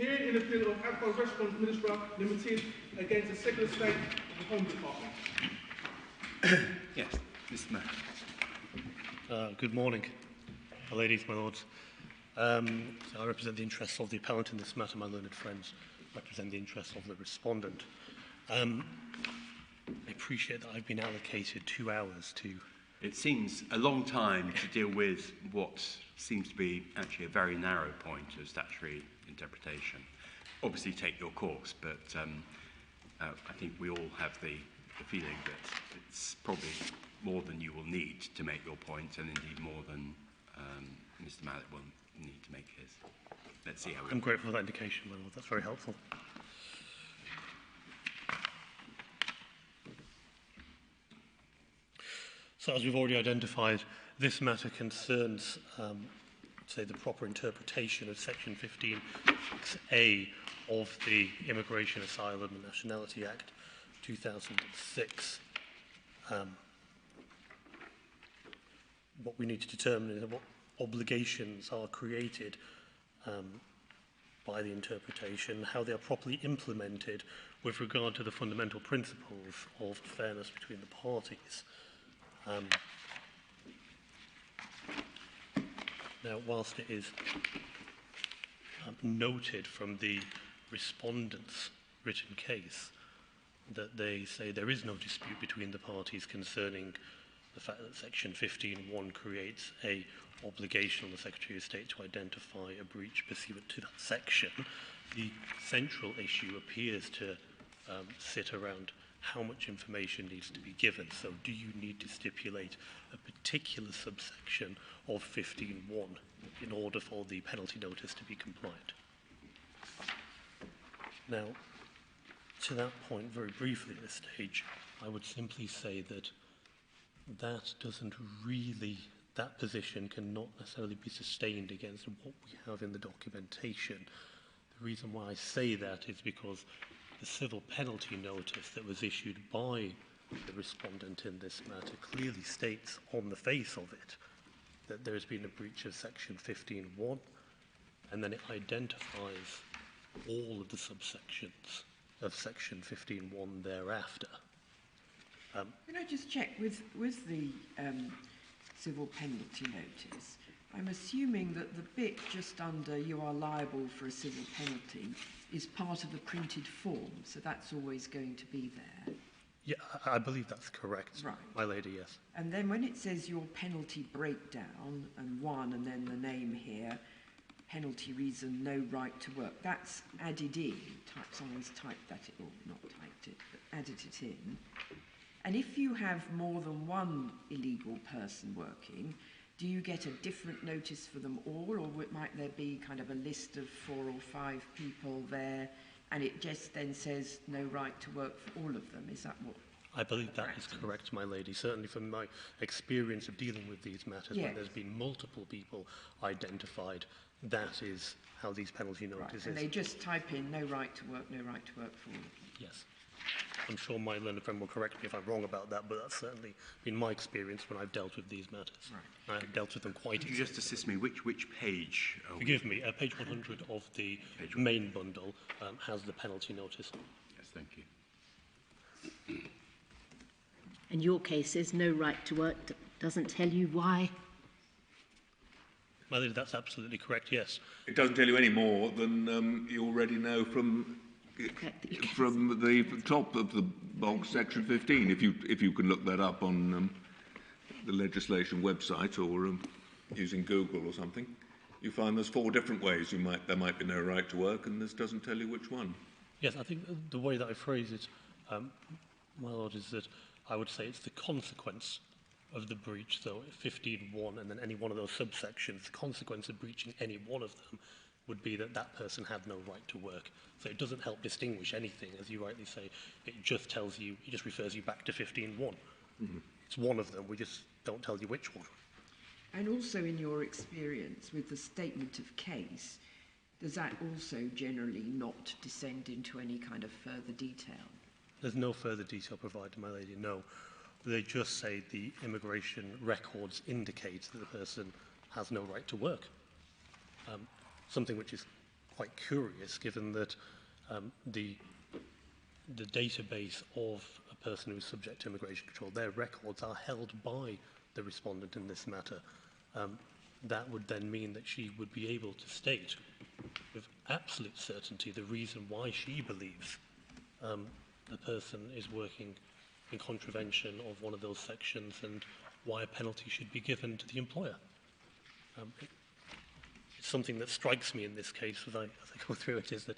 Here in the appeal of Akbars Respondent Middlesbrough Limited against the Secretary of State of the Home Department. Yes, Mr. Mayor. Good morning, my ladies, my lords. So I represent the interests of the appellant in this matter. My learned friends represent the interests of the respondent. I appreciate that I've been allocated 2 hours to... It seems a long time to deal with what seems to be actually a very narrow point of statutory interpretation. Obviously take your course, but I think we all have the feeling that it's probably more than you will need to make your point, and indeed more than Mr. Mallet will need to make his. Let's see how we... I'm grateful for that indication, my lord. That's very helpful. So as we've already identified, this matter concerns, say, the proper interpretation of Section 15(6)(a) of the Immigration, Asylum and Nationality Act 2006. What we need to determine is what obligations are created by the interpretation, how they are properly implemented with regard to the fundamental principles of fairness between the parties. Now, whilst it is noted from the respondent's written case that they say there is no dispute between the parties concerning the fact that Section 15(1) creates a obligation on the Secretary of State to identify a breach pursuant to that section, the central issue appears to sit around how much information needs to be given. So do you need to stipulate a particular subsection of 15(1) in order for the penalty notice to be compliant? Now, to that point, very briefly at this stage, I would simply say that that position cannot necessarily be sustained against what we have in the documentation. The reason why I say that is because the civil penalty notice that was issued by the respondent in this matter clearly states on the face of it that there has been a breach of Section 15(1), and then it identifies all of the subsections of Section 15(1) thereafter. Can I just check with the civil penalty notice? I'm assuming that the bit just under "you are liable for a civil penalty" is part of the printed form, so that's always going to be there. Yeah, I believe that's correct, right, my lady, yes. And then when it says your penalty breakdown, and one, and then the name here, penalty reason, no right to work, that's added in. Someone's typed that, or not typed it, but added it in. And if you have more than one illegal person working, do you get a different notice for them all, or might there be kind of a list of 4 or 5 people there, and it just then says no right to work for all of them? Is that what? I believe that is correct, my lady. Certainly from my experience of dealing with these matters, yes, when there's been multiple people identified, that is how these penalty notices... Right. And they just type in no right to work for all. Yes. I'm sure my learned friend will correct me if I'm wrong about that, but that's certainly been my experience when I've dealt with these matters. Right. I've dealt with them quite Could you just assist me? Which page? Forgive me, page 100 of the main bundle has the penalty notice. Yes, thank you. In your case, there's no right to work, doesn't tell you why. My lady, that's absolutely correct, yes. It doesn't tell you any more than you already know from the top of the box, Section 15. If you can look that up on the legislation website, or using Google or something, you find there's 4 different ways there might be no right to work, and this doesn't tell you which one. Yes, I think the way that I phrase it, my lord, is that I would say it's the consequence of the breach. So 15(1) and then any one of those subsections, the consequence of breaching any one of them would be that that person had no right to work. So it doesn't help distinguish anything, as you rightly say. It just tells you, it just refers you back to 15(1). Mm-hmm. It's one of them, we just don't tell you which one. And also in your experience with the statement of case, does that also generally not descend into any kind of further detail? There's no further detail provided, my lady, no. They just say the immigration records indicate that the person has no right to work. Something which is quite curious, given that the database of a person who is subject to immigration control, their records are held by the respondent in this matter. That would then mean that she would be able to state with absolute certainty the reason why she believes the person is working in contravention of one of those sections and why a penalty should be given to the employer. It's something that strikes me in this case as I go through it, is that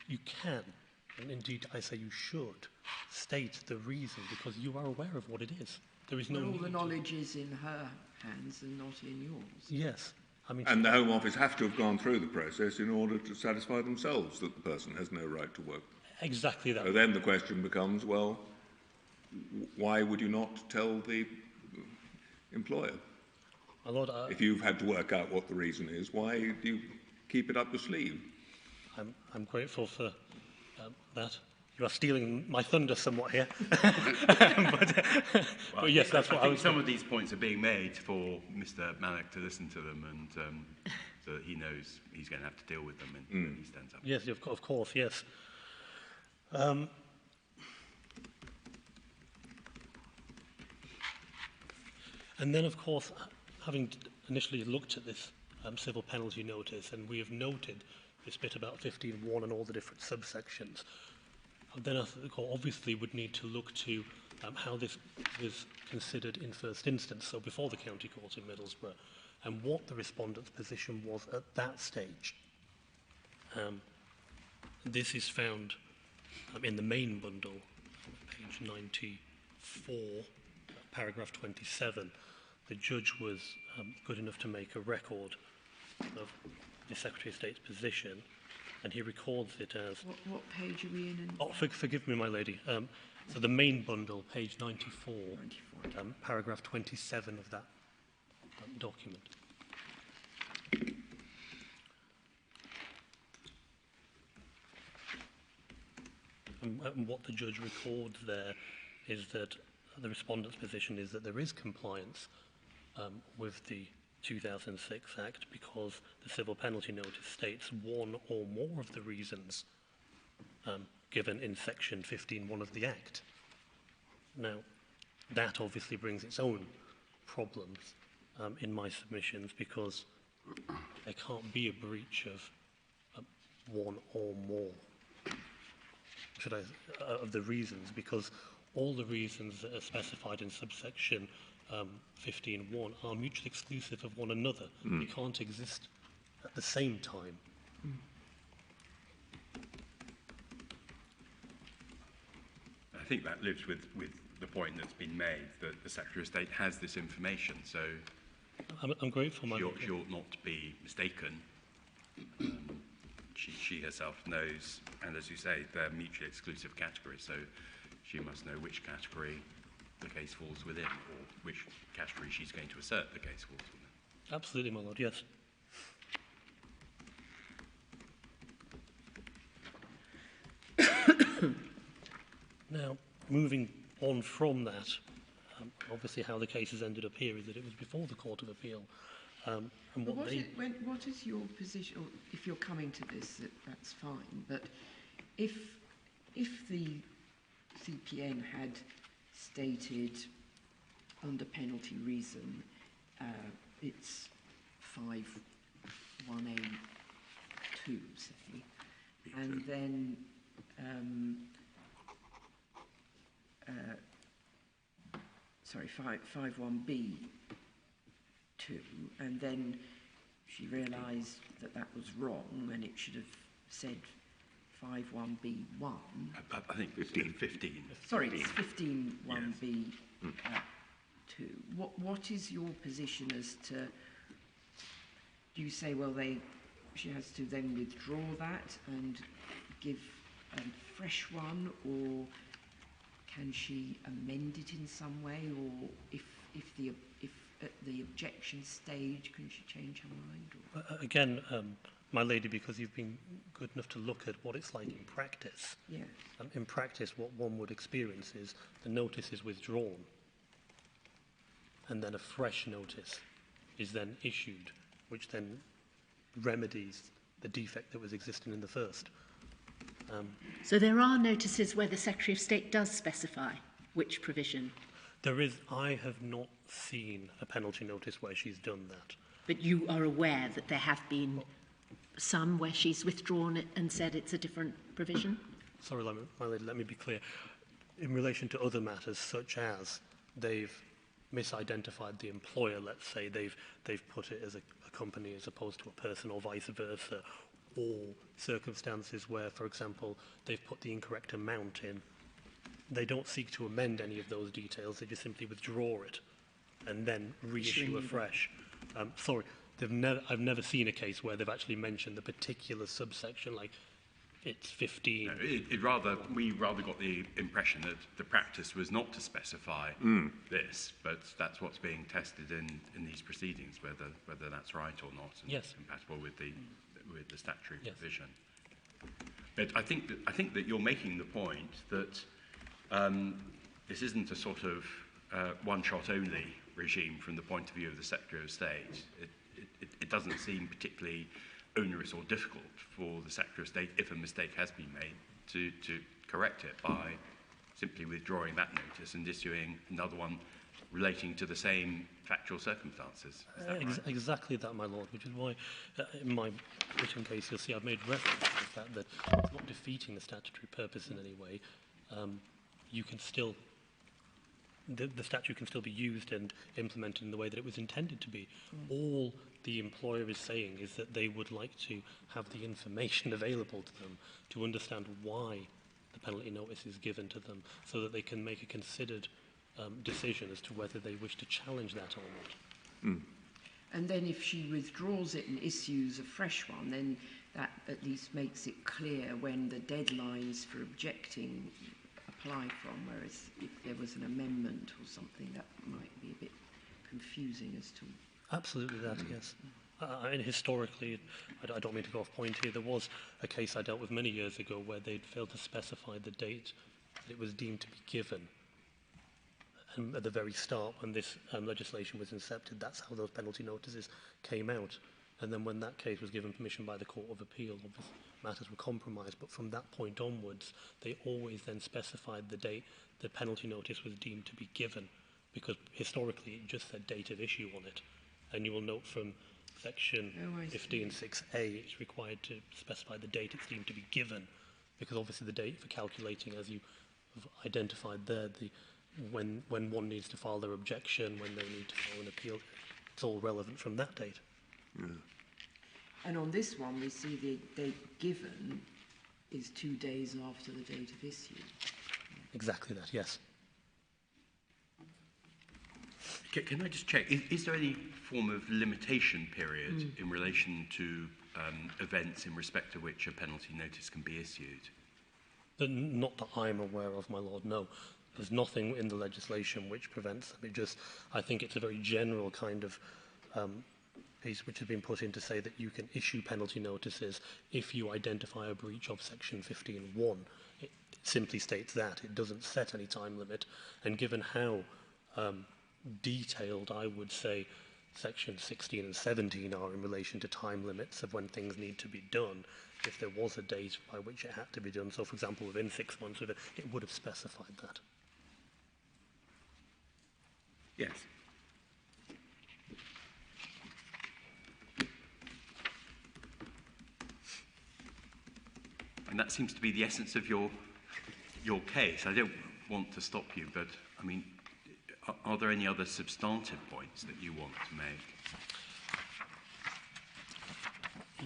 you can, and indeed I say you should, state the reason because you are aware of what it is. There is no all need the to- knowledge is in her hands and not in yours. Yes. I mean, And the Home Office have to have gone through the process in order to satisfy themselves that the person has no right to work. exactly that. So then the question becomes, well, why would you not tell the employer? My Lord, If you've had to work out what the reason is, why do you keep it up your sleeve? I'm grateful for that. You are stealing my thunder somewhat here. but yes, that's what I think was... some of these points are being made for Mr. Malek to listen to them, and so that he knows he's going to have to deal with them when he stands up. Yes, of course, yes. And then, of course, having initially looked at this civil penalty notice, and we have noted this bit about 15.1 and all the different subsections, then I think the court obviously would need to look to how this was considered in first instance, so before the county court in Middlesbrough, and what the respondent's position was at that stage. This is found in the main bundle, page 94, paragraph 27. The judge was good enough to make a record of the Secretary of State's position, and he records it as... What page are we in? Oh, forgive me, my lady. So the main bundle, page 94, 94. Paragraph 27 of that document. And what the judge records there is that the respondent's position is that there is compliance with the 2006 Act because the civil penalty notice states one or more of the reasons given in section 15.1 of the Act. Now, that obviously brings its own problems in my submissions because there can't be a breach of one or more of the reasons, because all the reasons that are specified in subsection 15.1 are mutually exclusive of one another. They can't exist at the same time. I think that lives with the point that's been made that the Secretary of State has this information, so I'm grateful, my she ought not to be mistaken. She herself knows, and as you say, they're mutually exclusive categories, so she must know which category the case falls within, or which category she's going to assert the case falls within. Absolutely, my lord, yes. Now, moving on from that, obviously how the case has ended up here is that it was before the Court of Appeal. And What is your position, or if you're coming to this, that's fine, but if the CPN had stated under penalty reason it's 5.1A2, say, and then 5.1B2, and then she realised that that was wrong and it should have said 5.1B1. I think 15. Sorry, it's 15.1B2. What is your position as to, do you say, well, she has to then withdraw that and give a fresh one, or can she amend it in some way, or if at the objection stage, can she change her mind? Or? Again, my lady, because you've been good enough to look at what it's like in practice. Yes. In practice, what one would experience is the notice is withdrawn, and then a fresh notice is then issued, which then remedies the defect that was existing in the first. So there are notices where the Secretary of State does specify which provision, There is, I have not seen a penalty notice where she's done that. but you are aware that there have been some where she's withdrawn it and said it's a different provision? Sorry, my lady, let me be clear. In relation to other matters, such as they've misidentified the employer, let's say they've put it as a company as opposed to a person, or vice versa, or circumstances where, for example, they've put the incorrect amount in, they don't seek to amend any of those details, they just simply withdraw it and then reissue afresh. Sorry, I've never seen a case where they've actually mentioned the particular subsection, like it's 15. No, we rather got the impression that the practice was not to specify this, but that's what's being tested in these proceedings, whether that's right or not, and Yes. compatible with the statutory provision. But I think that you're making the point that this isn't a sort of one-shot only regime from the point of view of the Secretary of State. It doesn't seem particularly onerous or difficult for the Secretary of State, if a mistake has been made, to correct it by simply withdrawing that notice and issuing another one relating to the same factual circumstances. Is that right? Exactly that, my lord, which is why in my written case you'll see I've made reference to the fact that it's not defeating the statutory purpose in any way. You can still, the statute can still be used and implemented in the way that it was intended to be. All the employer is saying is that they would like to have the information available to them to understand why the penalty notice is given to them, so that they can make a considered decision as to whether they wish to challenge that or not. And then if she withdraws it and issues a fresh one, then that at least makes it clear when the deadlines for objecting apply from, whereas if there was an amendment or something, that might be a bit confusing as to... Absolutely that, yes. And historically, I don't mean to go off point here, there was a case I dealt with many years ago where they'd failed to specify the date that it was deemed to be given. And at the very start, when this legislation was incepted, that's how those penalty notices came out. And then when that case was given permission by the Court of Appeal, obviously matters were compromised. But from that point onwards, they always then specified the date the penalty notice was deemed to be given, because historically it just said date of issue on it. And you will note from section 15.6a, it's required to specify the date it's deemed to be given, because obviously the date for calculating, as you have identified there, when one needs to file their objection, when they need to file an appeal, it's all relevant from that date. Yeah. And on this one, we see the date given is 2 days after the date of issue. Exactly that, yes. Can I just check, is there any form of limitation period in relation to events in respect to which a penalty notice can be issued? Not that I'm aware of, my lord, no. There's nothing in the legislation which prevents them. I think it's a very general kind of piece which has been put in to say that you can issue penalty notices if you identify a breach of section 15.1. It simply states that. It doesn't set any time limit. And given how detailed, I would say, section 16 and 17 are in relation to time limits of when things need to be done, if there was a date by which it had to be done, so for example within 6 months, it would have specified that. Yes. And that seems to be the essence of your case. I don't want to stop you, but I mean, are there any other substantive points that you want to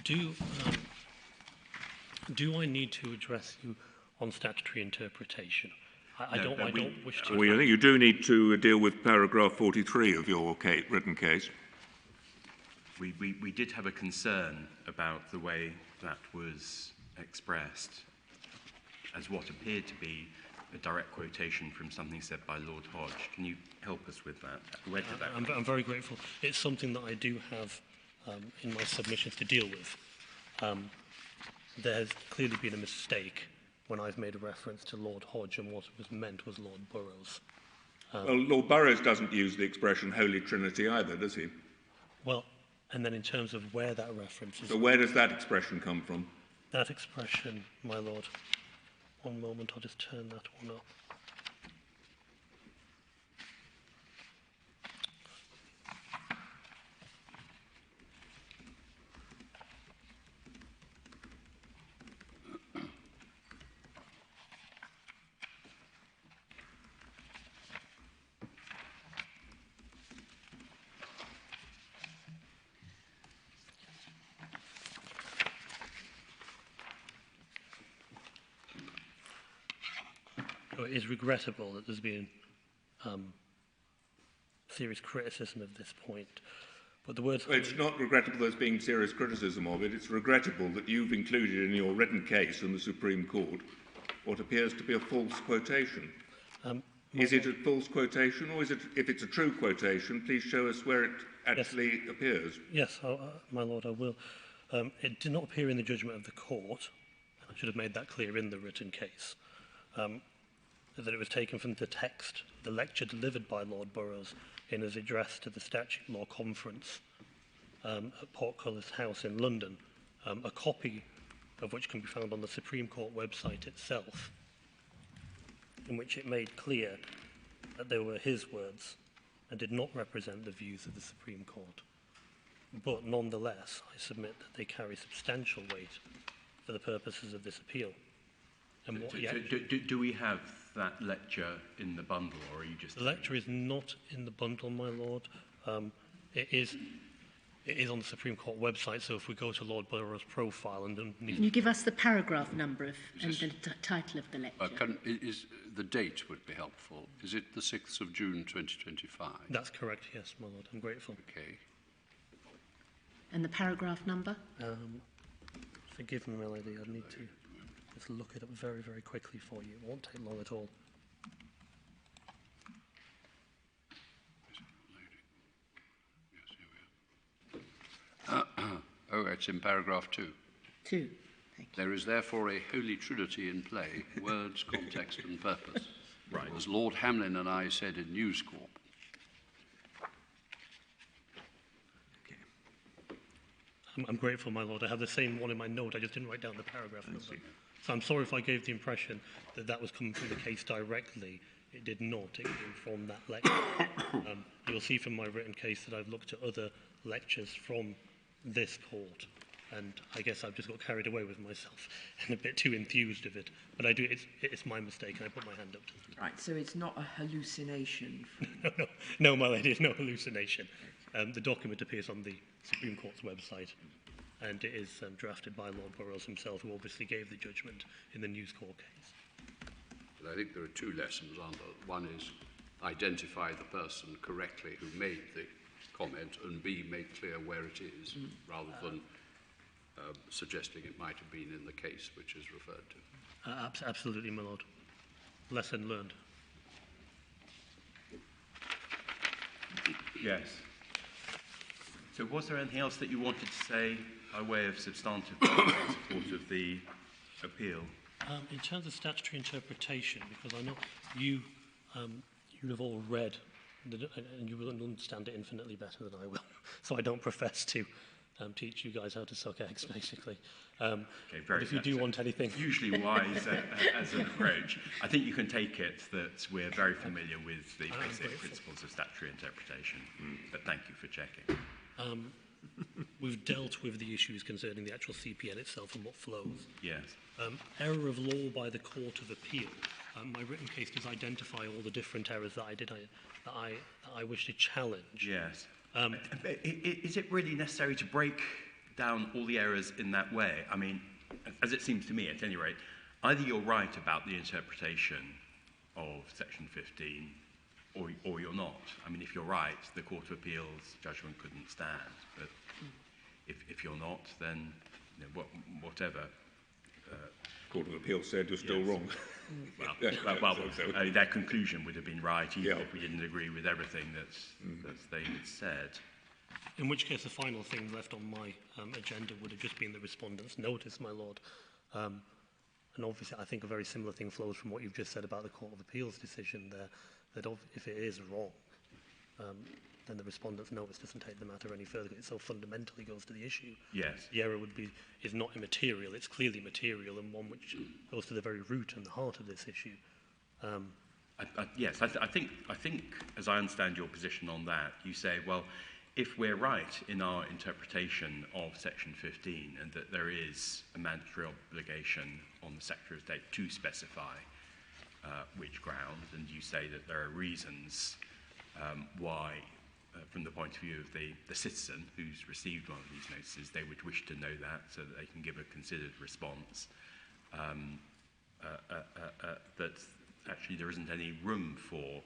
make? Do I need to address you on statutory interpretation? I don't wish to. Well, I think you do need to deal with paragraph 43 of your written case. We did have a concern about the way that was expressed as what appeared to be a direct quotation from something said by Lord Hodge. Can you help us with that? Where did that come from? I'm very grateful. It's something that I do have in my submissions to deal with. There has clearly been a mistake when I've made a reference to Lord Hodge, and what was meant was Lord Burroughs. Well, Lord Burroughs doesn't use the expression Holy Trinity either, does he? Well, And then in terms of where that reference is... So where does that expression come from? That expression, my lord, one moment, I'll just turn that one up. It is regrettable that there's been serious criticism of this point, but the words... Well, it's not regrettable there's been serious criticism of it. It's regrettable that you've included in your written case in the Supreme Court what appears to be a false quotation. Is it a false quotation, or is it, if it's a true quotation, please show us where it actually appears? Yes, my lord, I will. It did not appear in the judgment of the court. I should have made that clear in the written case. That it was taken from the text, the lecture delivered by Lord Burroughs in his address to the Statute Law Conference at Portcullis House in London, a copy of which can be found on the Supreme Court website itself, in which it made clear that they were his words and did not represent the views of the Supreme Court. But nonetheless, I submit that they carry substantial weight for the purposes of this appeal. And what do we have that lecture in the bundle, or are you just... The lecture is not in the bundle, my lord. It is on the Supreme Court website, so if we go to Lord Burroughs' profile and... Can you give us the paragraph number and the title of the lecture? The date would be helpful. Is it the 6th of June 2025? That's correct, yes, my lord. I'm grateful. Okay. And the paragraph number? Forgive me, my lady, I need to just look it up very, very quickly for you. It won't take long at all. Oh, it's in paragraph 2. 2. Thank you. There is therefore a holy trinity in play, words, context and purpose. Right. As Lord Hamlin and I said in News Corp. I'm grateful, my lord. I have the same one in my note. I just didn't write down the paragraph number. So I'm sorry if I gave the impression that that was coming from the case directly. It did not. It came from that lecture. You'll see from my written case that I've looked at other lectures from this court, and I guess I've just got carried away with myself and a bit too enthused of it. But I do. It's my mistake, and I put my hand up to it. Right, so it's not a hallucination. No, my lady, it's no hallucination. The document appears on the Supreme Court's website, and it is drafted by Lord Burroughs himself, who obviously gave the judgment in the News Corp case. But I think there are two lessons under. One is identify the person correctly who made the comment, and B, make clear where it is, rather than suggesting it might have been in the case which is referred to. Absolutely, my lord. Lesson learned. Yes. So was there anything else that you wanted to say by way of substantive support of the appeal? In terms of statutory interpretation, because I know you have all read, and you will understand it infinitely better than I will, so I don't profess to teach you guys how to suck eggs, basically. Okay, but if you do want anything... Usually wise as an approach. I think you can take it that we're very familiar with the basic principles of statutory interpretation, but thank you for checking. We've dealt with the issues concerning the actual CPN itself and what flows. Yes. Error of law by the Court of Appeal. My written case does identify all the different errors that I wish to challenge. Yes. Is it really necessary to break down all the errors in that way? I mean, as it seems to me, at any rate, either you're right about the interpretation of Section 15, or you're not. I mean, if you're right, the Court of Appeal's judgment couldn't stand. But if you're not, then whatever. Court of Appeal said you're still wrong. Their conclusion would have been right, even if we didn't agree with everything that they had said. In which case, the final thing left on my agenda would have just been the respondent's notice, my lord. And obviously, I think a very similar thing flows from what you've just said about the Court of Appeal's decision there, that if it is wrong, then the respondent's notice doesn't take the matter any further. It so fundamentally goes to the issue. Yes. The error is not immaterial, it's clearly material and one which goes to the very root and the heart of this issue. Yes, I think, as I understand your position on that, you say, well, if we're right in our interpretation of Section 15 and that there is a mandatory obligation on the Secretary of State to specify which ground, and you say that there are reasons why, from the point of view of the citizen who's received one of these notices, they would wish to know that so that they can give a considered response, that actually there isn't any room for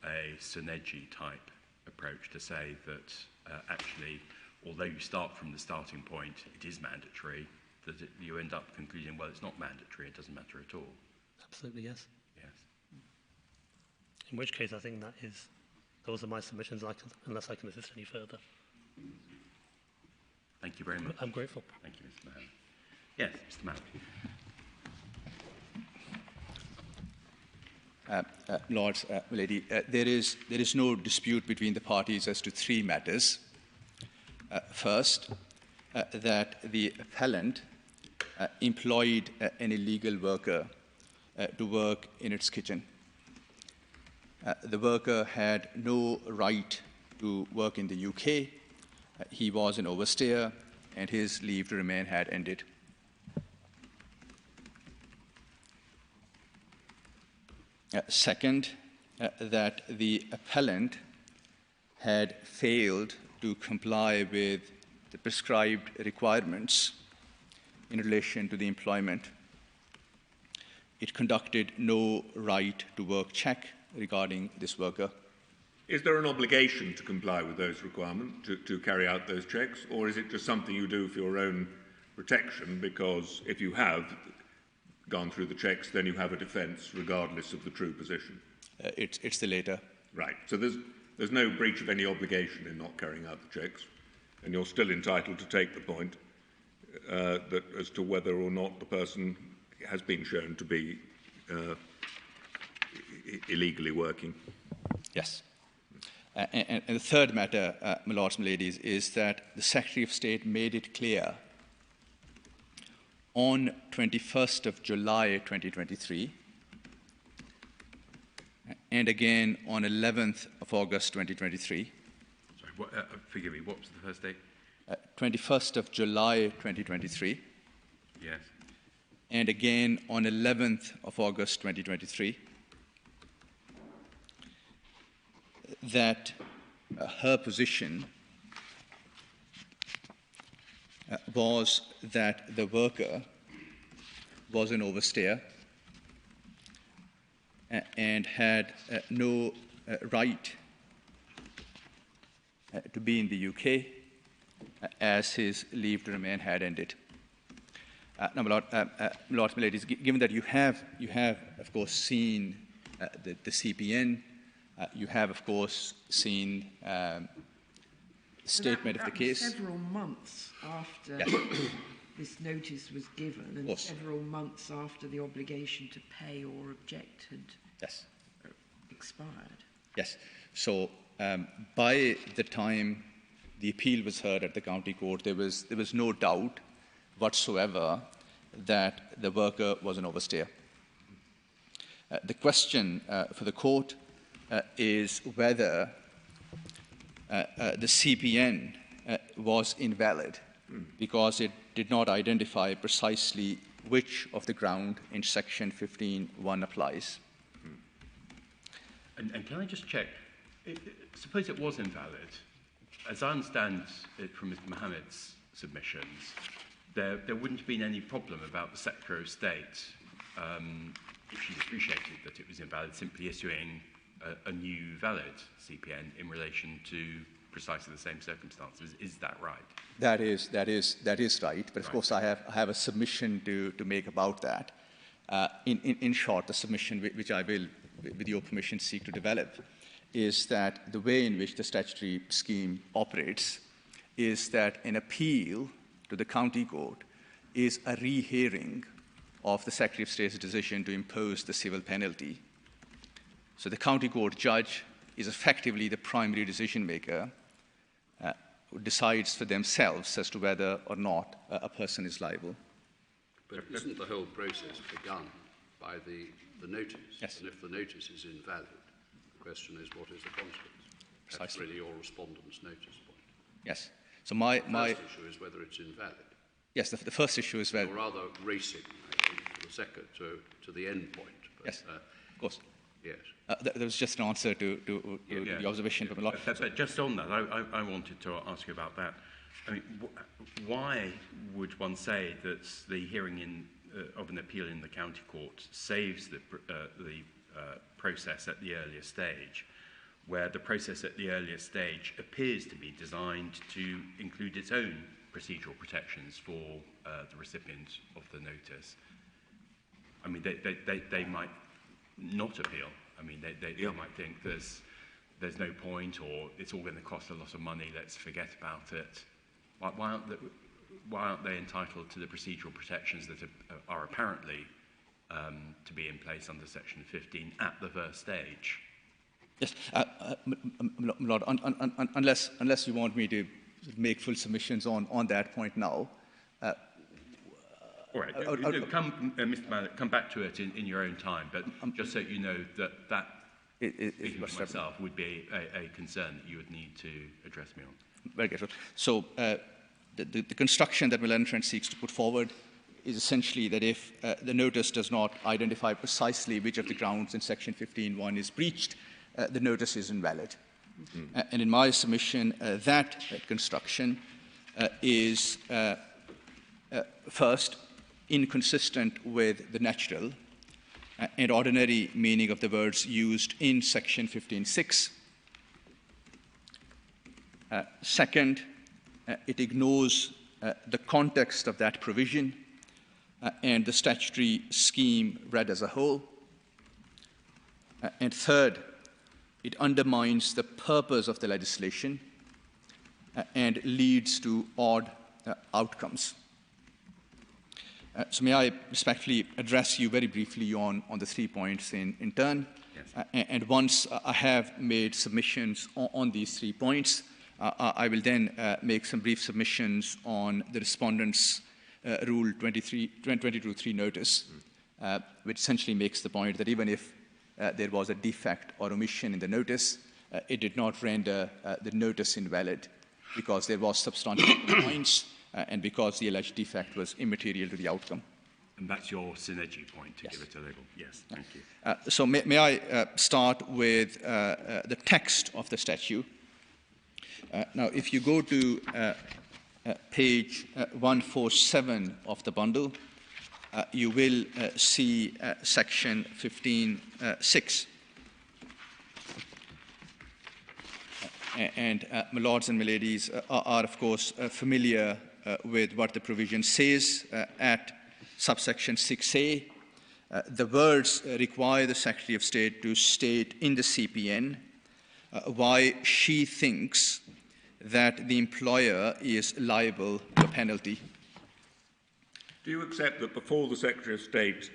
a synergy type approach to say that actually, although you start from the starting point, it is mandatory, that you end up concluding, well, it's not mandatory, it doesn't matter at all. Absolutely, yes. Yes. In which case, I think those are my submissions, unless I can assist any further. Thank you very much. I'm grateful. Thank you, Mr. Mahon. Yes, Mr. Mahon. Lords, Lady, there is no dispute between the parties as to three matters. First, that the appellant employed an illegal worker to work in its kitchen. The worker had no right to work in the UK. He was an overstayer, and his leave to remain had ended. Second, that the appellant had failed to comply with the prescribed requirements in relation to the employment. It conducted no right to work check regarding this worker. Is there an obligation to comply with those requirements, to carry out those checks, or is it just something you do for your own protection, because if you have gone through the checks, then you have a defence regardless of the true position? It's the latter. Right. So there's no breach of any obligation in not carrying out the checks, and you're still entitled to take the point that as to whether or not the person has been shown to be illegally working. Yes. And the third matter, my lords and ladies, is that the Secretary of State made it clear on 21st of July 2023 and again on 11th of August 2023. Sorry, forgive me, what was the first date? 21st of July 2023. Yes. And again on 11th of August 2023, that her position was that the worker was an overstayer and had no right to be in the UK as his leave to remain had ended. Now, my lords and ladies, given that you have of course seen the CPN, you have of course seen statement of the case. Several months after this notice was given, and several months after the obligation to pay or object had expired. Yes. So by the time the appeal was heard at the county court, there was no doubt whatsoever that the worker was an overstayer. The question for the court is whether the CPN was invalid because it did not identify precisely which of the ground in Section 15(1) applies. And can I just check, suppose it was invalid. As I understand it from Mr. Mohammed's submissions, there wouldn't have been any problem about the Secretary of State, if she'd appreciated that it was invalid, simply issuing a new valid CPN in relation to precisely the same circumstances. Is that right? That is right. But of course, I have a submission to make about that. In short, the submission which I will, with your permission, seek to develop is that the way in which the statutory scheme operates is that an appeal to the county court is a rehearing of the Secretary of State's decision to impose the civil penalty. So the county court judge is effectively the primary decision maker who decides for themselves as to whether or not a person is liable. But isn't the whole process begun by the notice? Yes. And if the notice is invalid, the question is, what is the consequence? That's Precisely. really your respondent's notice point. Yes. So my first issue is whether it's invalid. Yes, the first issue is whether... You're rather racing, I think, to the second, to the end point. But, yes, of course. Yes. There was just an answer to the observation from Lord. Just on that, I wanted to ask you about that. I mean, why would one say that the hearing of an appeal in the county court saves the process at the earlier stage, where the process at the earlier stage appears to be designed to include its own procedural protections for the recipient of the notice? I mean, they might not appeal. I mean, they might think there's no point, or it's all going to cost a lot of money, let's forget about it. Why aren't they entitled to the procedural protections that are apparently to be in place under Section 15 at the first stage? Yes, Lord, unless you want me to make full submissions on that point now. All right, Mr. Mallet, come back to it in your own time, but just so you know that speaking for myself would be a concern that you would need to address me on. Very good. So the construction that Millennium Trent seeks to put forward is essentially that if the notice does not identify precisely which of the grounds in Section 15.1 is breached, the notice is invalid. Mm-hmm. And in my submission, that construction is first inconsistent with the natural and ordinary meaning of the words used in Section 15.6. Second, it ignores the context of that provision and the statutory scheme read as a whole. And third, it undermines the purpose of the legislation and leads to odd outcomes. So may I respectfully address you very briefly on the 3 points in turn. Yes. And once I have made submissions on these 3 points, I will then make some brief submissions on the Respondent's Rule 22.3 notice, which essentially makes the point that even if there was a defect or omission in the notice, it did not render the notice invalid because there was substantial points and because the alleged defect was immaterial to the outcome. And that's your synergy point, to give it a label. Yes, thank you. So may I start with the text of the statute. Now, if you go to page 147 of the bundle, you will see Section 15.6. And my lords and my ladies are of course, familiar with what the provision says at subsection 6A. The words require the Secretary of State to state in the CPN why she thinks that the employer is liable to a penalty. Do you accept that before the Secretary of State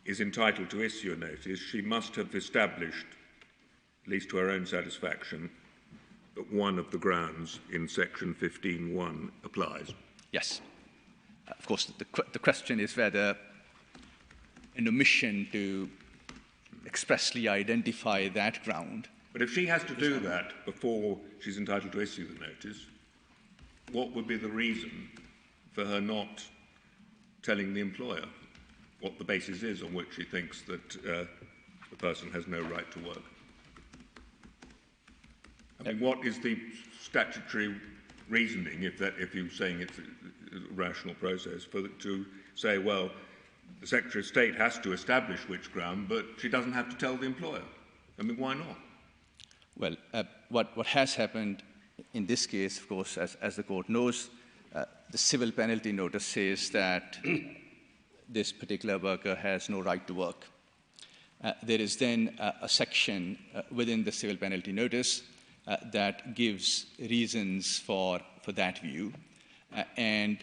is entitled to issue a notice, she must have established, at least to her own satisfaction, that one of the grounds in Section 15.1 applies? Yes. Of course, the question is whether an omission to expressly identify that ground. But if she has to do that before she's entitled to issue the notice, what would be the reason for her not telling the employer what the basis is on which she thinks that the person has no right to work? I mean, what is the statutory reasoning, if you're saying it's a rational process, to say, well, the Secretary of State has to establish which ground, but she doesn't have to tell the employer? I mean, why not? Well, what has happened in this case, of course, as the court knows, the civil penalty notice says that this particular worker has no right to work. There is then a section within the civil penalty notice that gives reasons for that view and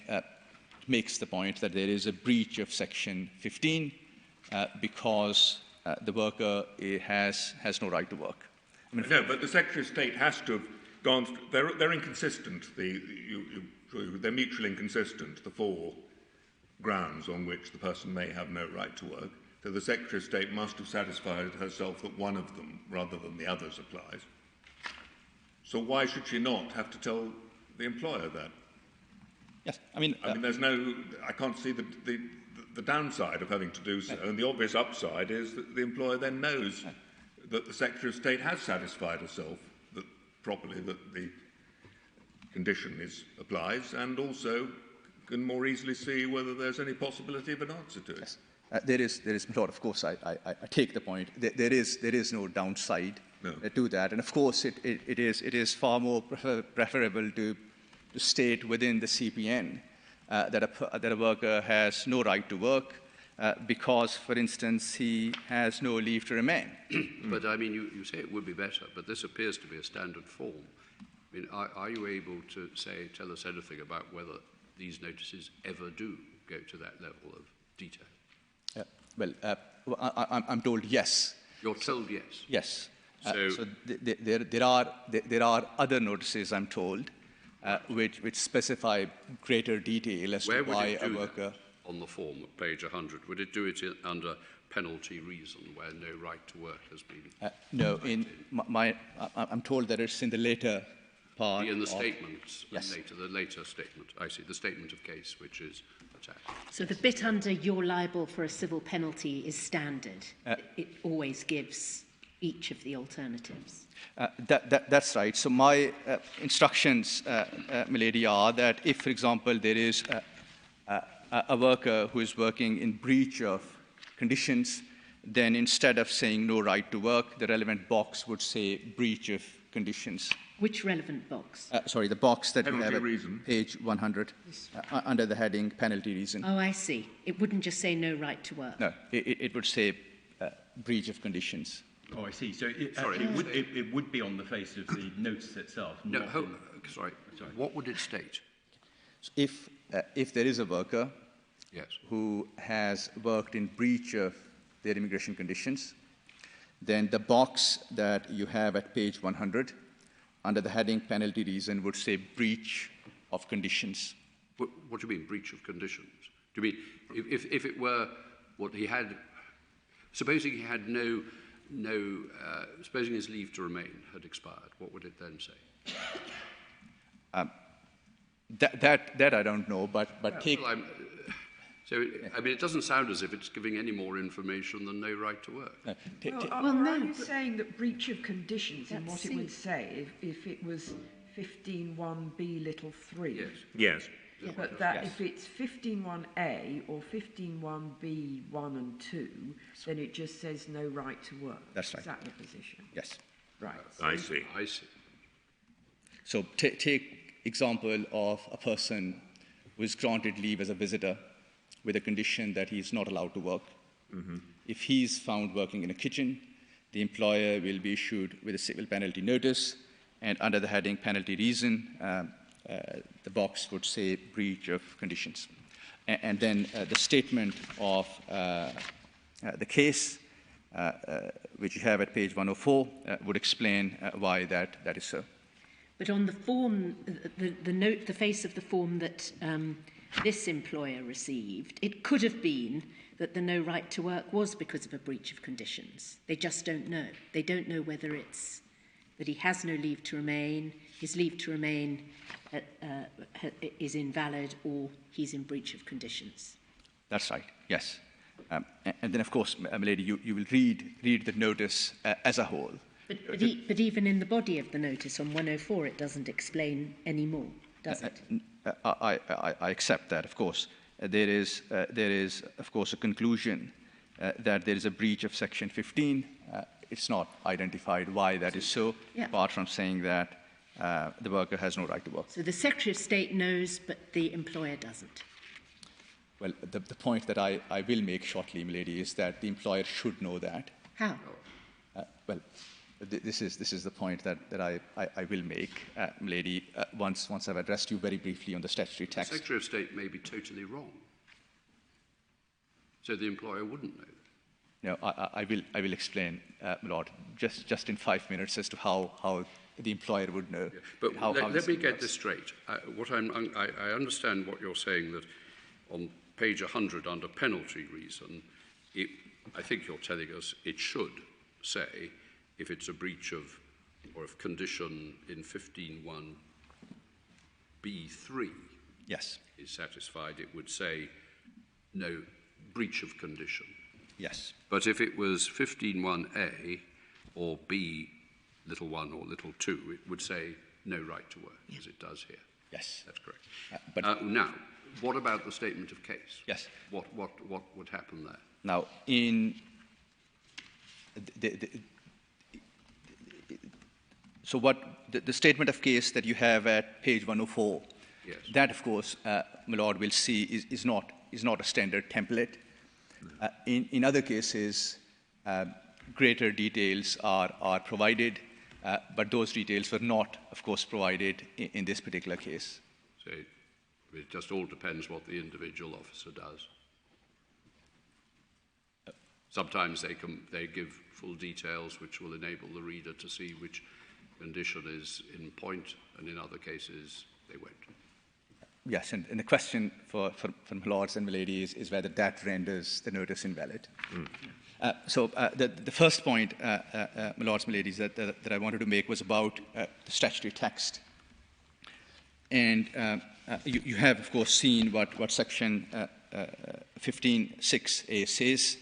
makes the point that there is a breach of Section 15 because the worker has no right to work. No, but the Secretary of State has to have gone through, they're inconsistent, they're mutually inconsistent, the four grounds on which the person may have no right to work. So the Secretary of State must have satisfied herself that one of them, rather than the others, applies. So why should she not have to tell the employer that? Yes, I mean, there's no, I can't see the downside of having to do so, and the obvious upside is that the employer then knows that the Secretary of State has satisfied herself that properly that the condition applies, and also can more easily see whether there's any possibility of an answer to it. yes. There is, Lord, of course, I take the point. There is no downside to that, and of course, it is far more preferable to state within the CPN that a worker has no right to work because, for instance, he has no leave to remain. But I mean, you say it would be better, but this appears to be a standard form. I mean, are you able to tell us anything about whether these notices ever do go to that level of detail? I'm told yes. You're told yes? Yes. So There are other notices, I'm told, which specify greater detail as to why a worker... On the form at page 100, would it do it under penalty reason where no right to work has been... no, I'm told that it's in the later part. In the statements, yes. The later statement, I see, the statement of case which is attached. So the bit under you're liable for a civil penalty is standard. It always gives each of the alternatives. That's right. So my instructions, milady, are that if, for example, there is a worker who is working in breach of conditions, then instead of saying no right to work, the relevant box would say breach of conditions. Which relevant box? Sorry, the box that Penalty we have reason. at page 100 under the heading penalty reason. Oh, I see. It wouldn't just say no right to work. No, it would say breach of conditions. Oh, I see. So it would be on the face of the notice itself. No, sorry. What would it state? So if there is a worker yes. who has worked in breach of their immigration conditions, then the box that you have at page 100 under the heading penalty reason would say breach of conditions. What do you mean, breach of conditions? Do you mean if it were what he had, supposing he had supposing his leave to remain had expired, what would it then say? That I don't know, but take... Well, I mean, it doesn't sound as if it's giving any more information than no right to work. Are you saying that breach of conditions in what it would say if it was 15.1b little 3? Yes. Yes. Yeah. But that if it's 15.1a or 15.1b 1 and 2, then it just says no right to work. That's right. Is that the position? Yes. Right. I see. I see. So take example of a person who is granted leave as a visitor with a condition that he is not allowed to work. Mm-hmm. If he is found working in a kitchen, the employer will be issued with a civil penalty notice, and under the heading penalty reason, the box would say breach of conditions. And then the statement of the case, which you have at page 104, would explain why that is so. But on the form, the face of the form that this employer received, it could have been that the no right to work was because of a breach of conditions. They just don't know. They don't know whether it's that he has no leave to remain, his leave to remain is invalid, or he's in breach of conditions. That's right, yes. And then, of course, milady, you will read the notice as a whole. But even in the body of the notice on 104, it doesn't explain any more, does it? I accept that, of course. There is, of course, a conclusion that there is a breach of Section 15. It's not identified why that is so, apart from saying that the worker has no right to work. So the Secretary of State knows, but the employer doesn't. Well, the point that I will make shortly, milady, is that the employer should know that. How? This is the point that I will make, milady, once I've addressed you very briefly on the statutory text. The Secretary of State may be totally wrong. So the employer wouldn't know that. I will explain, my Lord, just in 5 minutes as to how the employer would know. Yeah. But how let me get works. this straight. I understand what you're saying, that on page 100 under penalty reason, I think you're telling us it should say if it's a breach of, or if condition in 15.1b3 Yes. is satisfied, it would say no breach of condition. Yes. But if it was 15.1a or b little 1 or little 2, it would say no right to work, as it does here. Yes. That's correct. Now, what about the statement of case? Yes. What would happen there? Now, in so what the statement of case that you have at page 104, Yes. that, of course, my Lord will see is not a standard template. In other cases, greater details are provided, but those details were not, of course, provided in this particular case. So it just all depends what the individual officer does. Sometimes they give full details which will enable the reader to see which condition is in point, and in other cases they won't. Yes, and the question for my lords and my ladies is whether that renders the notice invalid. So the first point, my lords and my ladies, that I wanted to make was about the statutory text. And you have, of course, seen what section 15.6a says.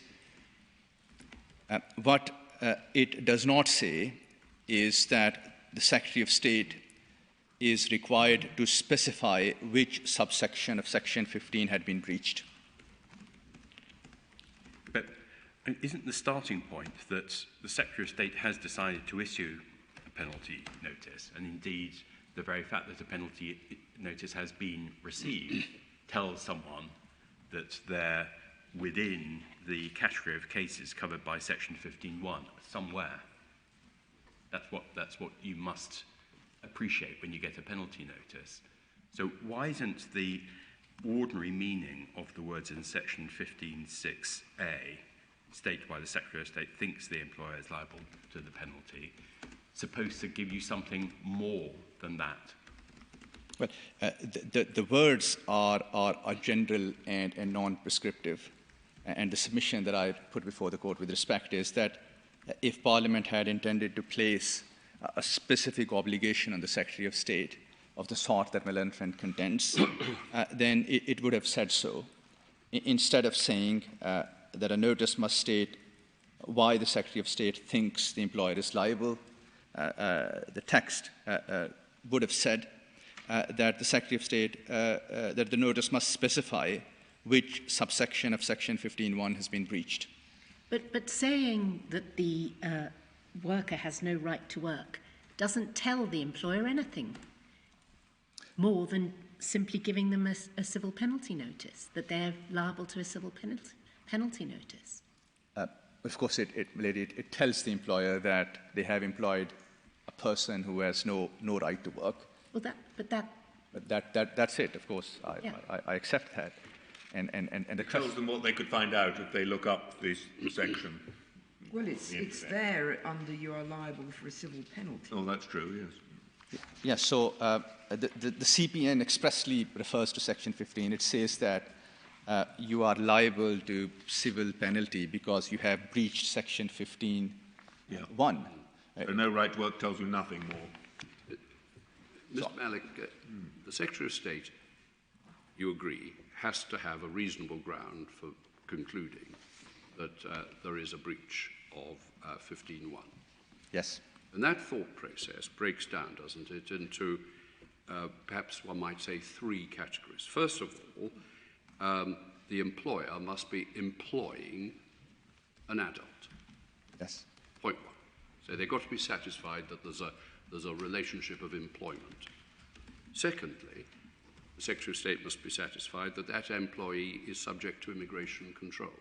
What it does not say is that the Secretary of State is required to specify which subsection of Section 15 had been breached. But isn't the starting point that the Secretary of State has decided to issue a penalty notice, and indeed the very fact that a penalty notice has been received tells someone that they're within the category of cases covered by Section 15.1 somewhere? That's what you must appreciate when you get a penalty notice. So why isn't the ordinary meaning of the words in Section 15.6a, stated by the Secretary of State thinks the employer is liable to the penalty, supposed to give you something more than that? Well, the words are general and non-prescriptive. And the submission that I put before the court with respect is that if Parliament had intended to place a specific obligation on the Secretary of State of the sort that Miller and Friend contends, then it would have said so. Instead of saying that a notice must state why the Secretary of State thinks the employer is liable, the text would have said that the Secretary of State, that the notice must specify which subsection of Section 15.1 has been breached. But saying that the worker has no right to work doesn't tell the employer anything more than simply giving them a civil penalty notice, that they're liable to a civil penalty notice. Of course, it tells the employer that they have employed a person who has no right to work. Well, that's it. Of course, I accept that. And it tells them what they could find out if they look up this section. Well, it's there under you are liable for a civil penalty. Oh, that's true. Yes. Yes. So the CPN expressly refers to Section 15. It says that you are liable to civil penalty because you have breached Section 15.1. So no right to work tells you nothing more. Mr. Malik, the Secretary of State, you agree, has to have a reasonable ground for concluding that there is a breach of 15.1. Yes. And that thought process breaks down, doesn't it, into perhaps one might say 3 categories. First of all, the employer must be employing an adult. Yes. Point 1. So they've got to be satisfied that there's a relationship of employment. Secondly, the Secretary of State must be satisfied that that employee is subject to immigration control.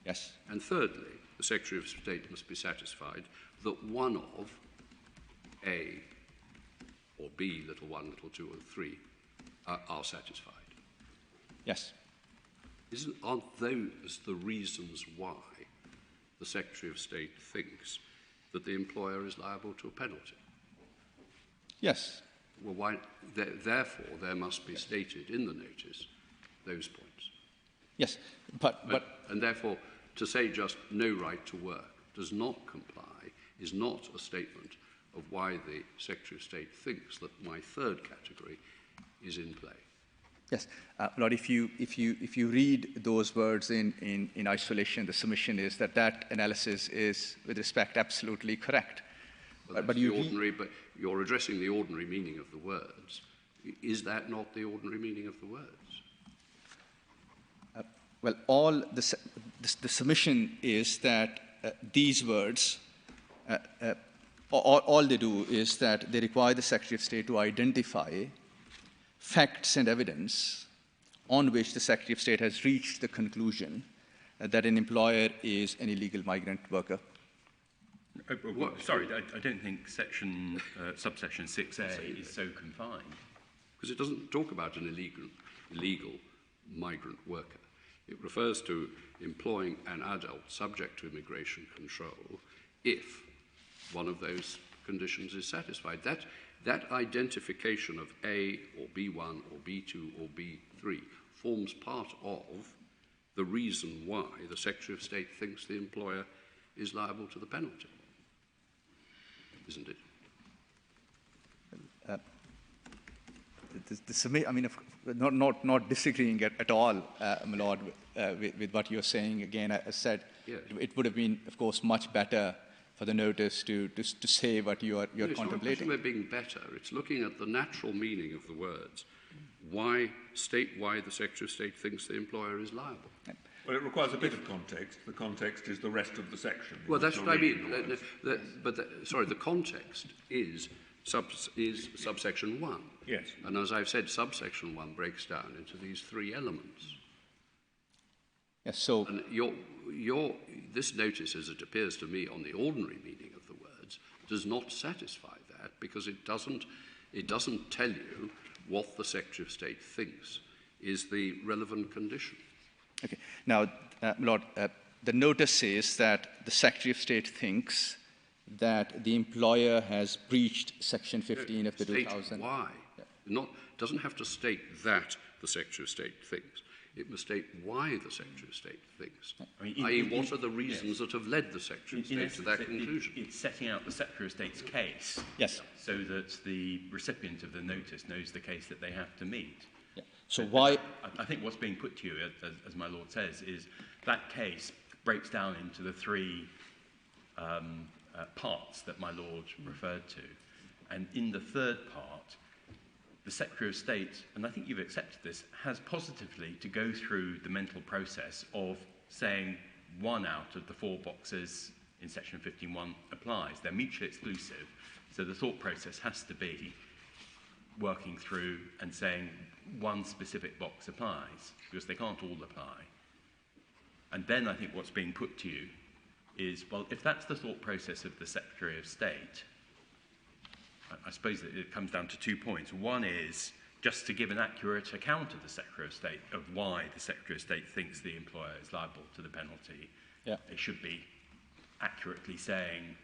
Yes. And thirdly, the Secretary of State must be satisfied that one of A or B, little 1, little 2, or 3, are satisfied. Yes. Aren't those the reasons why the Secretary of State thinks that the employer is liable to a penalty? Yes. Well, why? Therefore, there must be stated in the notice those points. Yes, and therefore, to say just no right to work does not comply is not a statement of why the Secretary of State thinks that my third category is in play. Yes, Lord, if you read those words in isolation, the submission is that that analysis is, with respect, absolutely correct. Well, but you're addressing the ordinary meaning of the words. Is that not the ordinary meaning of the words? Well, all the submission is that these words, all they do is that they require the Secretary of State to identify facts and evidence on which the Secretary of State has reached the conclusion that an employer is an illegal migrant worker. Sorry, I don't think subsection 6A is so confined. Because it doesn't talk about an illegal migrant worker. It refers to employing an adult subject to immigration control if one of those conditions is satisfied. That identification of A or B1 or B2 or B3 forms part of the reason why the Secretary of State thinks the employer is liable to the penalty. Isn't it? I mean, not disagreeing at all, my Lord, with what you're saying. Again, I said yes. It would have been, of course, much better for the notice to say what you're contemplating. It's not being better. It's looking at the natural meaning of the words. State why the Secretary of State thinks the employer is liable. Well, it requires a bit of context. The context is the rest of the section. Well, that's what I mean. The context is subsection 1. Yes. And as I've said, subsection 1 breaks down into these three elements. Yes, so... And this notice, as it appears to me on the ordinary meaning of the words, does not satisfy that because it doesn't tell you what the Secretary of State thinks is the relevant condition. Okay. Now, Lord, the notice says that the Secretary of State thinks that the employer has breached Section 15 of the 2000... State why. Yeah. Doesn't have to state that the Secretary of State thinks. It must state why the Secretary of State thinks. I.e., what are the reasons that have led the Secretary of State to that conclusion? It's setting out the Secretary of State's case, yes, so that the recipient of the notice knows the case that they have to meet. Yeah. So why? I think what's being put to you, as my Lord says, is that case breaks down into the three parts that my Lord referred to, and in the third part, the Secretary of State, and I think you've accepted this, has positively to go through the mental process of saying one out of the four boxes in Section 15.1 applies. They're mutually exclusive, so the thought process has to be working through and saying one specific box applies, because they can't all apply. And then I think what's being put to you is, well, if that's the thought process of the Secretary of State, I suppose that it comes down to 2 points. One is just to give an accurate account of the Secretary of State, of why the Secretary of State thinks the employer is liable to the penalty. Yeah. It should be accurately saying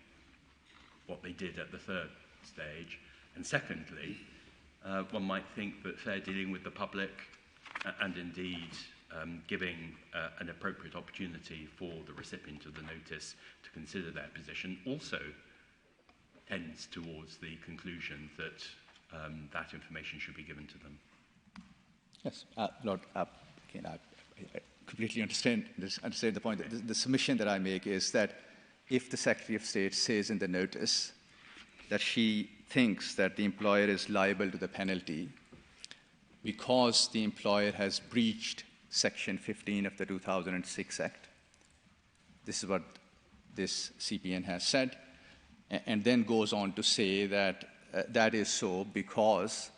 what they did at the third stage. And secondly, one might think that fair dealing with the public and indeed giving an appropriate opportunity for the recipient of the notice to consider their position also tends towards the conclusion that that information should be given to them. Yes, Lord, again, I completely understand the point. The submission that I make is that if the Secretary of State says in the notice that she thinks that the employer is liable to the penalty because the employer has breached Section 15 of the 2006 Act, this is what this CPN has said, and then goes on to say that that is so because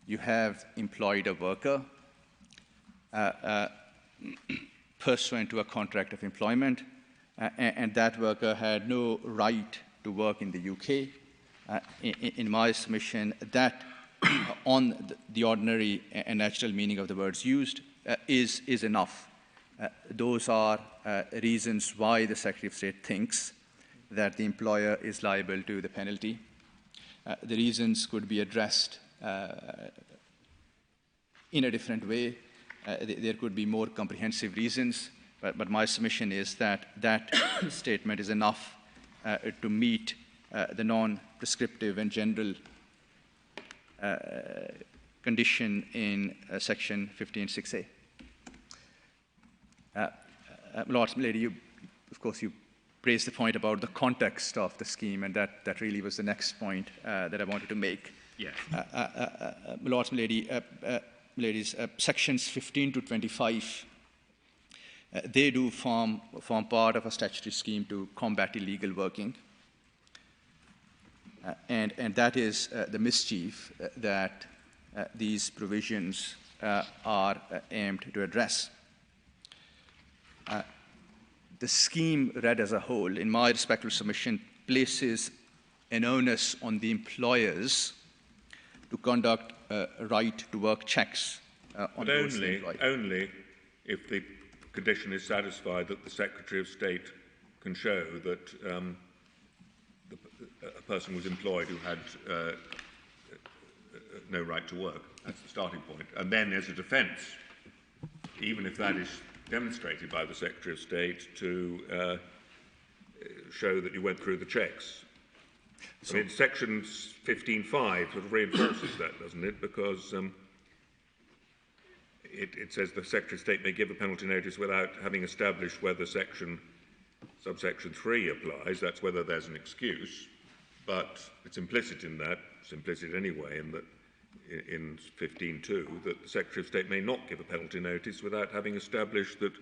you have employed a worker pursuant to a contract of employment, and that worker had no right to work in the UK. In my submission, that on the ordinary and natural meaning of the words used is enough Those are reasons why the Secretary of State thinks that the employer is liable to the penalty. The reasons could be addressed in a different way. There could be more comprehensive reasons, but my submission is that that statement is enough to meet the non-prescriptive and general condition in Section 15(6)(a). Lord Lady, of course, you raised the point about the context of the scheme, and that really was the next point that I wanted to make. Yes. Lord Ladies, Sections 15 to 25, they do form part of a statutory scheme to combat illegal working. And that is the mischief that these provisions are aimed to address. The scheme read as a whole, in my respectful submission, places an onus on the employers to conduct right-to-work checks on those employed. Only if the condition is satisfied that the Secretary of State can show that a person was employed who had no right to work. That's the starting point. And then as a defence, even if that is demonstrated by the Secretary of State, to show that you went through the checks. So, I mean, Section 15(5) sort of reinforces that, doesn't it? Because it says the Secretary of State may give a penalty notice without having established whether subsection 3 applies. That's whether there's an excuse. But it's implicit in that, it's implicit anyway, in that in 15(2) that the Secretary of State may not give a penalty notice without having established that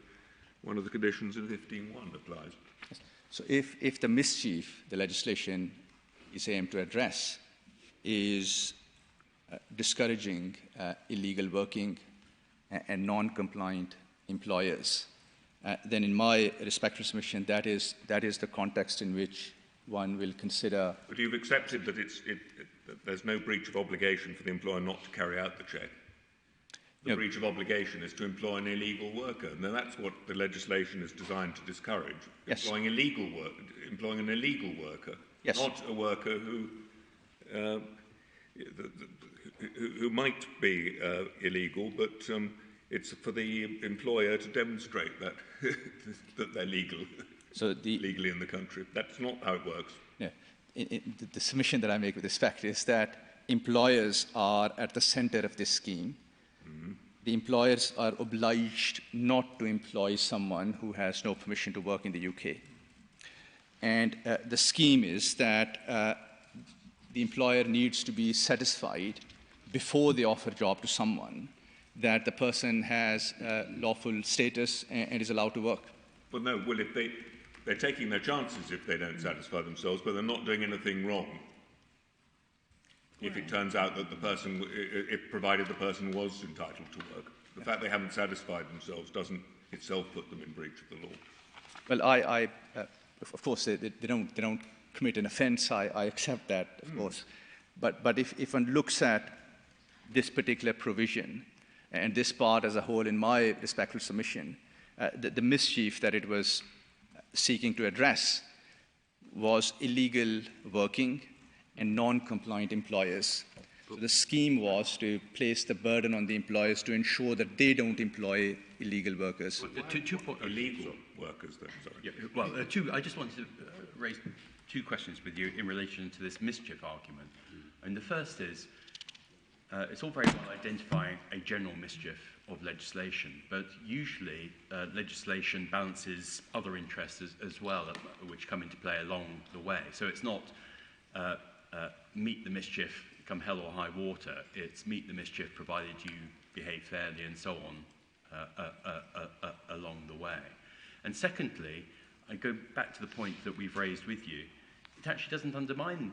one of the conditions in 15(1) applies. So if the mischief the legislation is aimed to address is discouraging illegal working and non-compliant employers, then in my respectful submission, that is the context in which one will consider. But you've accepted that that there's no breach of obligation for the employer not to carry out the check. The breach of obligation is to employ an illegal worker. Now that's what the legislation is designed to discourage. Yes. Employing an illegal worker, yes. Not a worker who might be illegal, but it's for the employer to demonstrate that that they're legal, legally in the country. That's not how it works. Yeah. The submission that I make with respect is that employers are at the center of this scheme. Mm-hmm. The employers are obliged not to employ someone who has no permission to work in the UK. And the scheme is that the employer needs to be satisfied before they offer a job to someone that the person has lawful status and is allowed to work. Well, no. Well, if they're taking their chances if they don't satisfy themselves, but they're not doing anything wrong. If it turns out that the person, provided the person was entitled to work, the fact they haven't satisfied themselves doesn't itself put them in breach of the law. Well, of course, they don't commit an offence. I accept that, of course. But if one looks at this particular provision and this part as a whole, in my respectful submission, the mischief that it was seeking to address was illegal working and non-compliant employers. So the scheme was to place the burden on the employers to ensure that they don't employ illegal workers. Well, illegal workers, then, sorry. Yeah, well, I just wanted to raise two questions with you in relation to this mischief argument. And the first is, it's all very well identifying a general mischief of legislation, but usually legislation balances other interests as well, which come into play along the way. So it's not meet the mischief come hell or high water, it's meet the mischief provided you behave fairly and so on along the way. And secondly, I go back to the point that we've raised with you, it actually doesn't undermine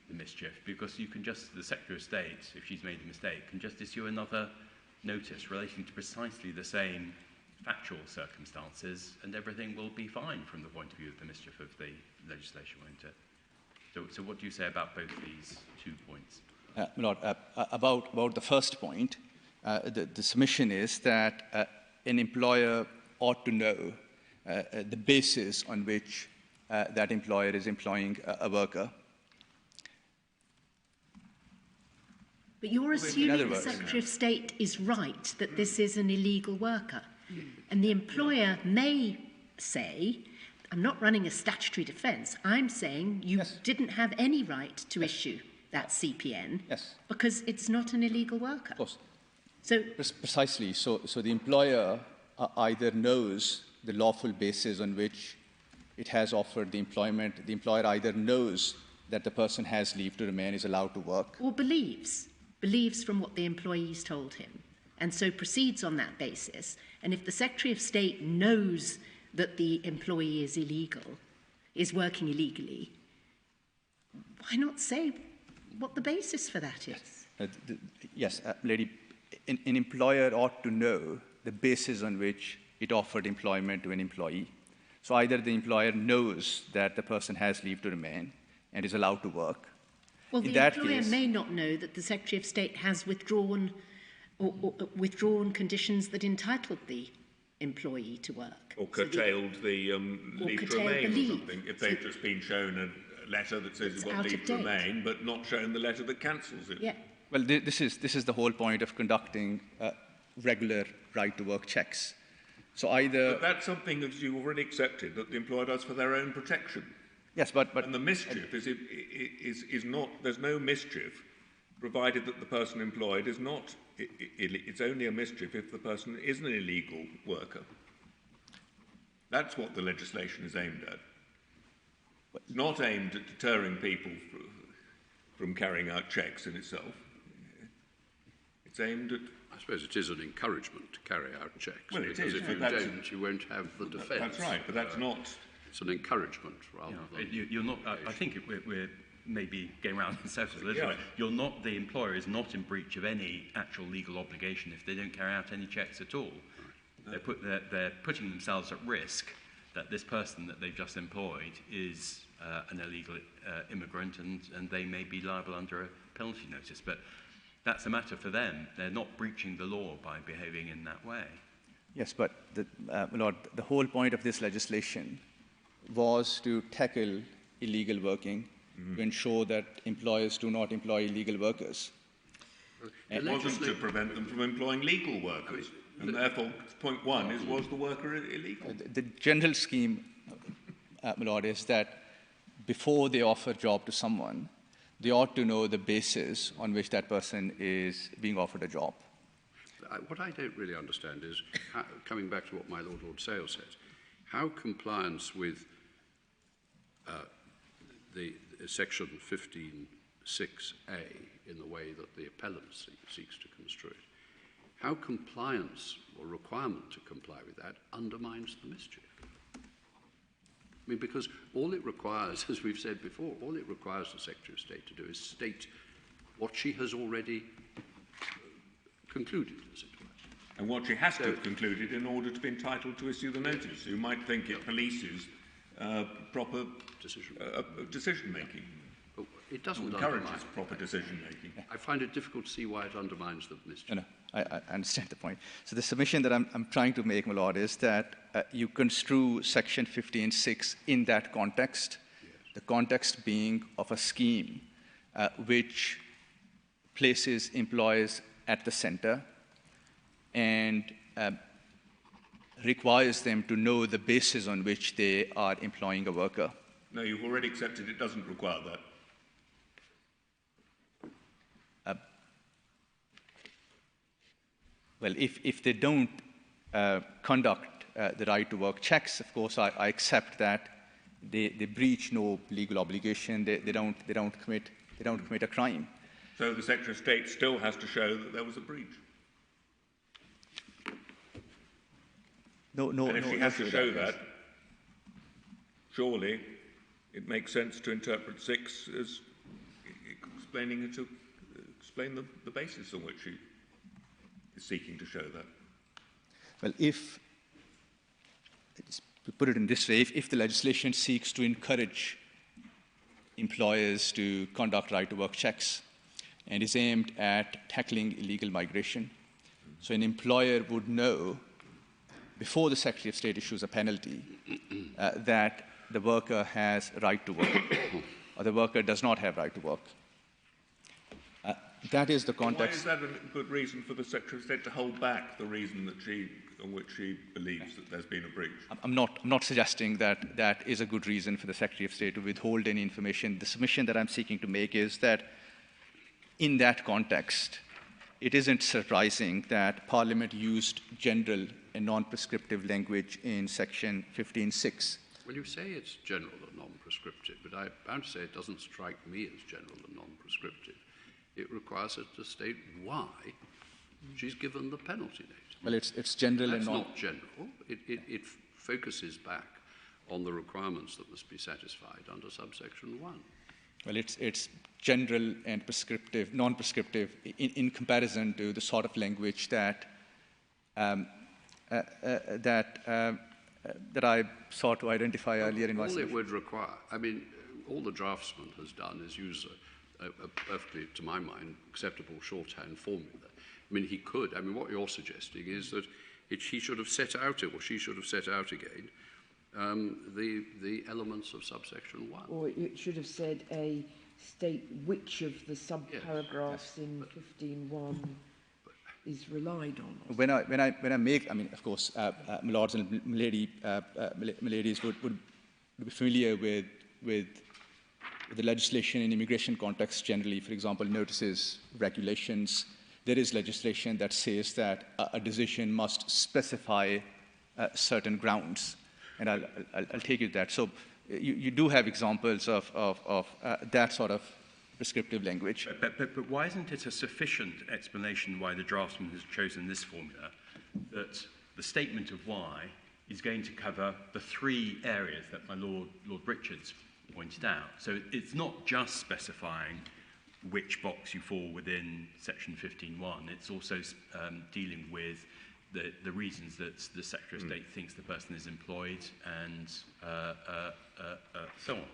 the mischief, because you can just, the Secretary of State, if she's made a mistake, can just issue another notice relating to precisely the same factual circumstances, and everything will be fine from the point of view of the mischief of the legislation, won't it? So what do you say about both these 2 points? About the first point, the submission is that an employer ought to know the basis on which that employer is employing a worker. But you're In assuming other the words, Secretary of State is right that this is an illegal worker. And the employer may say, I'm not running a statutory defence, I'm saying you didn't have any right to issue that CPN because it's not an illegal worker. Of course. So precisely. So the employer either knows the lawful basis on which it has offered the employment, the employer either knows that the person has leave to remain, is allowed to work. Or believes from what the employees told him, and so proceeds on that basis. And if the Secretary of State knows that the employee is illegal, is working illegally, why not say what the basis for that is? Yes, lady, an employer ought to know the basis on which it offered employment to an employee. So either the employer knows that the person has leave to remain and is allowed to work. Well, the employer may not know that the Secretary of State has withdrawn conditions that entitled the employee to work. Or curtailed the leave to remain or something, if they've just been shown a letter that says you've got leave to remain, but not shown the letter that cancels it. Yeah. Well, this is the whole point of conducting regular right-to-work checks. So either... But that's something that you already accepted, that the employer does for their own protection. Yes, but and the mischief is not, there's no mischief, provided that the person employed is not, it's only a mischief if the person is an illegal worker. That's what the legislation is aimed at. It's not aimed at deterring people from carrying out checks in itself. It's aimed at... I suppose it is an encouragement to carry out checks. Well, it because is, if you don't, you won't have the defence. That's right, but that's not... It's an encouragement rather than... You're not, I think we're maybe going around in circles a little bit. You're not, the employer is not in breach of any actual legal obligation if they don't carry out any checks at all. They're putting themselves at risk that this person that they've just employed is an illegal immigrant and they may be liable under a penalty notice. But that's a matter for them. They're not breaching the law by behaving in that way. Yes, but Lord, the whole point of this legislation was to tackle illegal working, to ensure that employers do not employ illegal workers. It wasn't to prevent them from employing legal workers, and therefore, point one is, was the worker illegal? The general scheme, my Lord, is that before they offer a job to someone, they ought to know the basis on which that person is being offered a job. What I don't really understand is, coming back to what my Lord Sale says, how compliance with the section 15(6)(a) in the way that the appellant seeks to construe it, how compliance or requirement to comply with that undermines the mischief? I mean, because all it requires, as we've said before, all it requires the Secretary of State to do is state what she has already concluded, as it were. And what she has to have concluded in order to be entitled to issue the notice. You might think it polices proper decision-making. But it doesn't encourages proper decision-making. I find it difficult to see why it undermines the mischief. No, I understand the point. So the submission that I'm trying to make, my Lord, is that you construe section 15(6) in that context, the context being of a scheme which places employers at the center and requires them to know the basis on which they are employing a worker. No, you've already accepted it doesn't require that. Well, if they don't conduct the right-to-work checks, of course, I accept that they breach no legal obligation. They don't commit a crime. So the Secretary of State still has to show that there was a breach. No. And if she has to show that, surely it makes sense to interpret 6 as explain the basis on which she is seeking to show that. Well, to put it in this way, if the legislation seeks to encourage employers to conduct right-to-work checks and is aimed at tackling illegal migration, so an employer would know before the Secretary of State issues a penalty, that the worker has right to work, or the worker does not have right to work. That is the context. Why is that a good reason for the Secretary of State to hold back the reason that on which she believes that there's been a breach? I'm not suggesting that that is a good reason for the Secretary of State to withhold any information. The submission that I'm seeking to make is that in that context, it isn't surprising that Parliament used general and non-prescriptive language in Section 15(6). Well, you say it's general and non-prescriptive, but I'm bound to say it doesn't strike me as general and non-prescriptive. It requires her to state why she's given the penalty date. Well, it's general That's and non. not general. It focuses back on the requirements that must be satisfied under subsection 1. Well, it's general and prescriptive, non-prescriptive in comparison to the sort of language that that I sought to identify earlier in my All it submission. would require, I mean, all the draftsman has done is use a perfectly, to my mind, acceptable shorthand formula. I mean, he could. I mean, what you're suggesting is that he should have set out it, or she should have set out again, the elements of subsection 1. Or it should have said state which of the subparagraphs in 15.1 is relied on. Or When I make, I mean, of course, my lords and ladies would be familiar with the legislation in immigration context generally. For example, notices, regulations. There is legislation that says that a decision must specify certain grounds, and I'll take you to that. So you do have examples of that sort of prescriptive language. But why isn't it a sufficient explanation why the draftsman has chosen this formula, that the statement of why is going to cover the 3 areas that my Lord Richards pointed out? So it's not just specifying which box you fall within section 15.1, it's also dealing with the reasons that the Secretary of State thinks the person is employed and so on.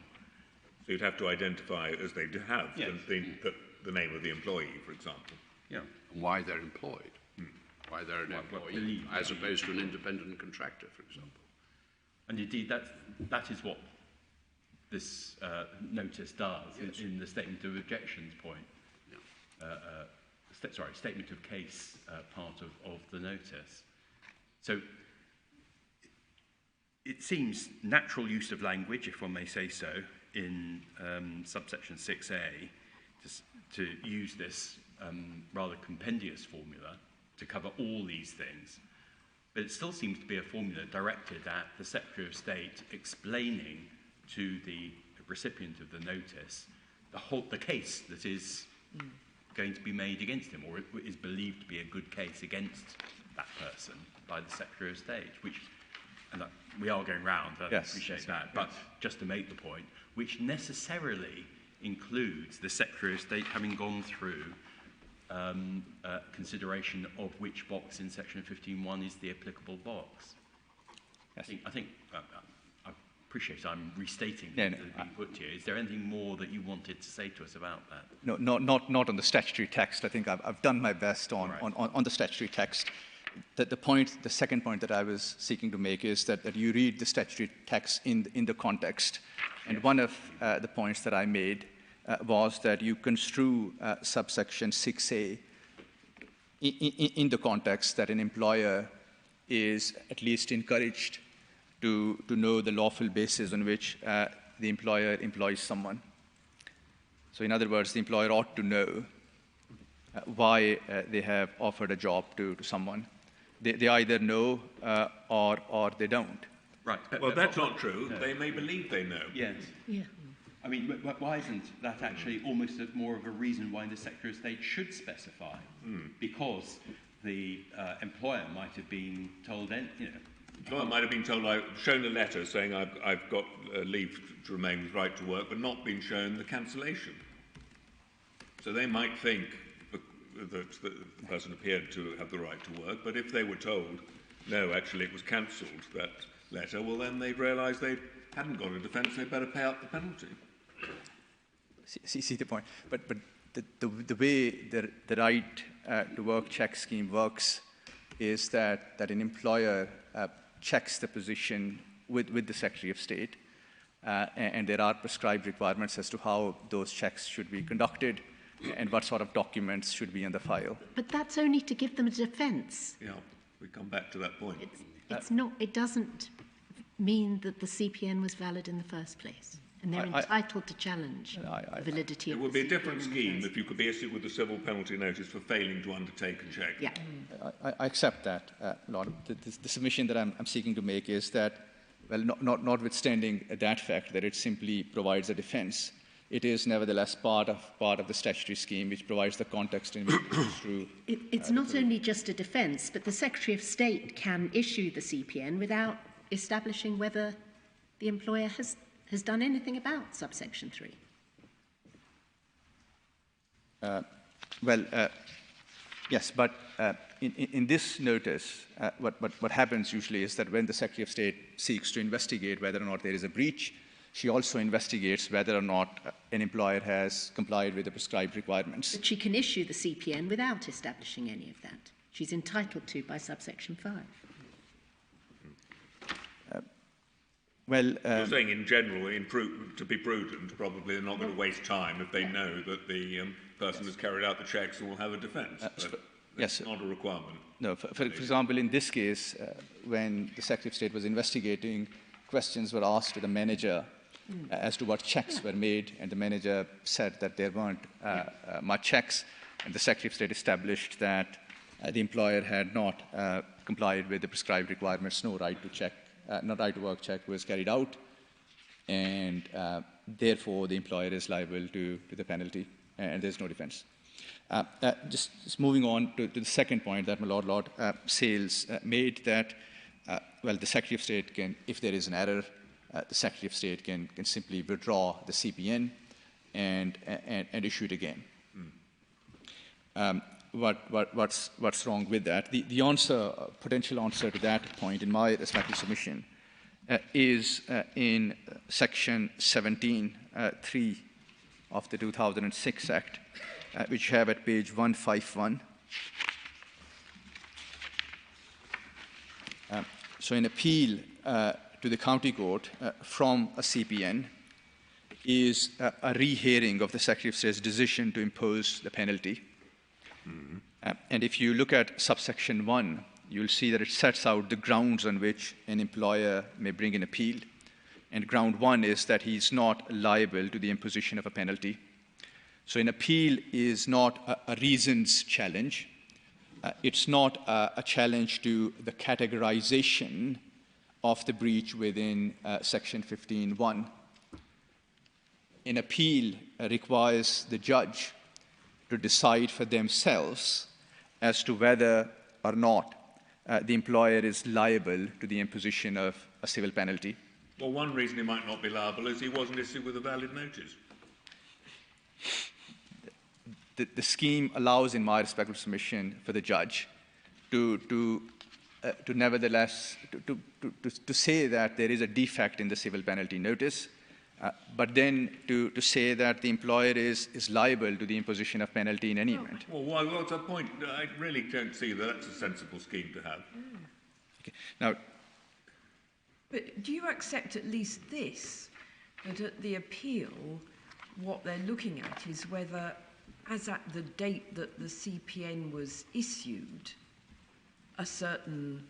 So you'd have to identify, as they have, Yes. the name of the employee, for example. Yeah. And why they're employed. Why they're an employee, as opposed to an independent contractor, for example. And indeed, that is what this notice does in the statement of objections point. Yeah. Statement of case part of the notice. So it seems natural use of language, if one may say so, in subsection 6A to use this rather compendious formula to cover all these things. But it still seems to be a formula directed at the Secretary of State explaining to the recipient of the notice the case that is going to be made against him, or is believed to be a good case against that person by the Secretary of State, which, and we are going round, I appreciate that, but just to make the point, which necessarily includes the Secretary of State having gone through consideration of which box in section 15.1 is the applicable box. Yes. I think I appreciate I'm restating what has been put here. Is there anything more that you wanted to say to us about that? No, not on the statutory text. I think I've done my best on the statutory text. The second point that I was seeking to make is that you read the statutory text in the context. And one of the points that I made was that you construe subsection 6A in the context that an employer is at least encouraged to know the lawful basis on which the employer employs someone. So in other words, the employer ought to know why they have offered a job to someone. They either know or they don't. Right. Well, that's not true. No. They may believe they know. Yes. Yeah. I mean, why isn't that actually almost more of a reason why the Secretary of State should specify? Because the employer might have been told, Employer might have been told, shown a letter saying I've got leave to remain with right to work, but not been shown the cancellation. So they might think that the person appeared to have the right to work, but if they were told, no, actually it was cancelled, that letter, well then they'd realise they hadn't got a defence, they'd better pay out the penalty. See the point. But the way the right to work check scheme works is that an employer checks the position with the Secretary of State, and there are prescribed requirements as to how those checks should be conducted and what sort of documents should be in the file. But that's only to give them a defence. Yeah, we come back to that point. It's not. It doesn't mean that the CPN was valid in the first place, and they're entitled to challenge the validity of It would the be a different CPN scheme first. if you could be issued with a civil penalty notice for failing to undertake a check. Yeah. I accept that, Lord. The submission that I'm seeking to make is that, well, notwithstanding that fact that it simply provides a defence, it is nevertheless part of the statutory scheme which provides the context in which it goes through. It's not only just a defence, but the Secretary of State can issue the CPN without establishing whether the employer has done anything about subsection 3. Yes, but in this notice, what happens usually is that when the Secretary of State seeks to investigate whether or not there is a breach, she also investigates whether or not an employer has complied with the prescribed requirements. But she can issue the CPN without establishing any of that. She's entitled to by subsection 5. You're saying in general, to be prudent, probably they're not going to waste time if they know that the person has carried out the checks and will have a defence. That's not a requirement. No, for example, in this case, when the Secretary of State was investigating, questions were asked to the manager as to what checks were made, and the manager said that there weren't much checks, and the Secretary of State established that the employer had not complied with the prescribed requirements, no right to work check was carried out, and therefore the employer is liable to the penalty, and there's no defence. Just moving on to the second point that my Lord Sales made, that well, the Secretary of State can, if there is an error, the Secretary of State can simply withdraw the CPN and issue it again. What's wrong with that? The answer, potential answer to that point, in my respective submission, is in section 17(3) of the 2006 Act, which you have at page 151. So an appeal to the county court from a CPN is a rehearing of the Secretary of State's decision to impose the penalty. And if you look at subsection 1, you'll see that it sets out the grounds on which an employer may bring an appeal. And ground 1 is that he's not liable to the imposition of a penalty. So an appeal is not a reasons challenge. It's not a challenge to the categorization of the breach within section 15(1). An appeal requires the judge to decide for themselves as to whether or not the employer is liable to the imposition of a civil penalty. Well, one reason he might not be liable is he wasn't issued with a valid notice. The scheme allows, in my respectful submission, for the judge to nevertheless to say that there is a defect in the civil penalty notice, but then to say that the employer is liable to the imposition of penalty in any event. Well, what's the point? I really don't see that that's a sensible scheme to have. Okay. Now, but do you accept at least this, that at the appeal, what they're looking at is whether, as at the date that the CPN was issued, a certain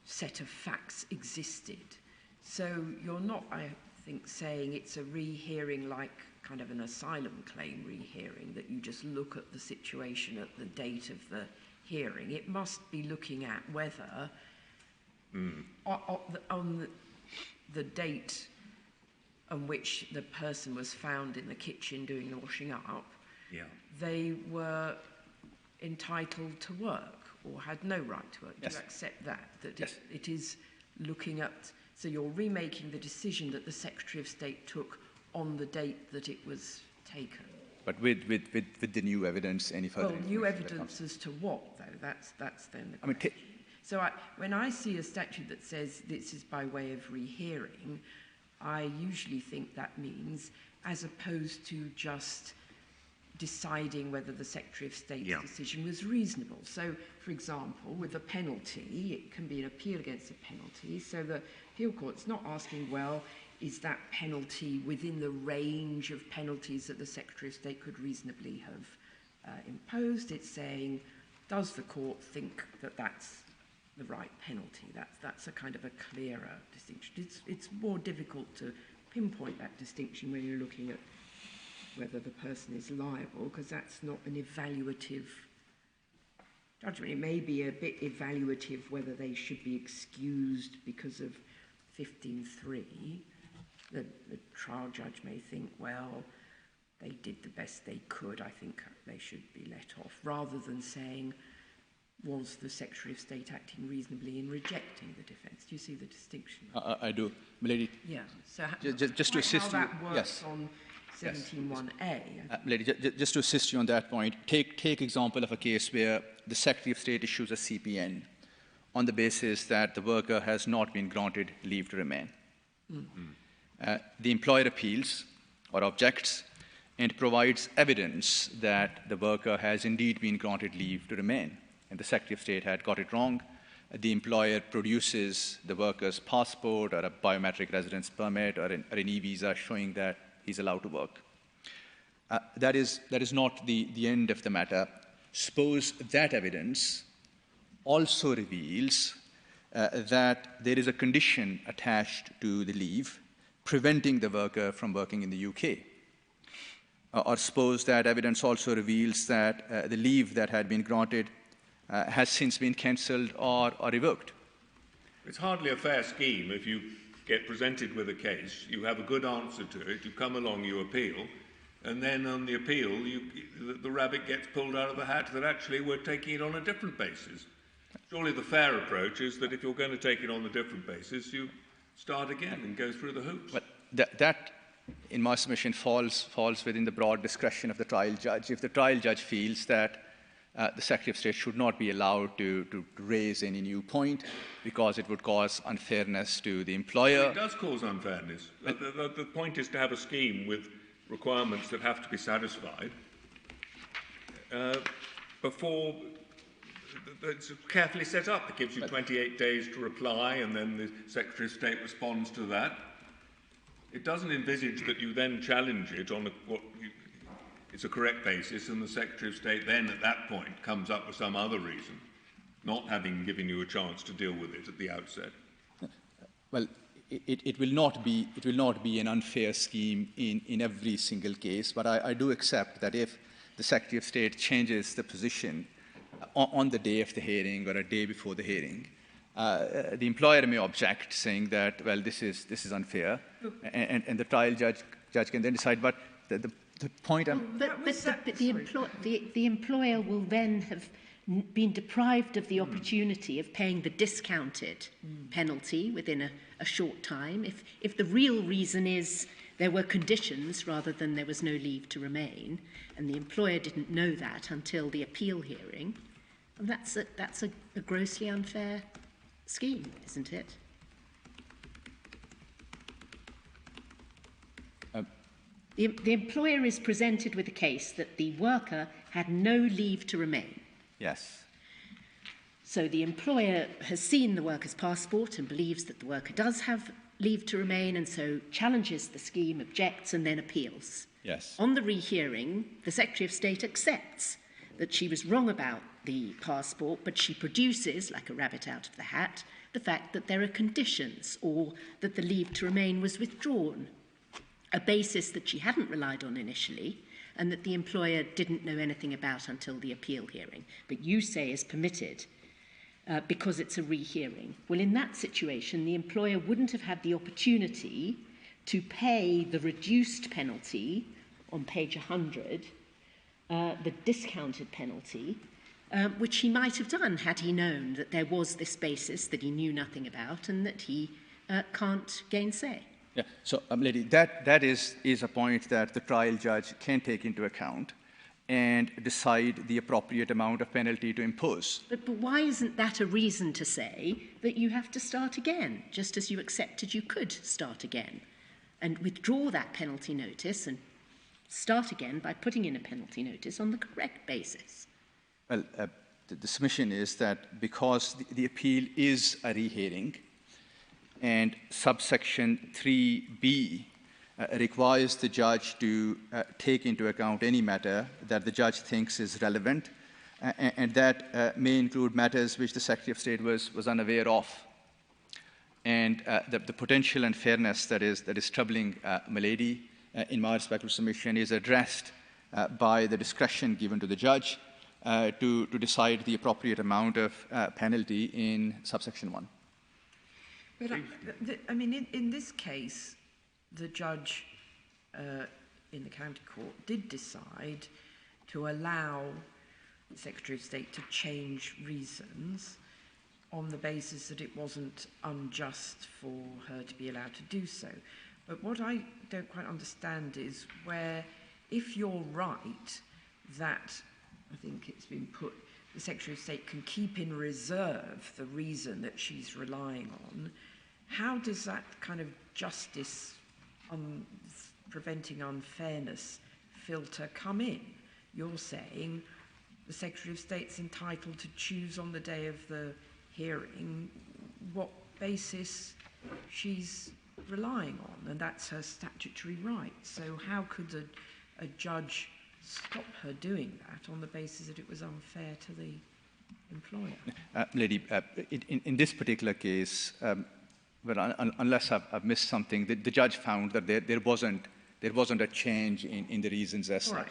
set of facts existed? So you're not, I think, saying it's a rehearing like kind of an asylum claim rehearing, that you just look at the situation at the date of the hearing. It must be looking at whether on the date on which the person was found in the kitchen doing the washing up, they were entitled to work or had no right to work. Yes. Do you accept that? That yes. It is looking at, so you're remaking the decision that the Secretary of State took on the date that it was taken. But with the new evidence, any further information? Well, new evidence as to what, though? That's then the question. So when I see a statute that says this is by way of rehearing, I usually think that means, as opposed to just deciding whether the Secretary of State's decision was reasonable. So, for example, with a penalty, it can be an appeal against a penalty. So the appeal court's not asking, well, is that penalty within the range of penalties that the Secretary of State could reasonably have imposed? It's saying, does the court think that that's the right penalty? That's a kind of a clearer distinction. It's more difficult to pinpoint that distinction when you're looking at whether the person is liable, because that's not an evaluative judgment. It may be a bit evaluative whether they should be excused because of 15.3. The trial judge may think, well, they did the best they could, I think they should be let off, rather than saying, was the Secretary of State acting reasonably in rejecting the defence? Do you see the distinction? I do. Milady, yeah. So just to assist how you, that works on 17.1a. Milady, just to assist you on that point, take example of a case where the Secretary of State issues a CPN on the basis that the worker has not been granted leave to remain. The employer appeals or objects and provides evidence that the worker has indeed been granted leave to remain, and the Secretary of State had got it wrong. The employer produces the worker's passport or a biometric residence permit or an e-visa showing that he's allowed to work. That is not the end of the matter. Suppose that evidence also reveals that there is a condition attached to the leave preventing the worker from working in the UK. Or suppose that evidence also reveals that the leave that had been granted has since been cancelled or revoked. It's hardly a fair scheme if you get presented with a case, you have a good answer to it, you come along, you appeal, and then on the appeal, the rabbit gets pulled out of the hat that actually we're taking it on a different basis. Surely the fair approach is that if you're going to take it on a different basis, you start again and go through the hoops. But that in my submission, falls within the broad discretion of the trial judge. If the trial judge feels that the Secretary of State should not be allowed to raise any new point because it would cause unfairness to the employer. It does cause unfairness. The point is to have a scheme with requirements that have to be satisfied before it's carefully set up. It gives you 28 days to reply, and then the Secretary of State responds to that. It doesn't envisage that you then challenge it on it's a correct basis, and the Secretary of State then, at that point, comes up with some other reason, not having given you a chance to deal with it at the outset. Well, it will not be an unfair scheme in every single case, but I do accept that if the Secretary of State changes the position on the day of the hearing or a day before the hearing, the employer may object, saying that, well, this is unfair, and the trial judge can then decide. But the point the employer will then have been deprived of the opportunity of paying the discounted penalty within a short time. If the real reason is there were conditions rather than there was no leave to remain, and the employer didn't know that until the appeal hearing, that's a grossly unfair scheme, isn't it? The employer is presented with a case that the worker had no leave to remain. Yes. So the employer has seen the worker's passport and believes that the worker does have leave to remain, and so challenges the scheme, objects, and then appeals. Yes. On the rehearing, the Secretary of State accepts that she was wrong about the passport, but she produces, like a rabbit out of the hat, the fact that there are conditions or that the leave to remain was withdrawn, a basis that she hadn't relied on initially and that the employer didn't know anything about until the appeal hearing, but you say is permitted because it's a rehearing. Well, in that situation, the employer wouldn't have had the opportunity to pay the reduced penalty on page 100, the discounted penalty, which he might have done had he known that there was this basis that he knew nothing about and that he can't gainsay. Yeah. So, lady, that is a point that the trial judge can take into account and decide the appropriate amount of penalty to impose. But why isn't that a reason to say that you have to start again, just as you accepted you could start again, and withdraw that penalty notice and start again by putting in a penalty notice on the correct basis. Well, the submission is that because the appeal is a rehearing and subsection 3B requires the judge to take into account any matter that the judge thinks is relevant, and that may include matters which the Secretary of State was unaware of. And the potential unfairness that is troubling Milady, in my respectful submission, is addressed by the discretion given to the judge to decide the appropriate amount of penalty in subsection 1. But I mean, in this case, the judge in the county court did decide to allow the Secretary of State to change reasons on the basis that it wasn't unjust for her to be allowed to do so. But what I don't quite understand is where, if you're right, that, I think it's been put, the Secretary of State can keep in reserve the reason that she's relying on, how does that kind of justice preventing unfairness filter come in? You're saying the Secretary of State's entitled to choose on the day of the hearing what basis she's relying on, and that's her statutory right. So how could a judge stop her doing that on the basis that it was unfair to the employer? Lady, in this particular case, well, unless I've missed something, the judge found that there wasn't a change in the reasons as such. Right,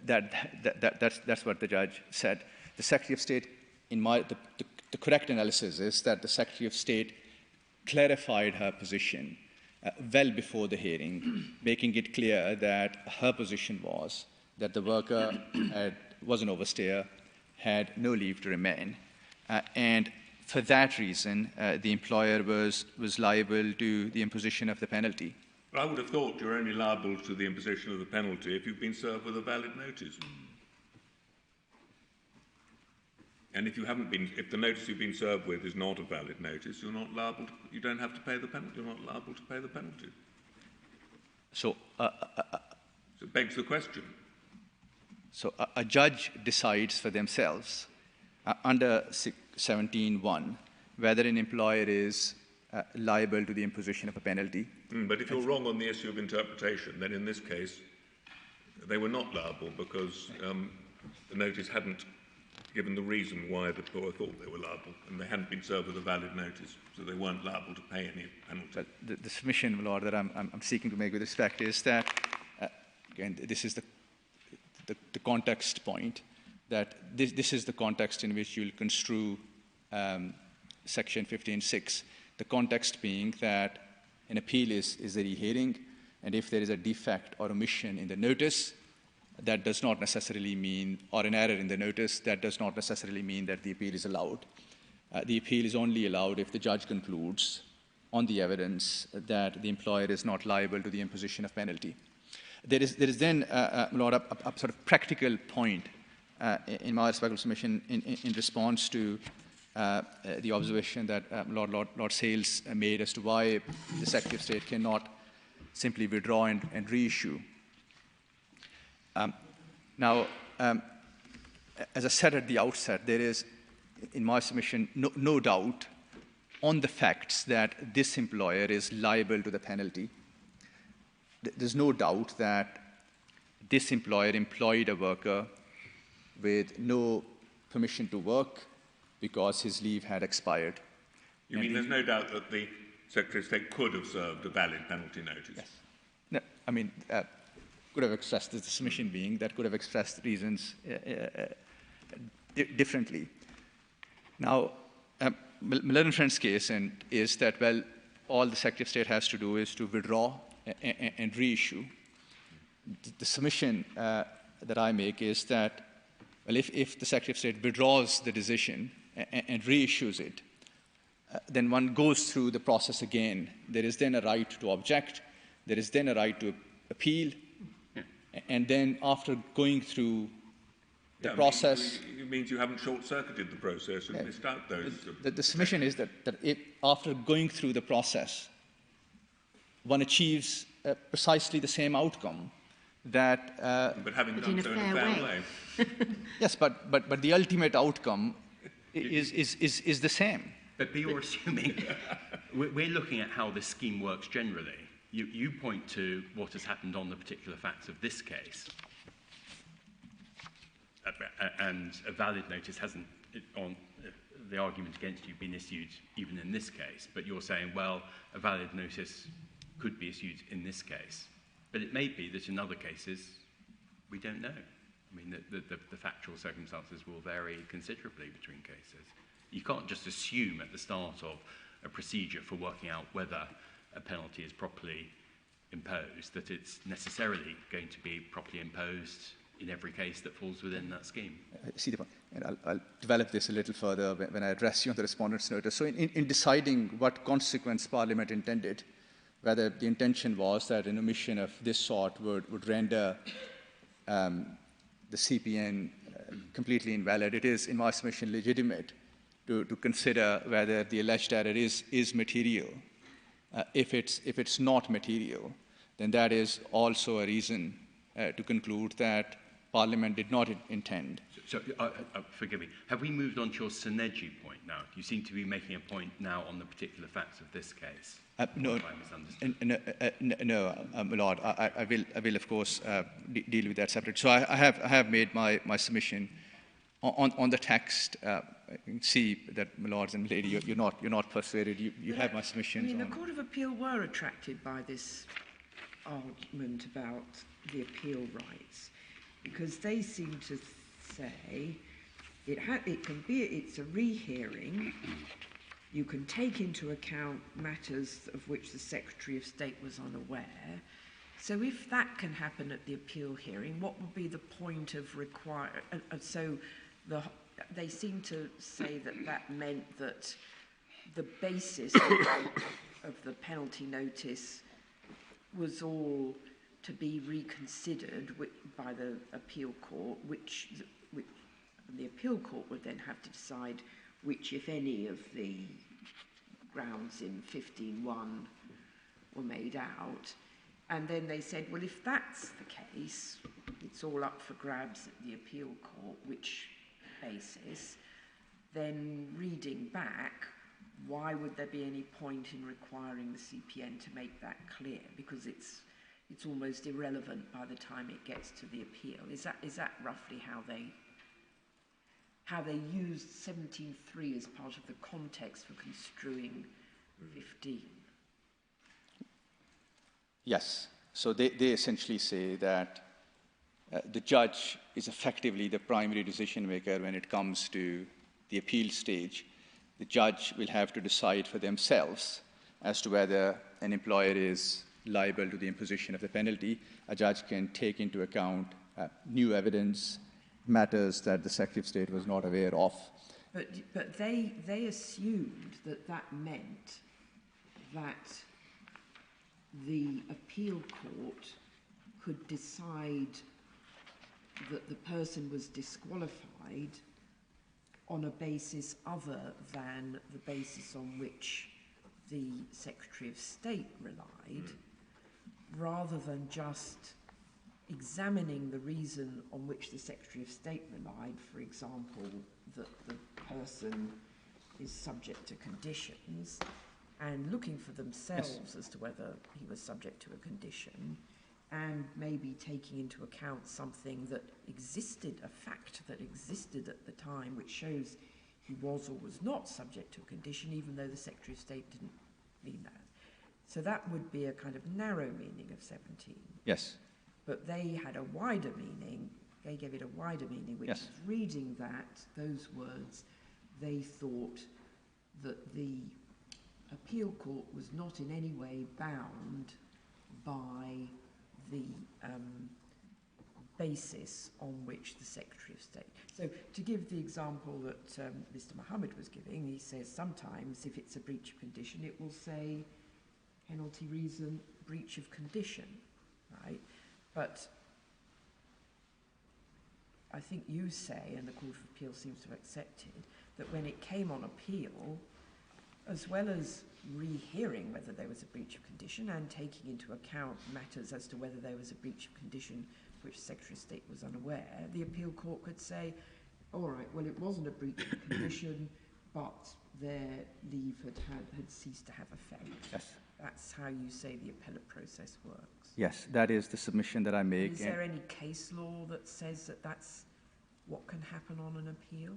That's what the judge said. The Secretary of State, the correct analysis is that the Secretary of State clarified her position well before the hearing, making it clear that her position was that the worker was an overstayer, had no leave to remain, and for that reason, the employer was liable to the imposition of the penalty. Well, I would have thought you're only liable to the imposition of the penalty if you've been served with a valid notice. And if the notice you've been served with is not a valid notice, you're not liable. You don't have to pay the penalty. You're not liable to pay the penalty. So, so it begs the question. So a judge decides for themselves under 17(1) whether an employer is liable to the imposition of a penalty. But if you're wrong on the issue of interpretation, then in this case, they were not liable because the notice hadn't given the reason why the employer thought they were liable, and they hadn't been served with a valid notice, so they weren't liable to pay any penalty. But the submission, Lord, that I'm seeking to make with respect is that, again, this is the context point, that this is the context in which you'll construe Section 15(6). The context being that an appeal is a rehearing, and if there is a defect or omission in the notice, that does not necessarily mean, or an error in the notice, that does not necessarily mean that the appeal is allowed. The appeal is only allowed if the judge concludes on the evidence that the employer is not liable to the imposition of penalty. There is then, Lord, a sort of practical point in my respectful submission in response to the observation that Lord Sales made as to why the Secretary of State cannot simply withdraw and reissue. Now, as I said at the outset, there is, in my submission, no doubt on the facts that this employer is liable to the penalty. There's no doubt that this employer employed a worker with no permission to work because his leave had expired. You mean there's no doubt that the Secretary of State could have served a valid penalty notice? Yes. No, I mean, could have expressed, the submission being that could have expressed reasons differently. Now, Miller and Friends' case is that, well, all the Secretary of State has to do is to withdraw and reissue. The submission that I make is that, well, if the Secretary of State withdraws the decision and reissues it, then one goes through the process again. There is then a right to object. There is then a right to appeal. And then after going through the process... It means you haven't short-circuited the process and missed out those... The submission is that if, after going through the process, one achieves precisely the same outcome that... but having But in done a so in a fair fair way. way. yes, but the ultimate outcome is the same. But you're assuming, we're looking at how this scheme works generally. You point to what has happened on the particular facts of this case. And a valid notice hasn't, on the argument against you, been issued even in this case. But you're saying, well, a valid notice could be issued in this case. But it may be that in other cases, we don't know. I mean, the factual circumstances will vary considerably between cases. You can't just assume at the start of a procedure for working out whether a penalty is properly imposed that it's necessarily going to be properly imposed in every case that falls within that scheme. See the point. And I'll develop this a little further when I address you on the respondent's notice. So in deciding what consequence Parliament intended, whether the intention was that an omission of this sort would render the CPN completely invalid, it is, in my submission, legitimate to consider whether the alleged error is material. If it's not material, then that is also a reason to conclude that Parliament did not intend. So forgive me, have we moved on to your Synergy point now? You seem to be making a point now on the particular facts of this case. No, my Lord, I will of course deal with that separate. So I have made my submission on the text. You can see that, my lords and lady, you're not persuaded. You have my submissions. I mean, the Court of Appeal were attracted by this argument about the appeal rights, because they seem to say it's a rehearing. You can take into account matters of which the Secretary of State was unaware. So if that can happen at the appeal hearing, what would be the point of they seem to say that meant that the basis of the penalty notice was all to be reconsidered by the appeal court, which the appeal court would then have to decide which, if any, of the grounds in 15.1 were made out. And then they said, well, if that's the case, it's all up for grabs at the appeal court, which basis, then reading back, why would there be any point in requiring the CPN to make that clear? Because it's almost irrelevant by the time it gets to the appeal. Is that roughly how they used 17.3 as part of the context for construing 15? Yes. So they essentially say that the judge is effectively the primary decision maker when it comes to the appeal stage. The judge will have to decide for themselves as to whether an employer is liable to the imposition of the penalty. A judge can take into account new evidence, matters that the Secretary of State was not aware of. But they assumed that meant that the appeal court could decide that the person was disqualified on a basis other than the basis on which the Secretary of State relied, rather than just examining the reason on which the Secretary of State relied, for example, that the person is subject to conditions, and looking for themselves as to whether he was subject to a condition, and maybe taking into account something that existed, a fact that existed at the time, which shows he was or was not subject to a condition, even though the Secretary of State didn't mean that. So that would be a kind of narrow meaning of 17. Yes. But they had a wider meaning, they gave it a wider meaning, which is reading those words, they thought that the appeal court was not in any way bound by the basis on which the Secretary of State. So to give the example that Mr. Mohammed was giving, he says sometimes if it's a breach of condition, it will say penalty reason, breach of condition, right? But I think you say, and the Court of Appeal seems to have accepted, that when it came on appeal, as well as rehearing whether there was a breach of condition and taking into account matters as to whether there was a breach of condition for which the Secretary of State was unaware, the appeal court could say, all right, well, it wasn't a breach of condition, but their leave had ceased to have effect. Yes. That's how you say the appellate process works. Yes, that is the submission that I make. Is there any case law that says that that's what can happen on an appeal?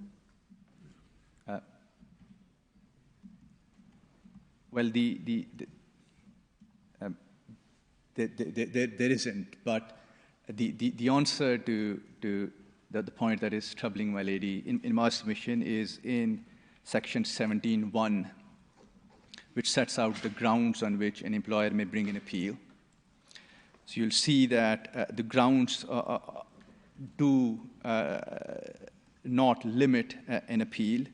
Well, there isn't, but the answer to the point that is troubling my lady in my submission is in section 17(1), which sets out the grounds on which an employer may bring an appeal. So you'll see that the grounds do not limit an appeal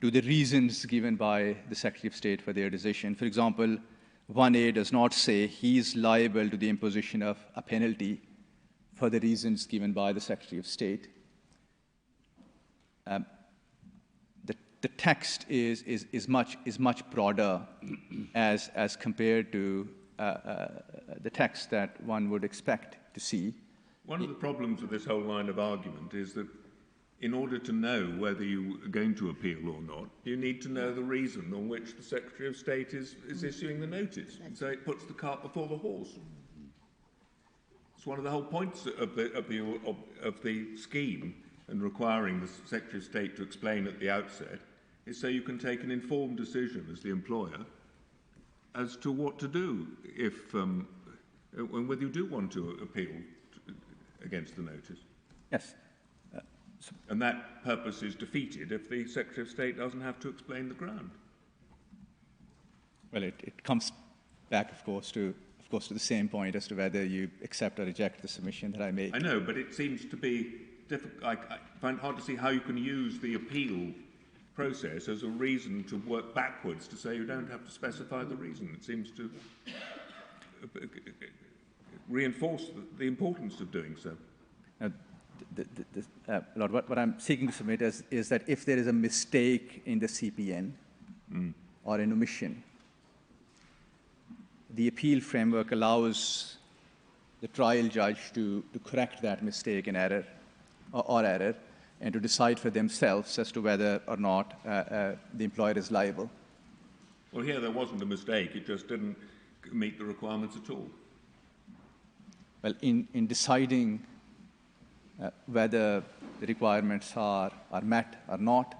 to the reasons given by the Secretary of State for their decision. For example, 1A does not say he is liable to the imposition of a penalty for the reasons given by the Secretary of State. The text is much broader as compared to the text that one would expect to see. One of the problems with this whole line of argument is that in order to know whether you are going to appeal or not, you need to know the reason on which the Secretary of State is issuing the notice. So it puts the cart before the horse. It's one of the whole points of the scheme and requiring the Secretary of State to explain at the outset is so you can take an informed decision as the employer as to what to do if whether you do want to appeal against the notice. Yes. And that purpose is defeated if the Secretary of State doesn't have to explain the ground. Well, it comes back, of course, to the same point as to whether you accept or reject the submission that I make. I know, but it seems to be difficult. I find it hard to see how you can use the appeal process as a reason to work backwards to say you don't have to specify the reason. It seems to reinforce the importance of doing so. Lord, what I'm seeking to submit is that if there is a mistake in the CPN or an omission, the appeal framework allows the trial judge to correct that mistake and error and to decide for themselves as to whether or not the employer is liable. Well, here there wasn't a mistake. It just didn't meet the requirements at all. Well, in deciding whether the requirements are met or not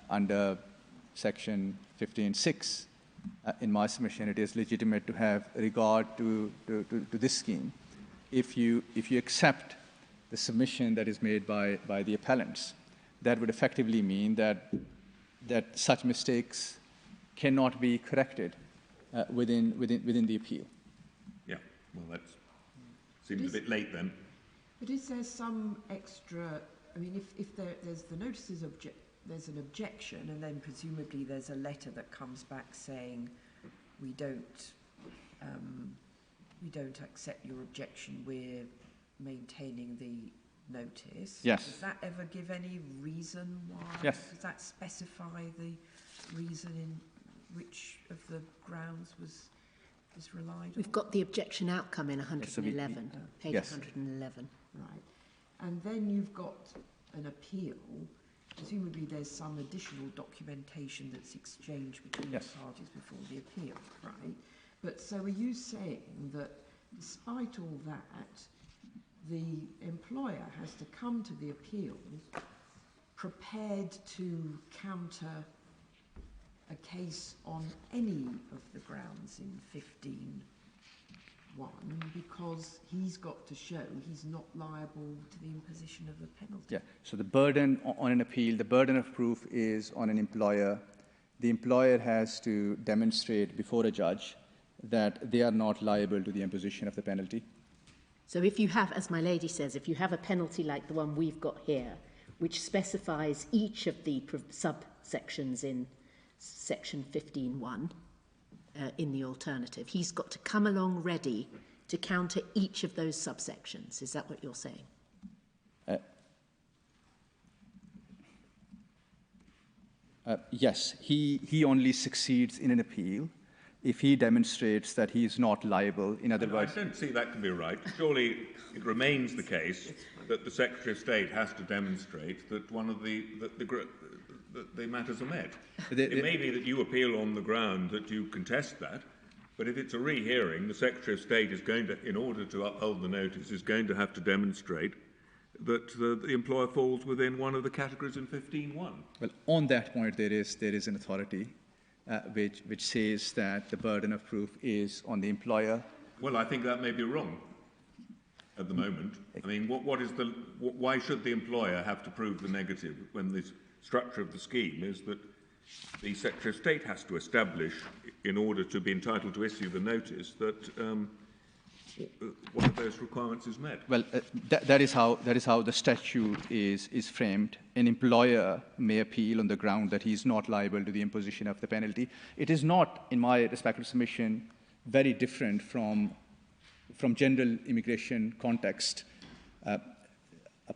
under Section 15(6), in my submission, it is legitimate to have regard to this scheme. If you accept the submission that is made by the appellants, that would effectively mean that such mistakes cannot be corrected within the appeal. Yeah, well, that seems a bit late then. But is there some extra, I mean, if there's the notices there's an objection, and then presumably there's a letter that comes back saying we don't accept your objection, we're maintaining the notice. Yes. Does that ever give any reason why? Yes. Does that specify the reason in which of the grounds was relied on? We've got the objection outcome in 111, page yes. 111. Right. And then you've got an appeal. Presumably there's some additional documentation that's exchanged between yes. the parties before the appeal, right? But so are you saying that despite all that, the employer has to come to the appeal prepared to counter a case on any of the grounds in 15(1) because he's got to show he's not liable to the imposition of a penalty? Yeah, so the burden on an appeal, the burden of proof is on an employer. The employer has to demonstrate before a judge that they are not liable to the imposition of the penalty. So if you have, as my lady says, if you have a penalty like the one we've got here, which specifies each of the subsections in section 15(1 in the alternative, he's got to come along ready to counter each of those subsections. Is that what you're saying? Yes, he only succeeds in an appeal if he demonstrates that he is not liable. In other words, I don't see that can be right. Surely it remains the case that the Secretary of State has to demonstrate that one of the matters are met. It may be that you appeal on the ground that you contest that, but if it's a rehearing, the Secretary of State is going to, in order to uphold the notice, is going to have to demonstrate that the employer falls within one of the categories in 15.1. Well, on that point, there is an authority which says that the burden of proof is on the employer. Well, I think that may be wrong at the moment. I mean, why should the employer have to prove the negative when the structure of the scheme is that the Secretary of State has to establish, in order to be entitled to issue the notice, that one of those requirements is met? Well, that is how the statute is framed. An employer may appeal on the ground that he is not liable to the imposition of the penalty. It is not, in my respectful submission, very different from general immigration context. A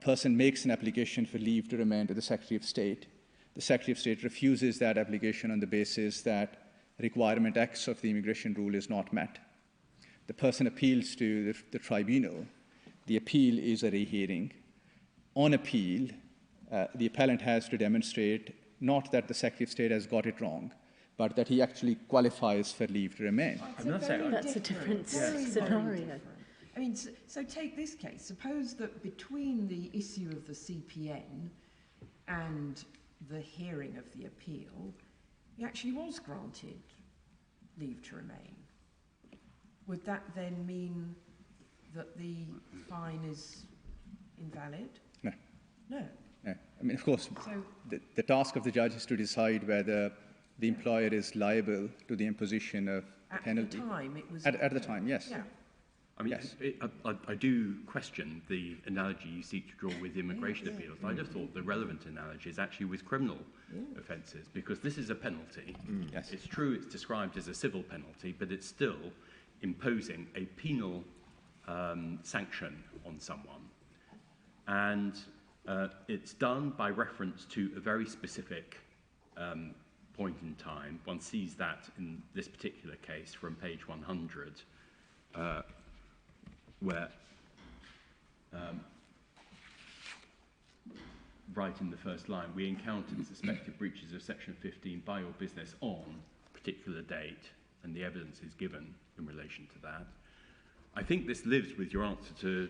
person makes an application for leave to remain to the Secretary of State. The Secretary of State refuses that application on the basis that requirement X of the immigration rule is not met. The person appeals to the tribunal. The appeal is a rehearing. On appeal, the appellant has to demonstrate not that the Secretary of State has got it wrong, but that he actually qualifies for leave to remain. I'm not saying that's a different scenario. I mean, so take this case. Suppose that between the issue of the CPN and the hearing of the appeal, he actually was granted leave to remain. Would that then mean that the fine is invalid? No. No. No. I mean, of course, So, the task of the judge is to decide whether the employer is liable to the imposition of a penalty. at the time, it was... At the time, yes. Yeah. I mean, Yes. I do question the analogy you seek to draw with immigration appeals. I just thought the relevant analogy is actually with criminal offences, because this is a penalty. Yes. It's true it's described as a civil penalty, but it's still imposing a penal sanction on someone. And it's done by reference to a very specific point in time. One sees that in this particular case from page 100, where right in the first line, we encountered suspected breaches of section 15 by your business on particular date, and the evidence is given in relation to that. I think this lives with your answer to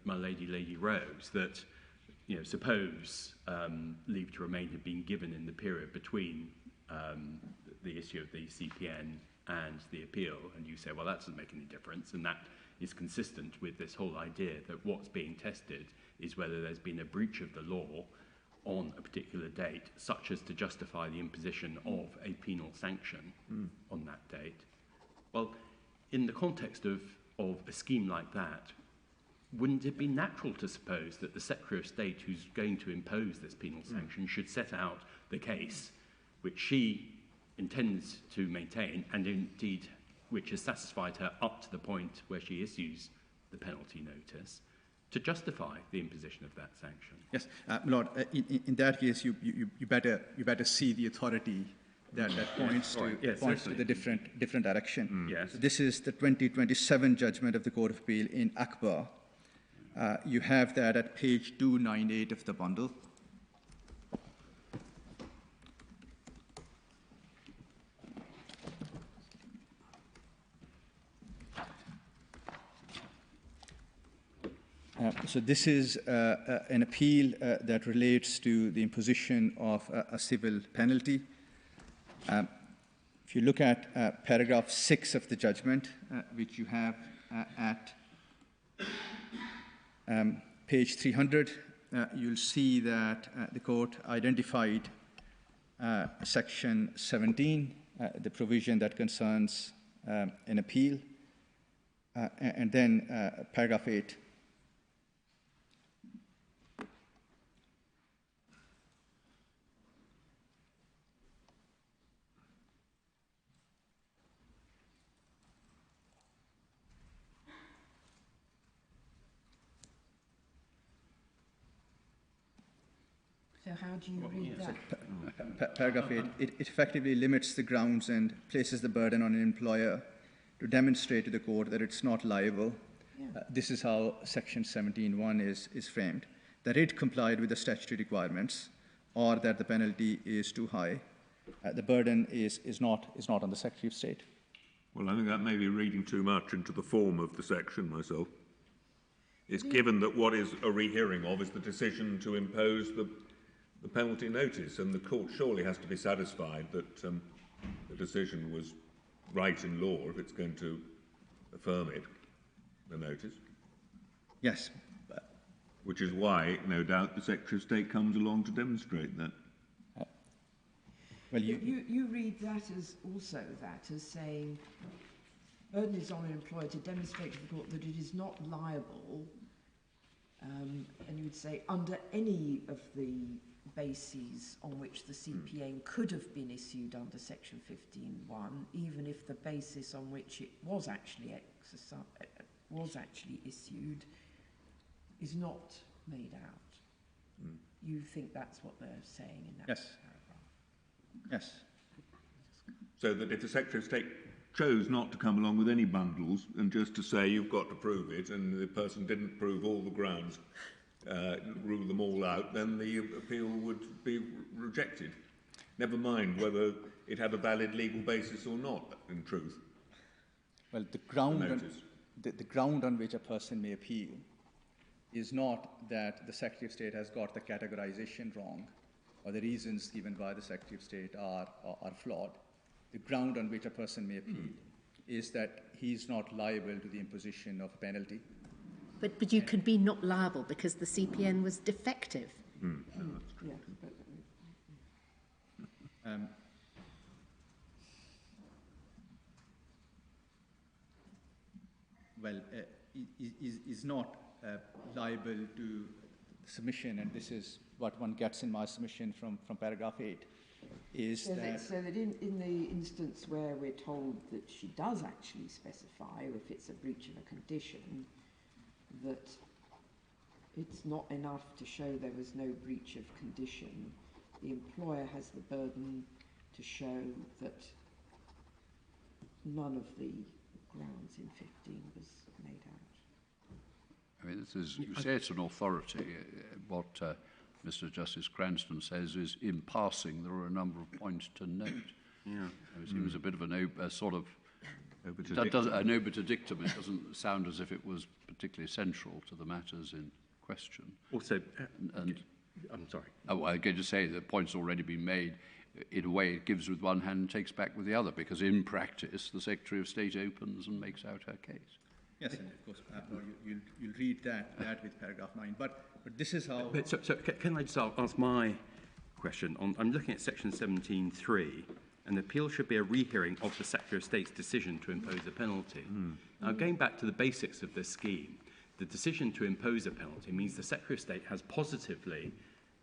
my Lady Rose, that, you know, suppose leave to remain had been given in the period between the issue of the CPN and the appeal, and you say, well, that doesn't make any difference, and that is consistent with this whole idea that what's being tested is whether there's been a breach of the law on a particular date, such as to justify the imposition of a penal sanction on that date. Well, in the context of a scheme like that, wouldn't it be natural to suppose that the Secretary of State who's going to impose this penal sanction should set out the case which she intends to maintain, and indeed which has satisfied her up to the point where she issues the penalty notice, to justify the imposition of that sanction? Yes, Lord. In that case, you better see the authority that points to the different direction. Yes. So this is the 2027 judgment of the Court of Appeal in Akbar. You have that at page 298 of the bundle. So this is an appeal that relates to the imposition of a civil penalty. If you look at paragraph 6 of the judgment, which you have at page 300, you'll see that the court identified section 17, the provision that concerns an appeal, and then paragraph 8. So how do you read that? Paragraph 8, it effectively limits the grounds and places the burden on an employer to demonstrate to the court that it's not liable. Yeah. This is how Section 17(1) is framed, that it complied with the statutory requirements or that the penalty is too high. The burden is not on the Secretary of State. Well, I think that may be reading too much into the form of the section myself. It's given that what is a rehearing of is the decision to impose the penalty notice, and the court surely has to be satisfied that the decision was right in law if it's going to affirm it, the notice. Yes. Which is why, no doubt, the Secretary of State comes along to demonstrate that. Well, you read that as also as saying burden is on an employer to demonstrate to the court that it is not liable, and you would say under any of the bases on which the CPN could have been issued under Section 15(1), even if the basis on which it was actually issued is not made out. You think that's what they're saying in that paragraph? Yes. So that if the Secretary of State chose not to come along with any bundles and just to say you've got to prove it, and the person didn't prove all the grounds, rule them all out, then the appeal would be rejected. Never mind whether it had a valid legal basis or not, in truth. Well, the ground on which a person may appeal is not that the Secretary of State has got the categorization wrong or the reasons given by the Secretary of State are flawed. The ground on which a person may appeal is that he's not liable to the imposition of a penalty. But you could be not liable because the CPN was defective. Is not liable to submission, and this is what one gets in my submission from paragraph 8, is so that in the instance where we're told that she does actually specify, if it's a breach of a condition, that it's not enough to show there was no breach of condition. The employer has the burden to show that none of the grounds in 15 was made out. I mean, this is, you say it's an authority. What Mr. Justice Cranston says is, in passing, there are a number of points to note. Yeah. It seems a bit of a sort of Obiter an obiter dictum. It doesn't sound as if it was particularly central to the matters in question. Also, and I'm sorry. Oh, I'm going to say the point's already been made. In a way, it gives with one hand and takes back with the other, because in practice, the Secretary of State opens and makes out her case. Yes, and of course, you'll read that with paragraph 9. But this is how... So can I just ask my question? I'm looking at section 17(3), and the appeal should be a rehearing of the Secretary of State's decision to impose a penalty. Now, going back to the basics of this scheme, the decision to impose a penalty means the Secretary of State has positively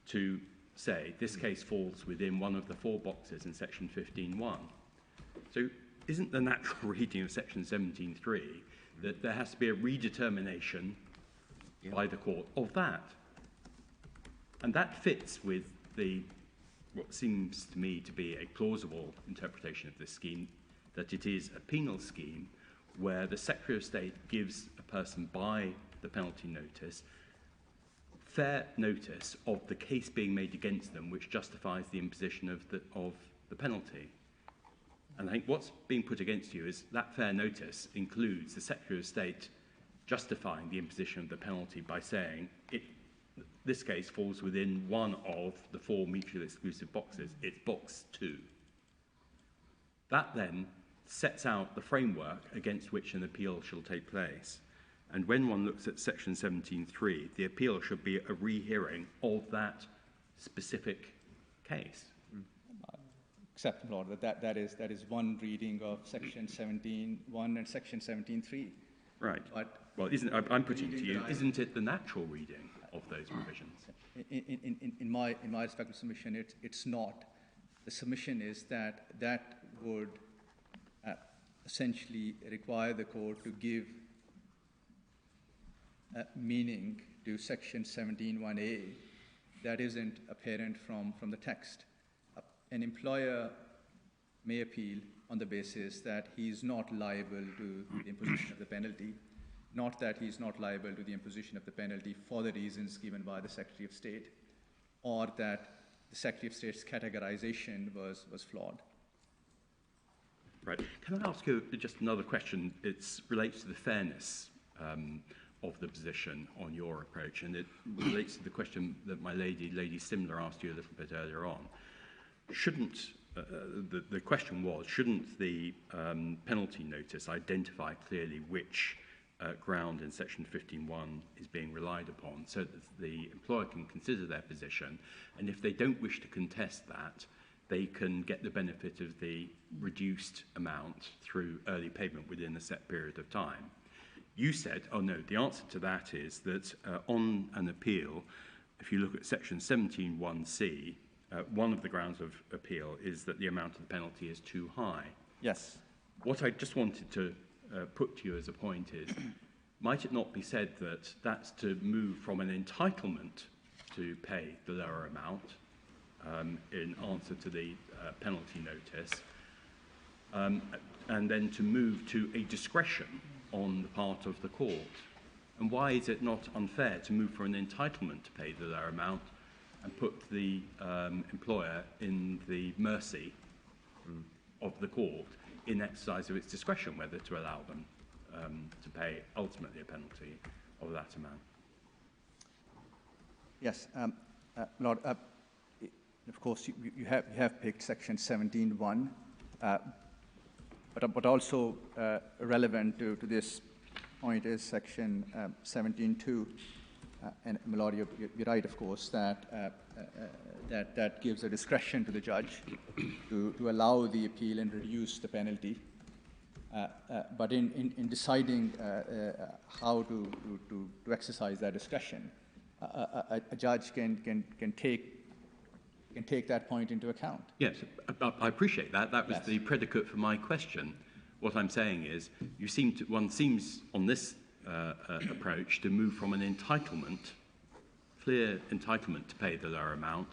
to say this case falls within one of the 4 boxes in section 15(1). So isn't the natural reading of section 17(3) that there has to be a redetermination by the court of that? And that fits with what seems to me to be a plausible interpretation of this scheme, that it is a penal scheme where the Secretary of State gives a person by the penalty notice fair notice of the case being made against them which justifies the imposition of the penalty. And I think what's being put against you is that fair notice includes the Secretary of State justifying the imposition of the penalty by saying this case falls within one of the 4 mutually exclusive boxes. It's box 2. That then sets out the framework against which an appeal shall take place. And when one looks at section 17(3), the appeal should be a rehearing of that specific case. Accept, Lord, that is one reading of section 17(1) and section 17(3). Right. But well, I'm putting it to you, isn't it the natural reading of those provisions? In my respective submission, it's not. The submission is that would essentially require the court to give meaning to section 17(1)(a), that isn't apparent from the text. An employer may appeal on the basis that he is not liable to the imposition of the penalty, not that he is not liable to the imposition of the penalty for the reasons given by the Secretary of State, or that the Secretary of State's categorization was flawed. Right. Can I ask you just another question? It relates to the fairness of the position on your approach, and it relates to the question that my Lady Simler asked you a little bit earlier on. Shouldn't, the question was, shouldn't the penalty notice identify clearly which ground in section 15.1 is being relied upon, so that the employer can consider their position, and if they don't wish to contest that, they can get the benefit of the reduced amount through early payment within a set period of time. You said, oh no, the answer to that is that on an appeal, if you look at section 17.1c, one of the grounds of appeal is that the amount of the penalty is too high. Yes. What I just wanted to put to you as a point is, might it not be said that that's to move from an entitlement to pay the lower amount in answer to the penalty notice, and then to move to a discretion on the part of the court? And why is it not unfair to move from an entitlement to pay the lower amount and put the employer in the mercy of the court in exercise of its discretion whether to allow them to pay ultimately a penalty of that amount? Yes, Lord. Of course, you have picked section 17.1, but also relevant to this point is section 17.2. And Milord, you're right, of course, that that gives a discretion to the judge to allow the appeal and reduce the penalty. But in deciding how to exercise that discretion, a judge can take that point into account. Yes, I appreciate that. That was Yes. the predicate for my question. What I'm saying is, one seems on this approach to move from an entitlement, clear entitlement to pay the lower amount,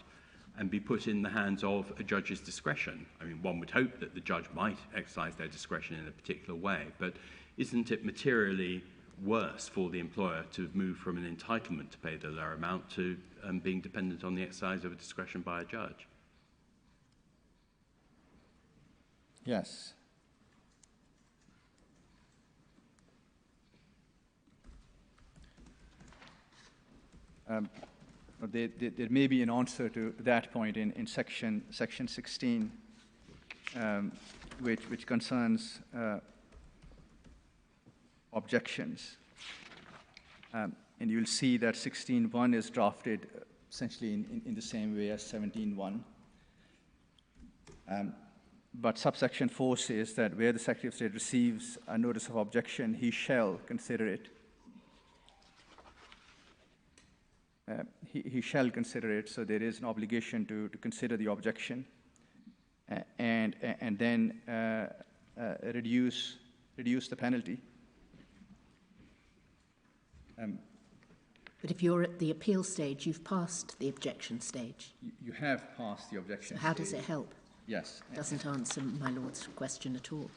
and be put in the hands of a judge's discretion. I mean, one would hope that the judge might exercise their discretion in a particular way, but isn't it materially worse for the employer to move from an entitlement to pay the lower amount to being dependent on the exercise of a discretion by a judge? Yes. There may be an answer to that point in section 16, which concerns objections. And you'll see that 16.1 is drafted essentially in the same way as 17.1. But subsection 4 says that where the Secretary of State receives a notice of objection, he shall consider it. He shall consider it, so there is an obligation to consider the objection and then reduce the penalty. But if you're at the appeal stage, you've passed the objection stage. You have passed the objection So how stage. does it help? Yes. Doesn't answer my Lord's question at all.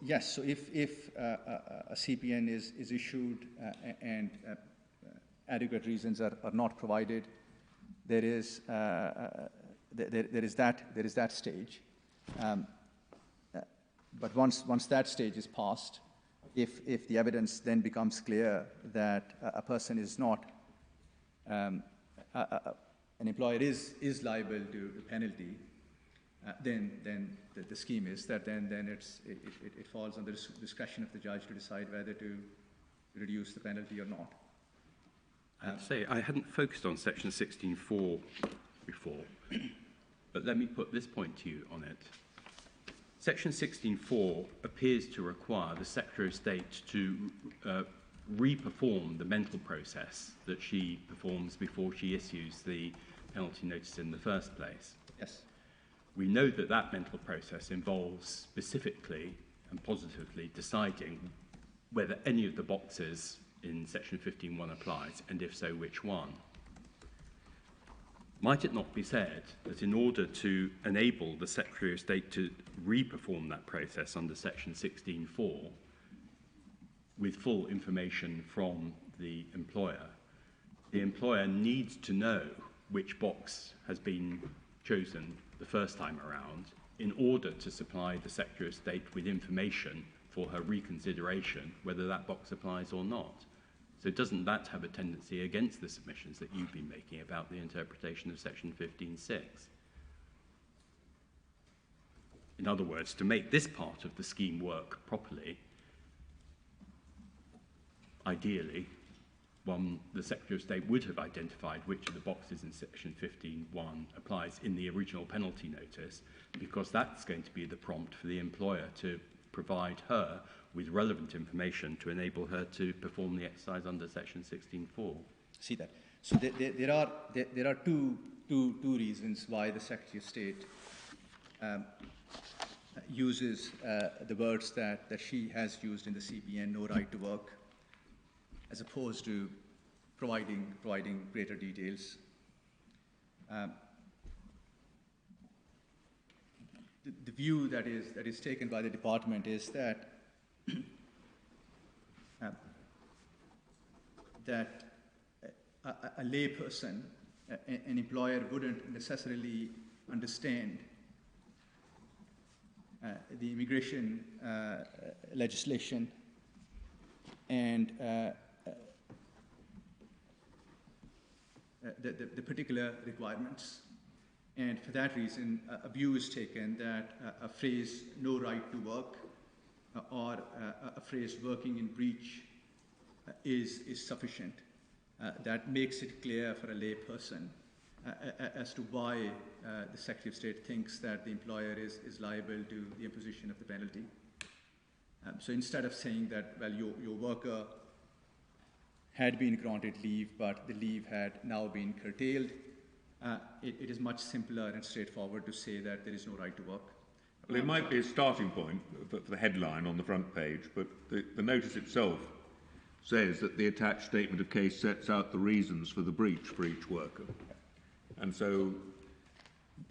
Yes, so if a CPN is issued and adequate reasons are not provided, there is that stage. But once that stage is passed, if the evidence then becomes clear that a person is not, an employer is liable to the penalty, then the scheme is that then it falls on the discretion of the judge to decide whether to reduce the penalty or not. I have to say, I hadn't focused on section 16.4 before, but let me put this point to you on it. Section 16.4 appears to require the Secretary of State to re-perform the mental process that she performs before she issues the penalty notice in the first place. Yes. We know that that mental process involves specifically and positively deciding whether any of the boxes in section 15.1 applies, and if so, which one? Might it not be said that in order to enable the Secretary of State to re-perform that process under section 16.4 with full information from the employer needs to know which box has been chosen the first time around in order to supply the Secretary of State with information for her reconsideration whether that box applies or not? So doesn't that have a tendency against the submissions that you've been making about the interpretation of section 15.6? In other words, to make this part of the scheme work properly, ideally, the Secretary of State would have identified which of the boxes in section 15.1 applies in the original penalty notice, because that's going to be the prompt for the employer to provide her with relevant information to enable her to perform the exercise under section 16.4. See that. So there are two reasons why the Secretary of State uses the words that she has used in the CBN, no right to work, as opposed to providing greater details. The view that is taken by the department is that that a layperson, an employer, wouldn't necessarily understand the immigration legislation and the particular requirements. And for that reason, a view is taken that a phrase, no right to work, or a phrase, working in breach, is sufficient. That makes it clear for a lay person as to why the Secretary of State thinks that the employer is liable to the imposition of the penalty. So instead of saying that, well, your worker had been granted leave, but the leave had now been curtailed, it is much simpler and straightforward to say that there is no right to work. Well, it might be a starting point for the headline on the front page, but the notice itself says that the attached statement of case sets out the reasons for the breach for each worker. And so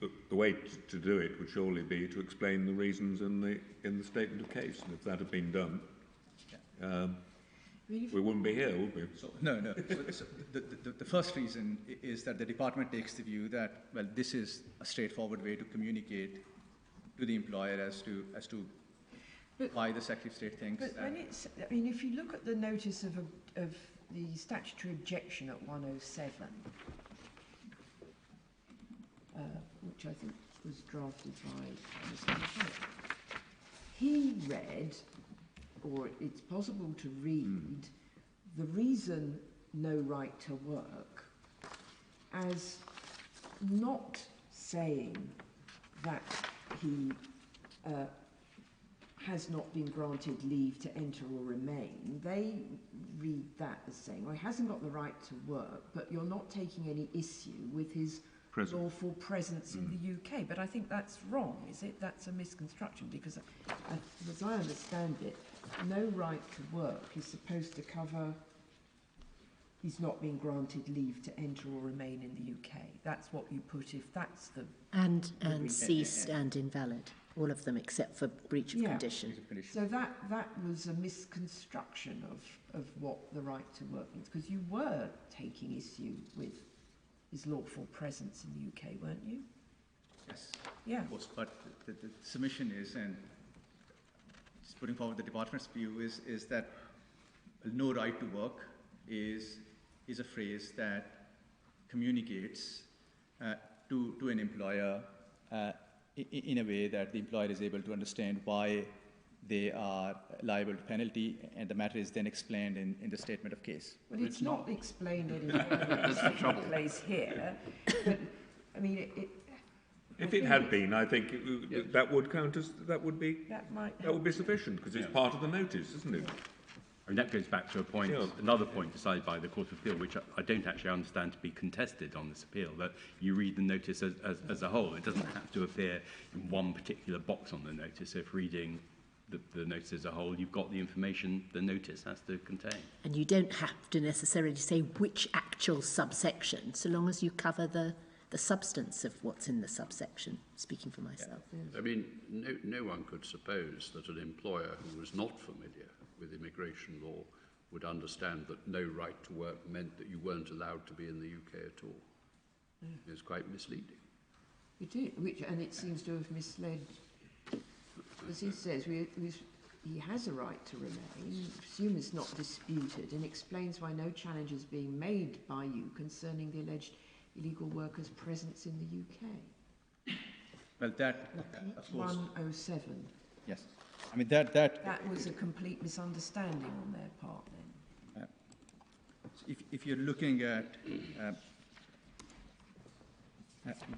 the way to do it would surely be to explain the reasons in the statement of case. And if that had been done, we wouldn't be here, would we? So, no. So the first reason is that the department takes the view that, well, this is a straightforward way to communicate to the employer as to why the Secretary of State thinks but that. when it's, I mean, if you look at the notice of the statutory objection at 107, which I think was drafted by Mr. Appellant, he read, or it's possible to read, the reason no right to work as not saying that he has not been granted leave to enter or remain. They read that as saying, well, he hasn't got the right to work, but you're not taking any issue with his lawful presence in the UK. But I think that's wrong, is it? That's a misconstruction, because as I understand it, no right to work is supposed to cover he's not been granted leave to enter or remain in the UK. That's what you put if that's the... And ceased and invalid, all of them except for breach of condition. So that was a misconstruction of what the right to work means, because you were taking issue with his lawful presence in the UK, weren't you? Yes. Yeah. Of course, but the submission is, and just putting forward the department's view, is that no right to work is a phrase that communicates to an employer in a way that the employer is able to understand why they are liable to penalty, and the matter is then explained in the statement of case. Well, it's not explained in the place here, but I mean, if it had been, I think that would count as that would be sufficient, because it's part of the notice, isn't it? And that goes back to a point, another point decided by the Court of Appeal, which I don't actually understand to be contested on this appeal, that you read the notice as a whole. It doesn't have to appear in one particular box on the notice. If reading the notice as a whole, you've got the information the notice has to contain. And you don't have to necessarily say which actual subsection, so long as you cover the substance of what's in the subsection, speaking for myself. I mean, no one could suppose that an employer who was not familiar with immigration law would understand that no right to work meant that you weren't allowed to be in the UK at all. It's quite misleading. It is, and it seems to have misled, as he says, he has a right to remain, assume it's not disputed, and explains why no challenge is being made by you concerning the alleged illegal workers' presence in the UK. Well, that, of course, 107. yes. I mean, that was a complete misunderstanding on their part then. if you're looking at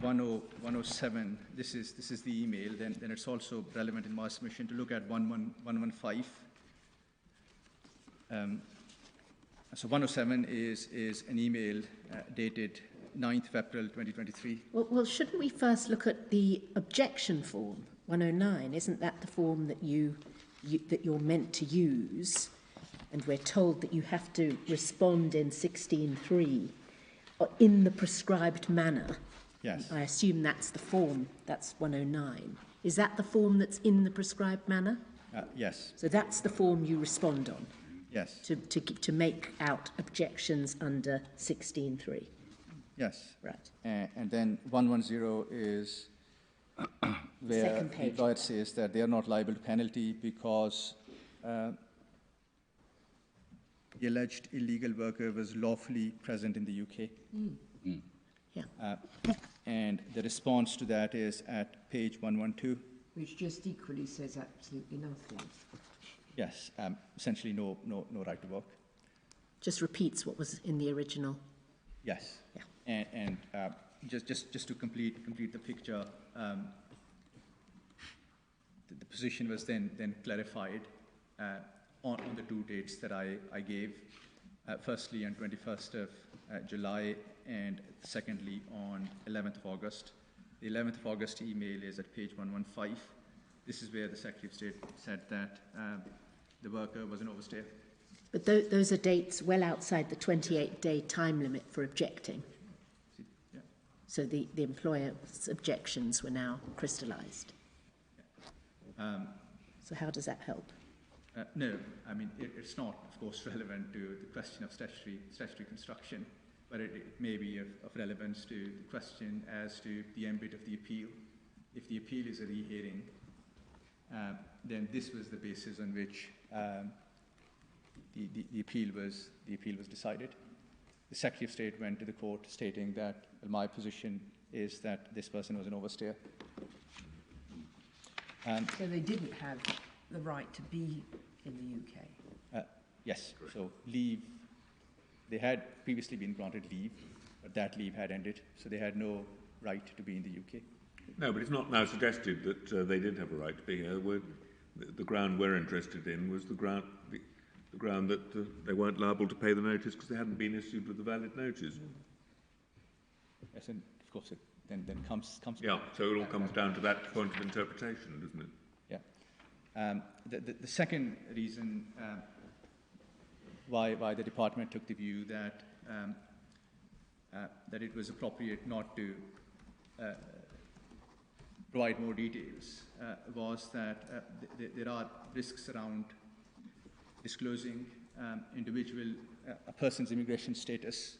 107, this is the email, then it's also relevant in my submission to look at 115. So 107 is an email dated 9th of April 2023. Well, shouldn't we first look at the objection form, 109? Isn't that the form that that you're meant to use? And we're told that you have to respond in 16.3 in the prescribed manner. Yes. I assume that's the form, that's 109. Is that the form that's in the prescribed manner? Yes. So that's the form you respond on? Yes. To make out objections under 16.3? Yes. Right. And then 110 is where the employer says that they are not liable to penalty because the alleged illegal worker was lawfully present in the UK. Yeah. And the response to that is at page 112. Which just equally says absolutely nothing. Yes, essentially no right to work. Just repeats what was in the original. Yes. Yeah. And just to complete the picture, the position was then clarified on the two dates that I gave. Firstly, on 21st of July, and secondly, on 11th of August. The 11th of August email is at page 115. This is where the Secretary of State said that the worker was an overstay. But those are dates well outside the 28-day time limit for objecting. Yeah. So the employer's objections were now crystallised. So how does that help? No, I mean, it's not, of course, relevant to the question of statutory construction, but it may be of relevance to the question as to the ambit of the appeal. If the appeal is a rehearing, then this was the basis on which the appeal was decided. The Secretary of State went to the court stating that, well, my position is that this person was an overstayer. So they didn't have the right to be in the UK? Yes, so leave, they had previously been granted leave, but that leave had ended, so they had no right to be in the UK. No, but it's not now suggested that they did have a right to be here. The ground we're interested in was the ground that they weren't liable to pay the notice because they hadn't been issued with a valid notice. Yes, and of course it then comes. Yeah, so it all comes down to that point of interpretation, doesn't it? Yeah. The second reason why the department took the view that that it was appropriate not to provide more details was that there are risks around disclosing a person's immigration status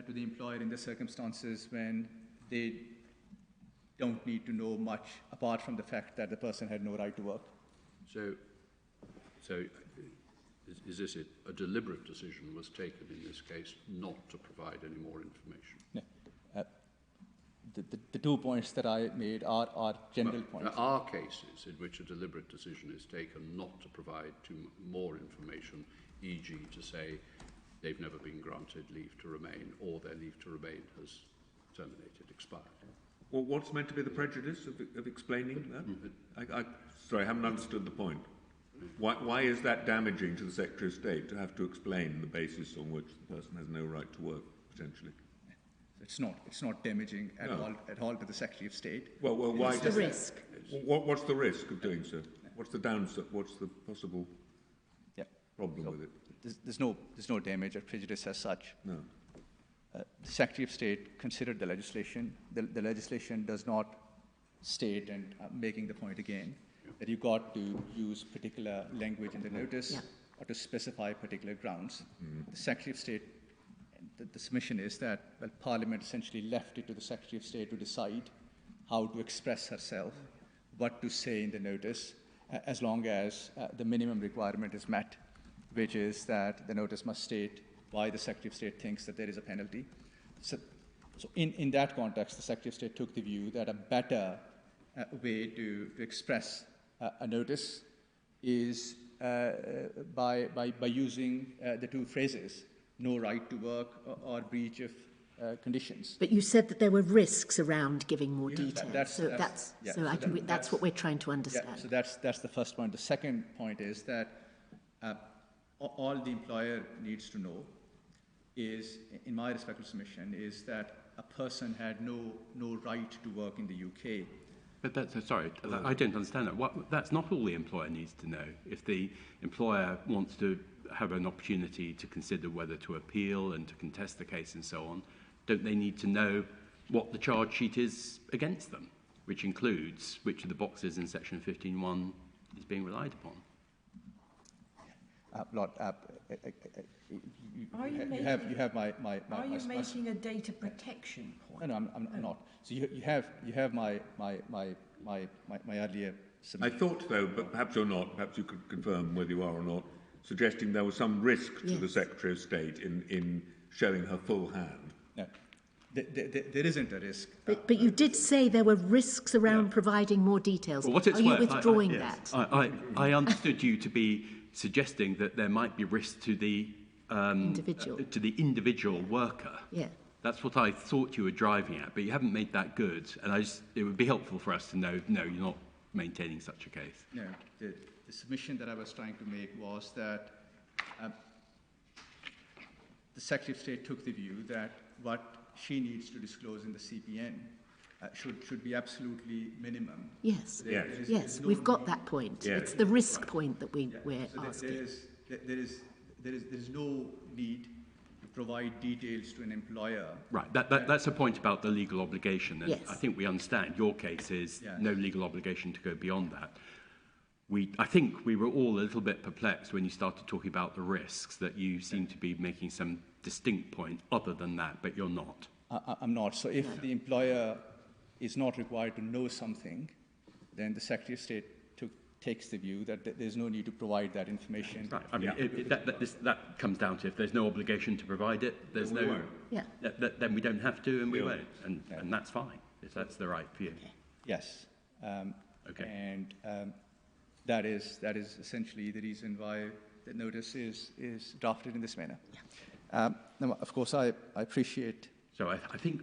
to the employer in the circumstances when they don't need to know much apart from the fact that the person had no right to work. So is this it? A deliberate decision was taken in this case not to provide any more information? No. The 2 points that I made are general points. There are cases in which a deliberate decision is taken not to provide more information, e.g. to say they've never been granted leave to remain or their leave to remain has terminated, expired. Well, what's meant to be the prejudice of explaining that? Sorry, I haven't understood the point. Why is that damaging to the Secretary of State to have to explain the basis on which the person has no right to work, potentially? It's not damaging at all to the Secretary of State. Well, why? What's the risk? What's the risk of doing so? What's the downside? What's the possible problem with it? There's no damage or prejudice as such. No. The Secretary of State considered the legislation. The legislation does not state, and making the point again, that you've got to use particular language in the notice or to specify particular grounds. The Secretary of State, the submission is that, well, Parliament essentially left it to the Secretary of State to decide how to express herself, what to say in the notice, as long as the minimum requirement is met, which is that the notice must state why the Secretary of State thinks that there is a penalty. So in that context, the Secretary of State took the view that a better way to express a notice is by using the two phrases, no right to work or breach of conditions. But you said that there were risks around giving more detail. That's what we're trying to understand. Yeah, so that's the first point. The second point is that all the employer needs to know is, in my respectful submission, is that a person had no right to work in the UK. But I don't understand that. That's not all the employer needs to know. If the employer wants to have an opportunity to consider whether to appeal and to contest the case and so on, don't they need to know what the charge sheet is against them, which includes which of the boxes in Section 15.1 is being relied upon? Lord, you have my Are you making a data protection point? No, I'm not. So you have my earlier submission. I thought, though, but perhaps you're not, perhaps you could confirm whether you are or not, suggesting there was some risk to the Secretary of State in showing her full hand. No, there isn't a risk. But you did say there were risks around providing more details. Well, Are you withdrawing that? I understood you to be suggesting that there might be risk to the individual worker. Yeah. That's what I thought you were driving at, but you haven't made that good. And it would be helpful for us to know, no, you're not maintaining such a case. No, the submission that I was trying to make was that the Secretary of State took the view that what she needs to disclose in the CPN should be absolutely minimum. Yes, there's we've got that point. Yes. It's the risk point that we're asking. There is no need to provide details to an employer. Right, that's a point about the legal obligation. And Yes. I think we understand your case is no legal obligation to go beyond that. I think we were all a little bit perplexed when you started talking about the risks, that you seem to be making some distinct point other than that, but you're not. I'm not. So if the employer is not required to know something, then the Secretary of State takes the view that there's no need to provide that information. Right. I mean, that comes down to if there's no obligation to provide it, there's no. Yeah. Then we don't have to, and we won't, and that's fine if that's the right view. Yes. Okay. And that is essentially the reason why the notice is drafted in this manner. Now, of course, I appreciate. So I think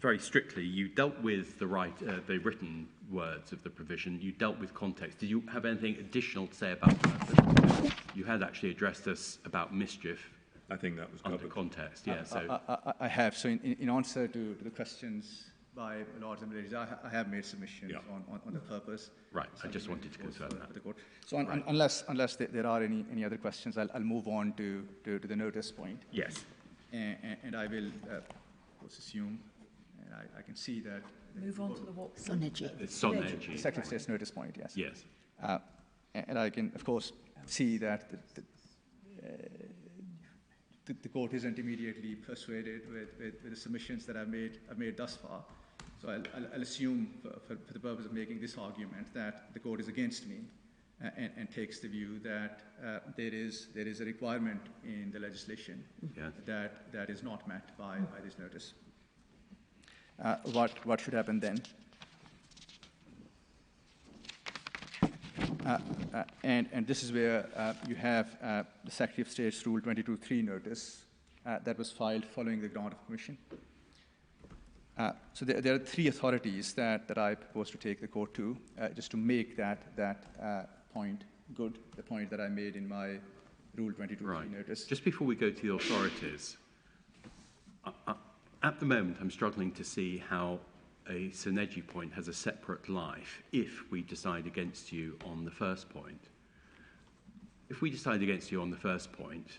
very strictly, you dealt with the written words of the provision, you dealt with context. Did you have anything additional to say about that? You had actually addressed us about mischief. I think that was under covered. Context, yeah. So I have. So in answer to the questions by Lords and Ladies, I have made submissions on the purpose. Right, I just wanted to confirm that. The court. So unless there are any other questions, I'll move on to the notice point. Yes. And I will assume, and I can see that. Move on to the what? Sonergy. Sonergy. Secretary of State's notice point, yes. Yes. And I can, of course, see that the court isn't immediately persuaded with the submissions that I've made thus far. So I'll assume, for the purpose of making this argument, that the court is against me and takes the view that there is a requirement in the legislation that is not met by this notice. What should happen then? And this is where you have the Secretary of State's Rule 22.3 notice that was filed following the grant of permission. So there are three authorities that I propose to take the court to, just to make that point good, the point that I made in my Rule 22.3 notice. Just before we go to the authorities, at the moment I'm struggling to see how a synergy point has a separate life if we decide against you on the first point. If we decide against you on the first point,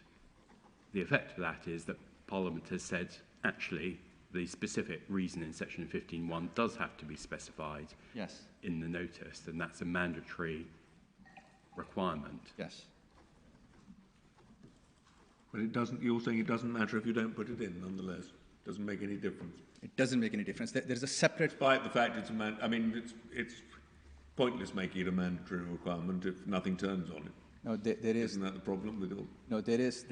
the effect of that is that Parliament has said, actually, the specific reason in section 15.1 does have to be specified Yes. in the notice, and that's a mandatory requirement. Yes. But it doesn't, you're saying it doesn't matter if you don't put it in, nonetheless. It doesn't make any difference. It doesn't make any difference. There's a separate... Despite the fact it's it's pointless making it a mandatory requirement if nothing turns on it. No, there is... Isn't that the problem with all? No, there is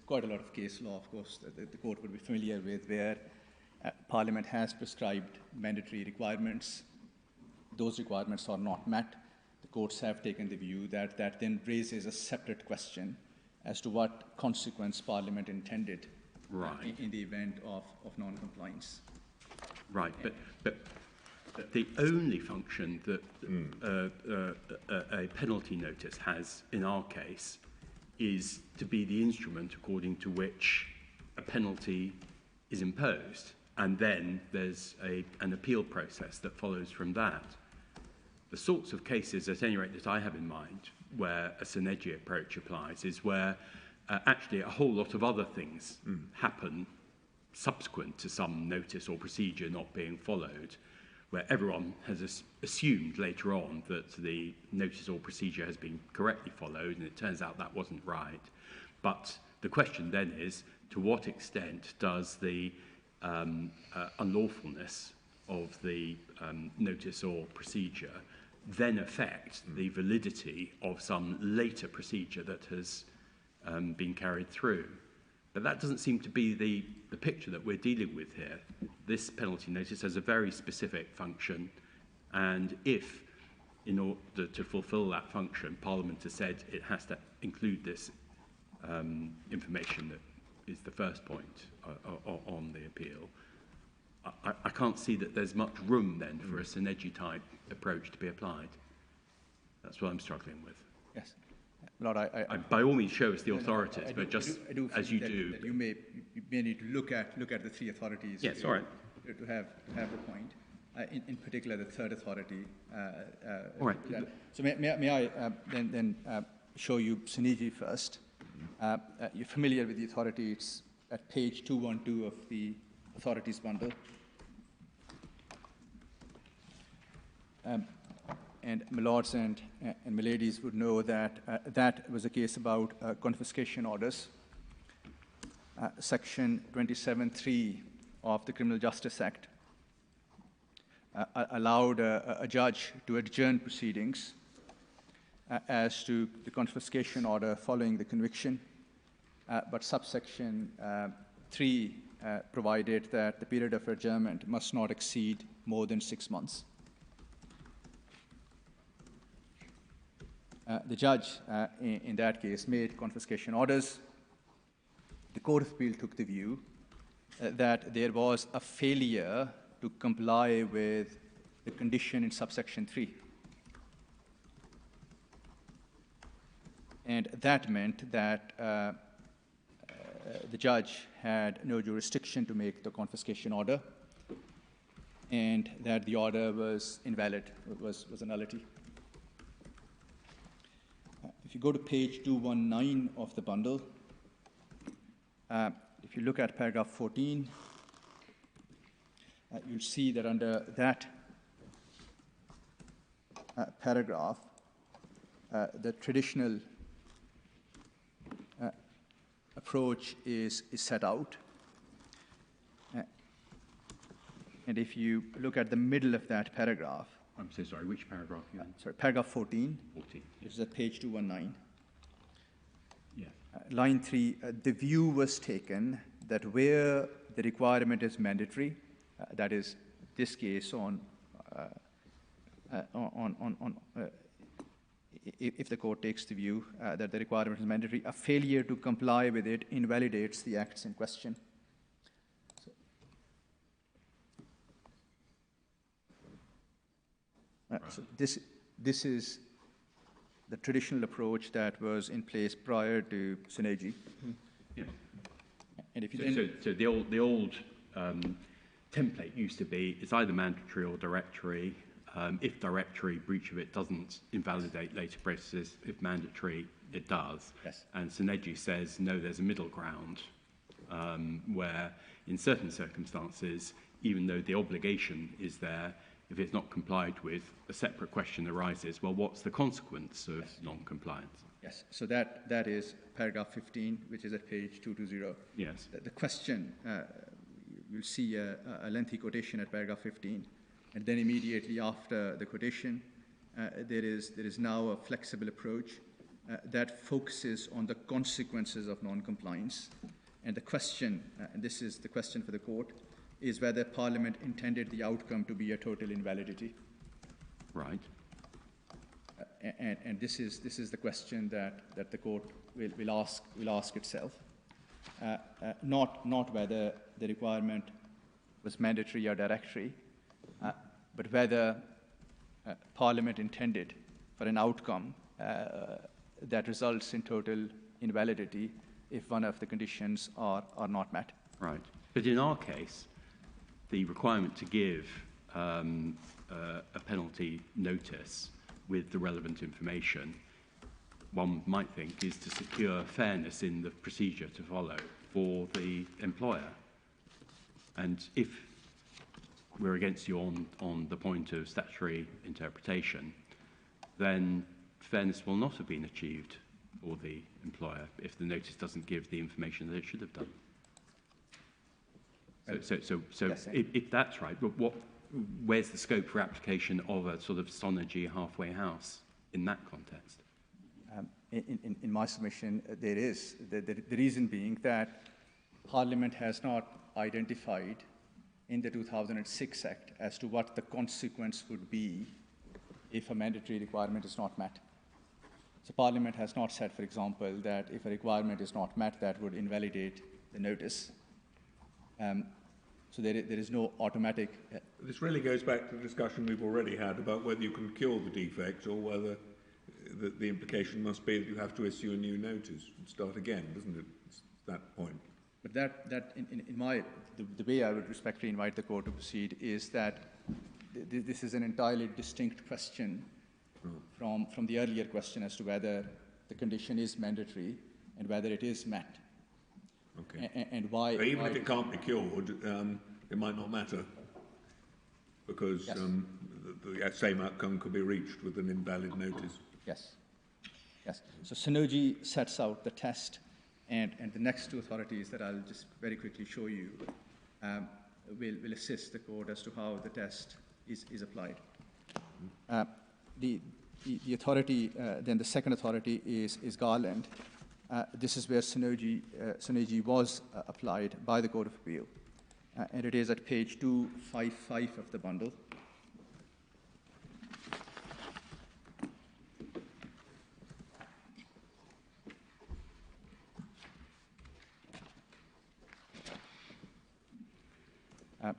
quite a lot of case law, of course, that the court would be familiar with, where Parliament has prescribed mandatory requirements. Those requirements are not met. The courts have taken the view that that then raises a separate question as to what consequence Parliament intended in the event of non-compliance. Right, but the only function that a penalty notice has in our case is to be the instrument according to which a penalty is imposed, and then there's an appeal process that follows from that. The sorts of cases, at any rate, that I have in mind where a synergy approach applies is where actually a whole lot of other things happen subsequent to some notice or procedure not being followed, where everyone has assumed later on that the notice or procedure has been correctly followed, and it turns out that wasn't right. But the question then is, to what extent does the unlawfulness of the notice or procedure then affect the validity of some later procedure that has been carried through? But that doesn't seem to be the picture that we're dealing with here. This penalty notice has a very specific function, and if, in order to fulfil that function, Parliament has said it has to include this information that is the first point on the appeal, I can't see that there's much room then for a synergy type approach to be applied. That's what I'm struggling with. Yes. Lord, I by all means show us the authorities, but just as you do. That you may need to look at the three authorities. Yes, all right. To have the point. In particular, the third authority. All right. So may I then show you synergy first? You're familiar with the authority. It's at page 212 of the authorities bundle. And my lords and my ladies would know that that was a case about confiscation orders. Section 27(3) of the Criminal Justice Act allowed a judge to adjourn proceedings as to the confiscation order following the conviction, but subsection 3 provided that the period of adjournment must not exceed more than 6 months. The judge, in that case, made confiscation orders. The Court of Appeal took the view that there was a failure to comply with the condition in subsection 3. And that meant that the judge had no jurisdiction to make the confiscation order, and that the order was invalid, was a nullity. If you go to page 219 of the bundle, if you look at paragraph 14, you'll see that under that paragraph, the traditional approach is set out. And if you look at the middle of that paragraph, I'm so sorry, which paragraph? Sorry, paragraph 14. 14. Which is at page 219. Yeah. Line 3, the view was taken that where the requirement is mandatory, that is this case if the court takes the view that the requirement is mandatory, a failure to comply with it invalidates the acts in question. So this is the traditional approach that was in place prior to synergy. Yeah. And if you so the old template used to be it's either mandatory or directory. If directory, breach of it doesn't invalidate later processes. If mandatory, it does. Yes. And Synergy says, no, there's a middle ground where in certain circumstances, even though the obligation is there, if it's not complied with, a separate question arises, well, what's the consequence of non-compliance? Yes, so that is paragraph 15, which is at page 220. Yes. The question, you'll see a lengthy quotation at paragraph 15, and then immediately after the quotation, there is now a flexible approach that focuses on the consequences of non-compliance. And the question, and this is the question for the court, is whether Parliament intended the outcome to be a total invalidity. Right. And this is the question that the court will ask itself, not whether the requirement was mandatory or directory, but whether Parliament intended for an outcome that results in total invalidity if one of the conditions are not met. Right. But in our case, the requirement to give a penalty notice with the relevant information, one might think, is to secure fairness in the procedure to follow for the employer. And if we're against you on the point of statutory interpretation, then fairness will not have been achieved for the employer if the notice doesn't give the information that it should have done. So Yes, if that's right, where's the scope for application of a sort of Synergy halfway house in that context? In my submission, there is. The reason being that Parliament has not identified in the 2006 Act as to what the consequence would be if a mandatory requirement is not met. So Parliament has not said, for example, that if a requirement is not met, that would invalidate the notice. So there is no automatic... This really goes back to the discussion we've already had about whether you can cure the defect or whether the implication must be that you have to issue a new notice and start again, doesn't it? It's that point. But the way I would respectfully invite the court to proceed is that this is an entirely distinct question from the earlier question as to whether the condition is mandatory and whether it is met. Okay. And why... But even if it can't be cured, it might not matter because Yes. The same outcome could be reached with an invalid notice. Yes. Yes. So Synergy sets out the test, and the next two authorities that I'll just very quickly show you will assist the court as to how the test is applied. The authority, then the second authority is Garland. This is where Synergy was applied by the Court of Appeal, and it is at page 255 of the bundle.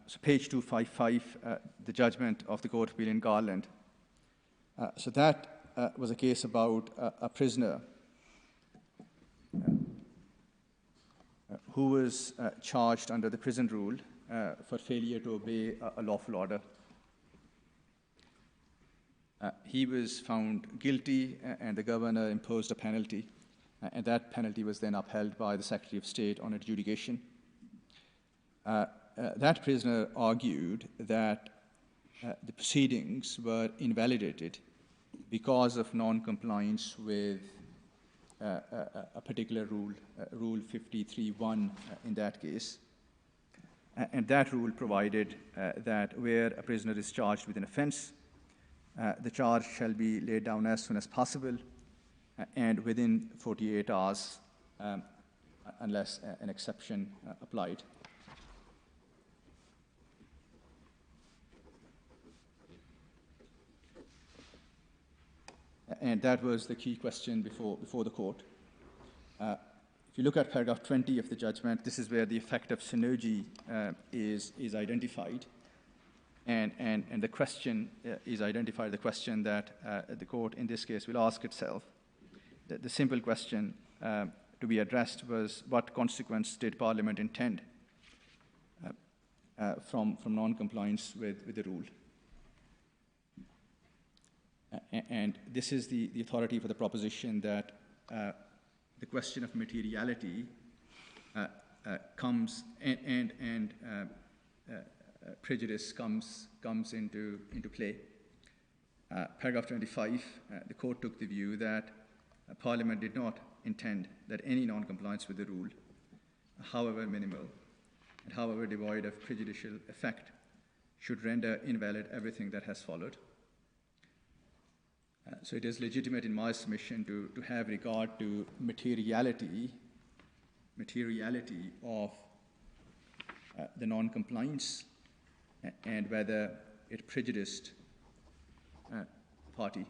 So page 255, the judgment of the Court of Appeal in Garland. So that was a case about a prisoner who was charged under the prison rule for failure to obey a lawful order. He was found guilty, and the governor imposed a penalty, and that penalty was then upheld by the Secretary of State on adjudication. That prisoner argued that the proceedings were invalidated because of non-compliance with a particular rule, Rule 53.1 in that case. And that rule provided that where a prisoner is charged with an offence, the charge shall be laid down as soon as possible and within 48 hours, unless an exception applied. And that was the key question before the court. If you look at paragraph 20 of the judgment, this is where the effect of Synergy is identified. And the question is identified, the question that the court in this case will ask itself. The simple question to be addressed was, what consequence did Parliament intend? from non-compliance with the rule. And this is the authority for the proposition that the question of materiality comes and prejudice comes into play. Paragraph 25, the court took the view that Parliament did not intend that any non-compliance with the rule, however minimal and however devoid of prejudicial effect, should render invalid everything that has followed. So it is legitimate in my submission to have regard to materiality of the non-compliance and whether it prejudiced party.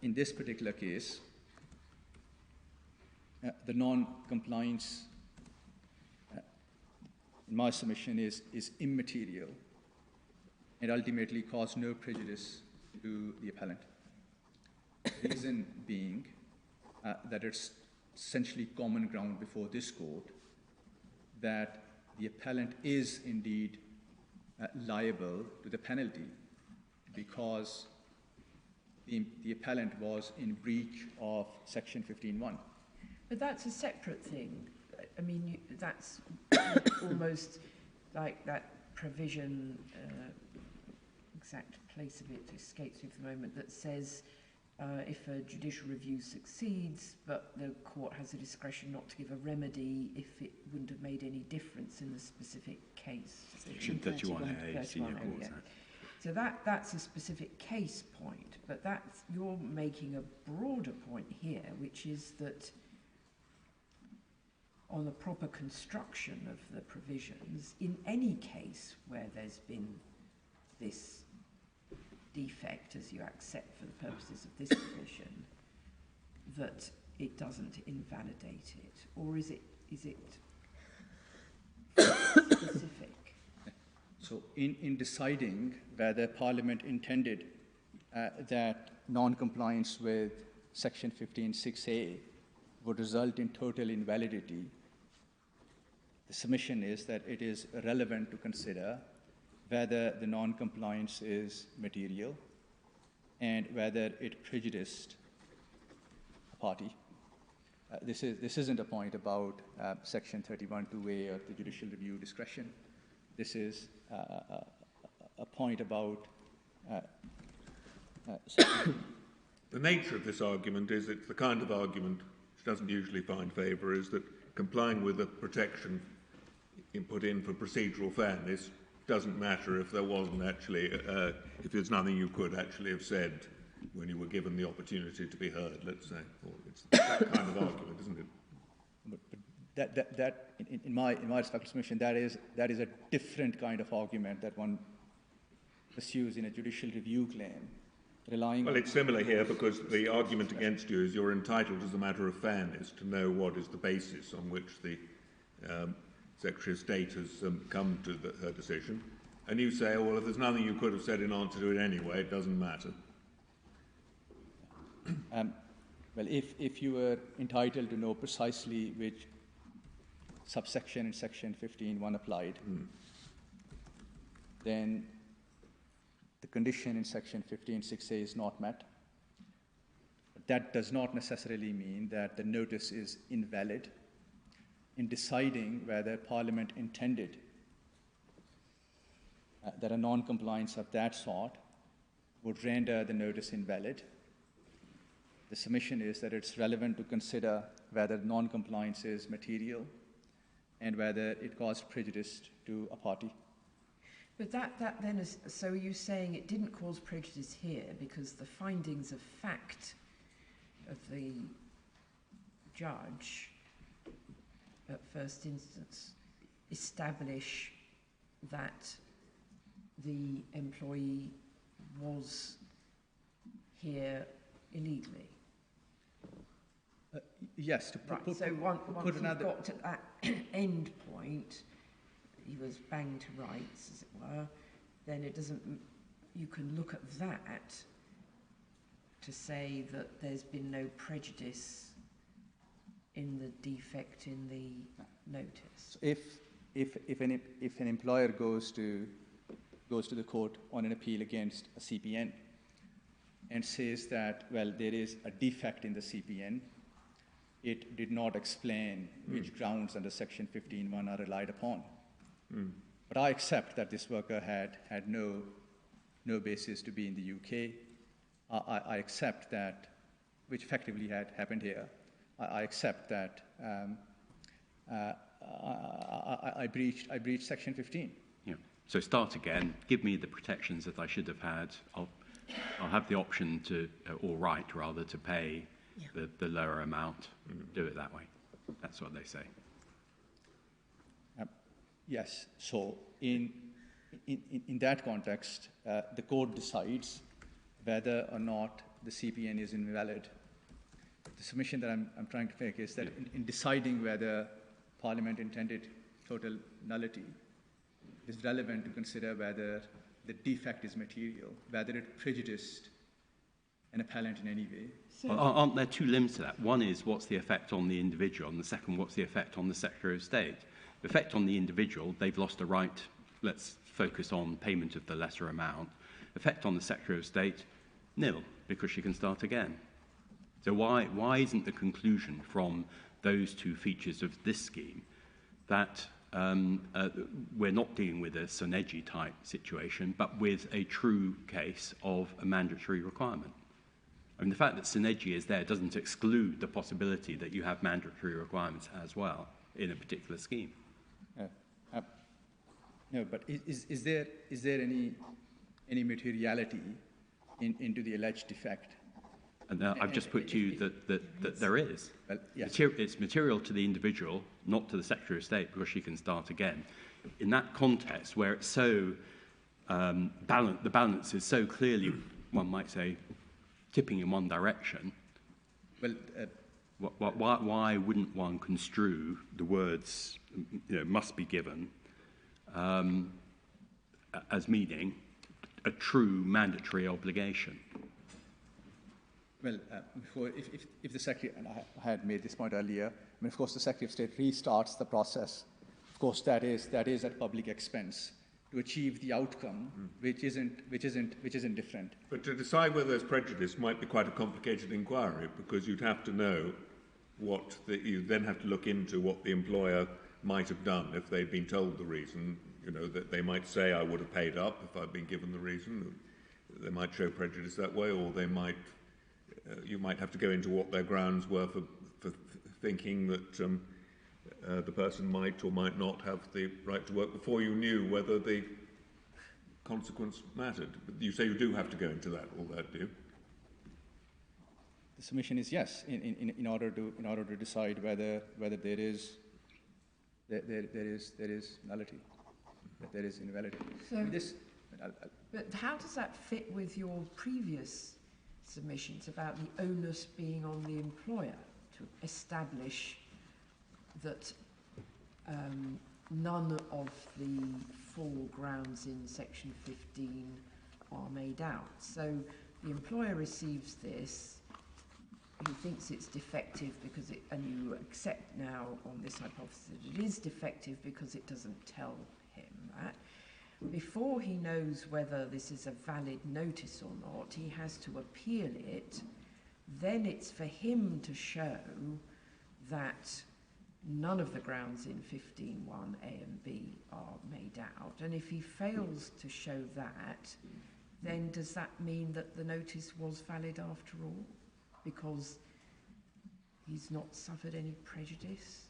In this particular case, the non-compliance, in my submission, is immaterial and ultimately caused no prejudice to the appellant. The reason being that it's essentially common ground before this court that the appellant is indeed liable to the penalty because the appellant was in breach of Section 15(1). But that's a separate thing. I mean, that's almost like that provision, exact place of it escapes me for the moment, that says if a judicial review succeeds, but the court has a discretion not to give a remedy if it wouldn't have made any difference in the specific case. Section 31A, senior courts. Yeah. So that's a specific case point, but you're making a broader point here, which is that on the proper construction of the provisions, in any case where there's been this defect, as you accept for the purposes of this provision, that it doesn't invalidate it, or is it specific? So in deciding whether Parliament intended that non-compliance with Section 15(6)(a) would result in total invalidity, the submission is that it is relevant to consider whether the non-compliance is material and whether it prejudiced a party. This isn't a point about Section 31(2)(a) or the judicial review discretion. This is a point about the nature of this argument is it's the kind of argument which doesn't usually find favour, is that complying with the protection put in for procedural fairness doesn't matter if there wasn't actually, if there's nothing you could actually have said when you were given the opportunity to be heard, let's say. Or it's that kind of argument, isn't it? That in my respectful submission, that is a different kind of argument that one pursues in a judicial review claim, relying. Well, it's similar here because the argument against you is you're entitled, as a matter of fairness, to know what is the basis on which the Secretary of State has come to her decision, and you say, oh, well, if there's nothing you could have said in answer to it anyway, it doesn't matter. Well, if you were entitled to know precisely which subsection in Section 15(1) applied, then the condition in Section 15(6)(a) is not met. But that does not necessarily mean that the notice is invalid. In deciding whether Parliament intended that a non-compliance of that sort would render the notice invalid, the submission is that it's relevant to consider whether non-compliance is material and whether it caused prejudice to a party. But that then is, so are you saying it didn't cause prejudice here because the findings of fact of the judge at first instance establish that the employee was here illegally? Yes. So once we've got to that end point, he was banged to rights, as it were, then it doesn't. You can look at that to say that there's been no prejudice in the defect in the notice. So if an employer goes to the court on an appeal against a CPN and says that, well, there is a defect in the CPN, it did not explain which grounds under Section 15(1) are relied upon. But I accept that this worker had no basis to be in the UK. I accept that, which effectively had happened here. I accept that I breached Section 15. Yeah. So start again. Give me the protections that I should have had. I'll have the option to, or right rather, to pay the lower amount. Do it that way. That's what they say. Yes. So in that context, the court decides whether or not the CPN is invalid. The submission that I'm trying to make is that in deciding whether Parliament intended total nullity, it is relevant to consider whether the defect is material, whether it prejudiced an appellant in any way. Well, aren't there two limbs to that? One is what's the effect on the individual, and the second, what's the effect on the Secretary of State? The effect on the individual, they've lost a right. Let's focus on payment of the lesser amount. Effect on the Secretary of State, nil, because she can start again. So why isn't the conclusion from those two features of this scheme that we're not dealing with a Soneggi type situation, but with a true case of a mandatory requirement? I mean, the fact that Soneggi is there doesn't exclude the possibility that you have mandatory requirements as well in a particular scheme. No, but is there any materiality into the alleged defect? And I've just put to you that there is. Well, yes. It's material to the individual, not to the Secretary of State, because she can start again. In that context, where it's so the balance is so clearly, one might say, tipping in one direction. Well, why wouldn't one construe the words, must be given, as meaning a true mandatory obligation? Well, if the Secretary, and I had made this point earlier, I mean, of course, the Secretary of State restarts the process. Of course, that is at public expense to achieve the outcome, which isn't different. But to decide whether there's prejudice might be quite a complicated inquiry, because you'd have to know you then have to look into what the employer might have done if they'd been told the reason. That they might say, I would have paid up if I'd been given the reason. They might show prejudice that way, or they might. You might have to go into what their grounds were for thinking that the person might or might not have the right to work before you knew whether the consequence mattered. But you say you do have to go into all that, do you? The submission is yes, in order to decide whether there is nullity, that there is invalidity. So, but how does that fit with your previous submissions about the onus being on the employer to establish that none of the 4 grounds in Section 15 are made out? So the employer receives this, he thinks it's defective because and you accept now on this hypothesis that it is defective because it doesn't tell him that. Before he knows whether this is a valid notice or not, he has to appeal it. Then it's for him to show that none of the grounds in 15(1) A and B are made out. And if he fails to show that, then does that mean that the notice was valid after all? Because he's not suffered any prejudice?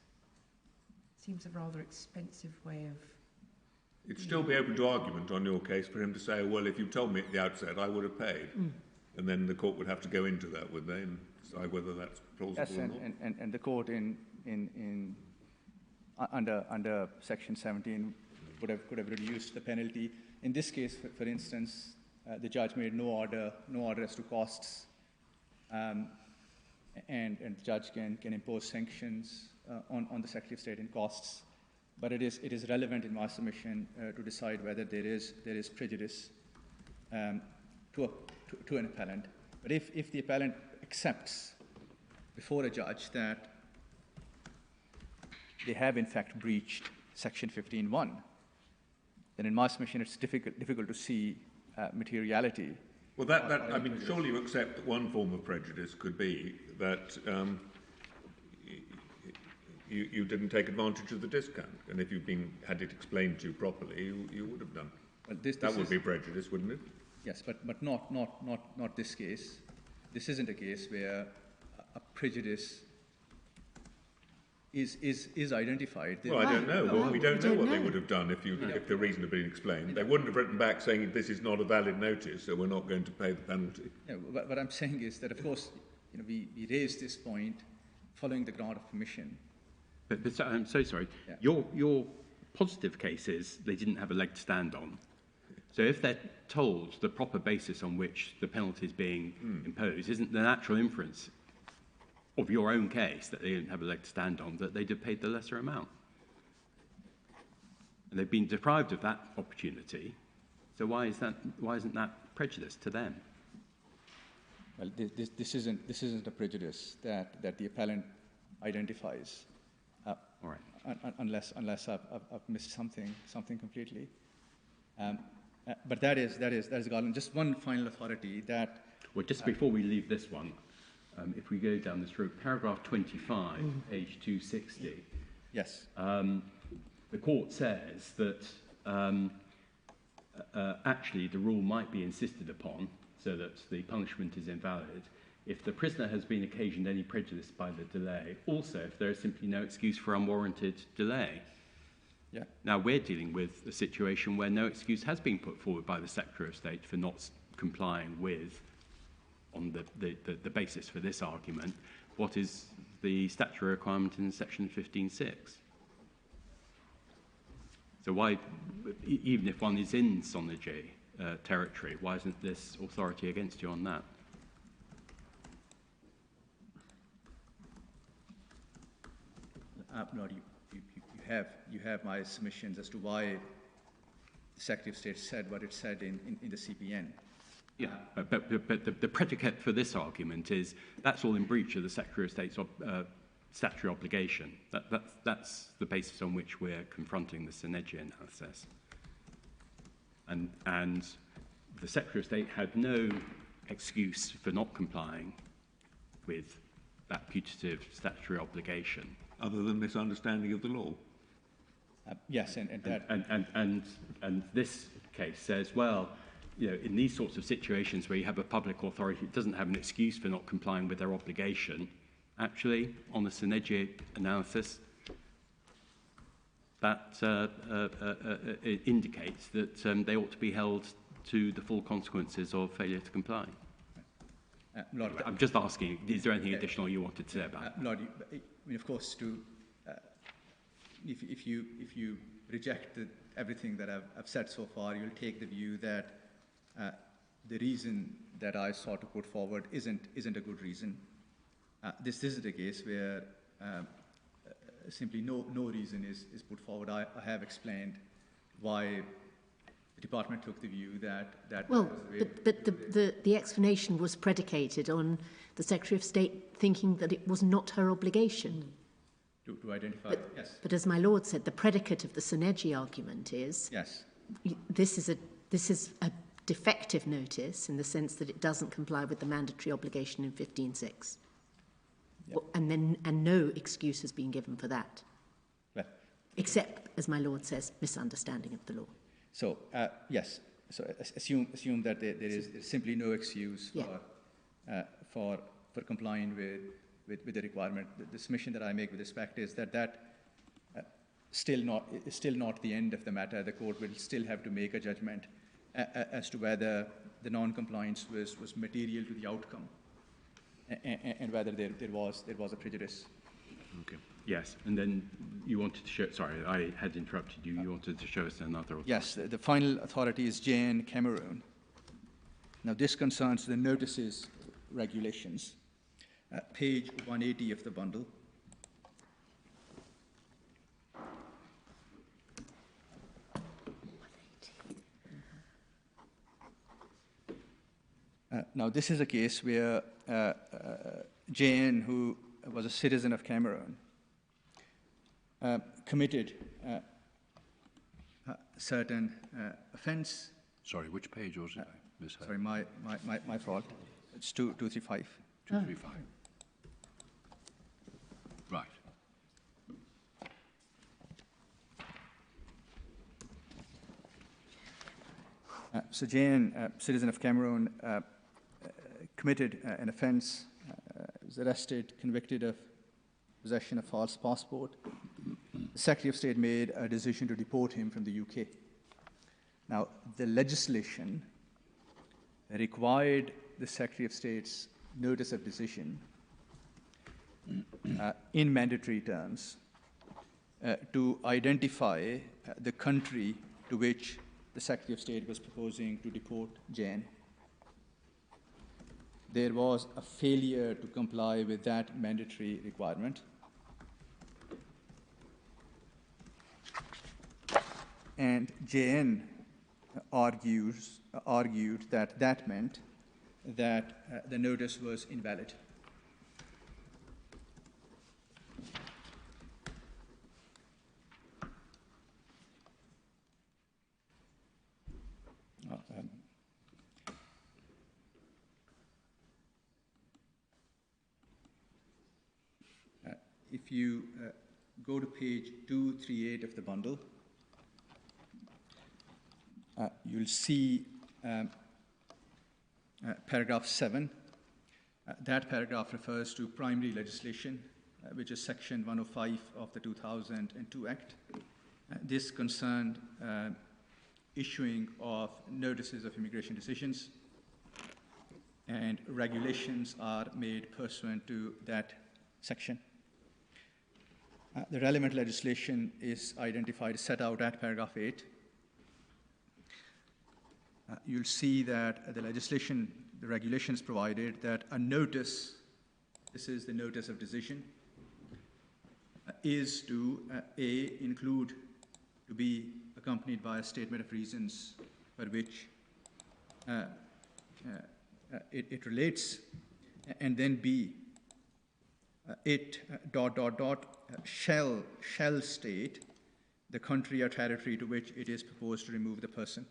Seems a rather expensive way of... It'd still be open to argument on your case for him to say, well, if you told me at the outset, I would have paid. And then the court would have to go into that, would they, and decide whether that's plausible or not? And the court under Section 17 could have reduced the penalty. In this case, for instance, the judge made no order as to costs, and the judge can impose sanctions on the Secretary of State in costs. But it is relevant in my submission to decide whether there is prejudice to an appellant. But if the appellant accepts before a judge that they have in fact breached Section 15.1, then in my submission it's difficult to see materiality. Well, I mean, surely you accept that one form of prejudice could be that you didn't take advantage of the discount, and if you'd had it explained to you properly, you would have done. Well, that would be prejudice, wouldn't it? Yes, but not this case. This isn't a case where a prejudice is identified. Well, I don't know. Well, we don't know what they would have done if the reason had been explained. They wouldn't have written back saying this is not a valid notice, so we're not going to pay the penalty. Yeah, what I'm saying is that, of course, we raised this point following the grant of permission. But I'm so sorry. Yeah. Your positive case is they didn't have a leg to stand on. So if they're told the proper basis on which the penalty is being imposed, isn't the natural inference of your own case that they didn't have a leg to stand on, that they did pay the lesser amount? And they've been deprived of that opportunity. So why isn't that prejudice to them? Well, this isn't a prejudice that the appellant identifies. All right. Unless I've missed something completely. But that is Garland. Just one final authority that. Well, just before we leave this one, if we go down this road, paragraph 25, page 260. Yes. The court says that actually the rule might be insisted upon so that the punishment is invalid if the prisoner has been occasioned any prejudice by the delay, also if there is simply no excuse for unwarranted delay. Yeah. Now, we're dealing with a situation where no excuse has been put forward by the Secretary of State for not complying with, on the basis for this argument, what is the statutory requirement in Section 15.6. So why, even if one is in Sonergy territory, why isn't this authority against you on that? No, you have my submissions as to why the Secretary of State said what it said in the CPN. Yeah, but the predicate for this argument is that's all in breach of the Secretary of State's statutory obligation. That's the basis on which we're confronting the Sonergy analysis. And the Secretary of State had no excuse for not complying with that putative statutory obligation. Other than misunderstanding of the law? Yes, and that... And this case says, well, you know, in these sorts of situations where you have a public authority that doesn't have an excuse for not complying with their obligation, actually, on the Sonergy analysis, that it indicates that they ought to be held to the full consequences of failure to comply. I'm just asking, is there anything additional you wanted to say about it? Lord, I mean, of course, if you reject everything that I've said so far, you'll take the view that the reason that I sought to put forward isn't a good reason. This isn't a case where simply no reason is put forward. I have explained why the department took the view that well, but the explanation was predicated on the Secretary of State thinking that it was not her obligation. To identify, yes. But as my Lord said, the predicate of the Sonergy argument is yes. This is a defective notice in the sense that it doesn't comply with the mandatory obligation in 15.6. Yep. And no excuse has been given for that. Well, except, as my Lord says, misunderstanding of the law. So, yes. So assume that there is simply no excuse for complying with the requirement. The submission that I make with respect is that still not the end of the matter. The court will still have to make a judgment as to whether the non-compliance was material to the outcome and whether there was a prejudice. Okay. Yes, and then you wanted to show. Sorry, I had interrupted you. You wanted to show us another. Yes, the final authority is JN Cameroon. Now, this concerns the notices regulations. Page 180 of the bundle. Now, this is a case where JN, who was a citizen of Cameroon, committed certain offence. Sorry, which page was it? I misheard. Sorry, my fault. It's 235. 235. Right. So Jane, citizen of Cameroon, committed an offence, was arrested, convicted of possession of false passport. The Secretary of State made a decision to deport him from the UK. Now, the legislation required the Secretary of State's notice of decision in mandatory terms to identify the country to which the Secretary of State was proposing to deport Jane. There was a failure to comply with that mandatory requirement. And JN argued that that meant that the notice was invalid. If you go to page 238 of the bundle, you'll see paragraph 7. That paragraph refers to primary legislation, which is section 105 of the 2002 Act. This concerned issuing of notices of immigration decisions, and regulations are made pursuant to that section. The relevant legislation is identified, set out at paragraph 8. You'll see that the regulations provided that a notice, this is the notice of decision, is to include, to be accompanied by a statement of reasons for which it relates, and then B, it shall state the country or territory to which it is proposed to remove the person.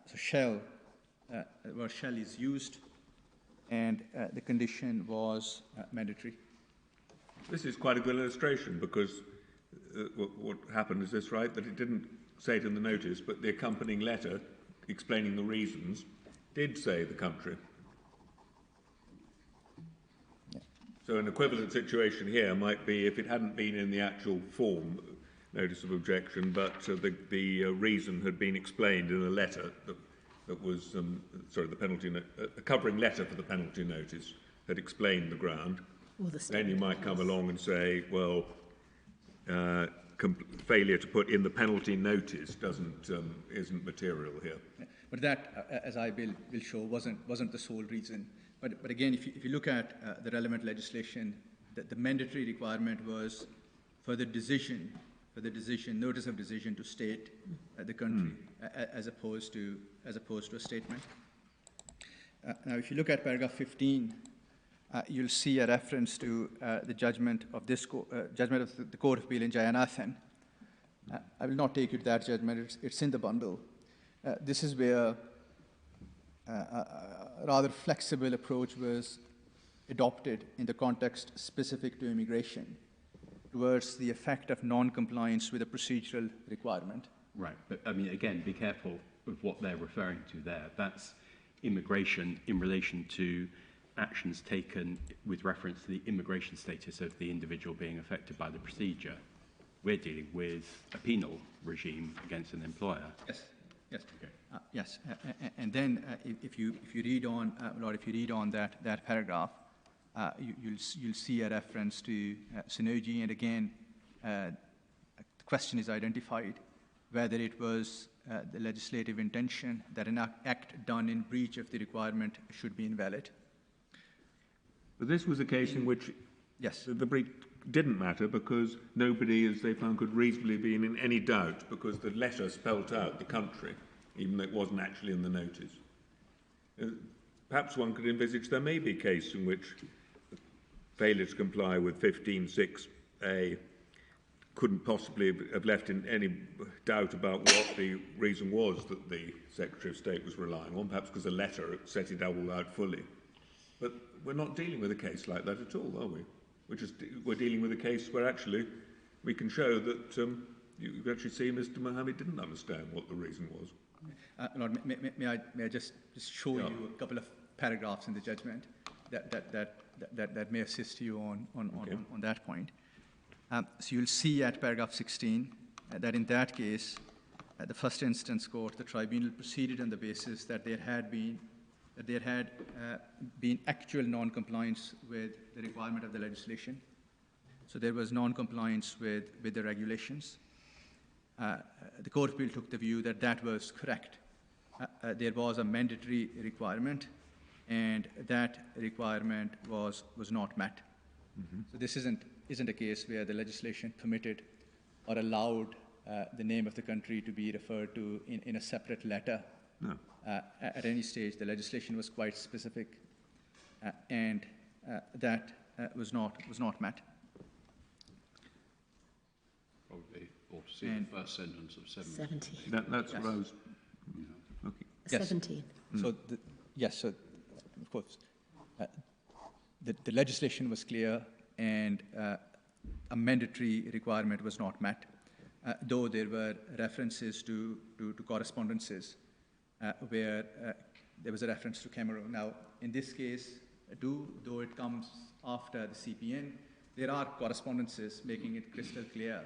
So shall, the word shall is used, and the condition was mandatory. This is quite a good illustration, because what happened is this, right, that it didn't say it in the notice, but the accompanying letter explaining the reasons did say the country. So an equivalent situation here might be if it hadn't been in the actual form, notice of objection, but the reason had been explained in a letter that was, the penalty, a covering letter for the penalty notice had explained the ground. Then you might come along and say, well, failure to put in the penalty notice isn't material here. But that, as I will show, wasn't the sole reason. But again, if you look at the relevant legislation, the mandatory requirement was for the decision, notice of decision, to state the country as opposed to a statement. Now, if you look at paragraph 15, you'll see a reference to the judgment of the Court of Appeal in Jayanathan. I will not take you to that judgment; it's in the bundle. This is where a rather flexible approach was adopted in the context specific to immigration towards the effect of non-compliance with a procedural requirement. Right, but I mean, again, be careful of what they're referring to there. That's immigration in relation to actions taken with reference to the immigration status of the individual being affected by the procedure. We're dealing with a penal regime against an employer. Yes. Yes. Okay. Yes. And then if you read on, that paragraph, you'll see a reference to synergy, and again, the question is identified whether it was the legislative intention that an act done in breach of the requirement should be invalid. But this was a case in which yes, the breach didn't matter because nobody, as they found, could reasonably be in any doubt because the letter spelt out the country, even though it wasn't actually in the notice. Perhaps one could envisage there may be a case in which failure to comply with 15.6a couldn't possibly have left in any doubt about what the reason was that the Secretary of State was relying on, perhaps because a letter set it all out fully. But we're not dealing with a case like that at all, are we? We're dealing with a case where actually we can show that you can actually see Mr. Mohammed didn't understand what the reason was. Lord, may I just show you a couple of paragraphs in the judgment that may assist you on that point. So you'll see at paragraph 16 that in that case, at the first instance court, the tribunal proceeded on the basis that there had been actual non-compliance with the requirement of the legislation. So there was non-compliance with the regulations. The Court of Appeal took the view that that was correct. There was a mandatory requirement, and that requirement was not met. Mm-hmm. So this isn't a case where the legislation permitted or allowed the name of the country to be referred to in a separate letter. No. At any stage, the legislation was quite specific, and that was not met. Probably ought to see the first sentence of 17. That's yes. Rose. Yeah. Okay. Yes. 17. So, so of course, the legislation was clear, and a mandatory requirement was not met, though there were references to correspondences where there was a reference to Cameroon. Now, in this case, though it comes after the CPN, there are correspondences making it crystal clear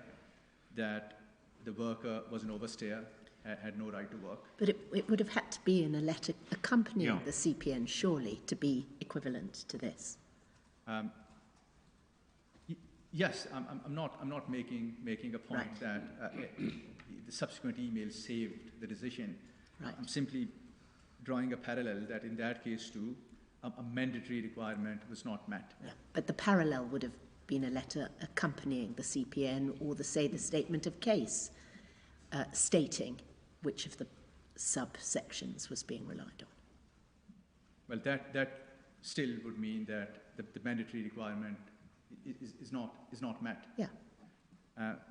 that the worker was an overstayer, had no right to work. But it would have had to be in a letter accompanying the CPN, surely, to be equivalent to this. Yes, I'm not making a point that the subsequent email saved the decision. Right. I'm simply drawing a parallel that in that case too, a mandatory requirement was not met. Yeah. But the parallel would have been a letter accompanying the CPN or the statement of case stating which of the subsections was being relied on. Well, that still would mean that the mandatory requirement is not met. Yeah.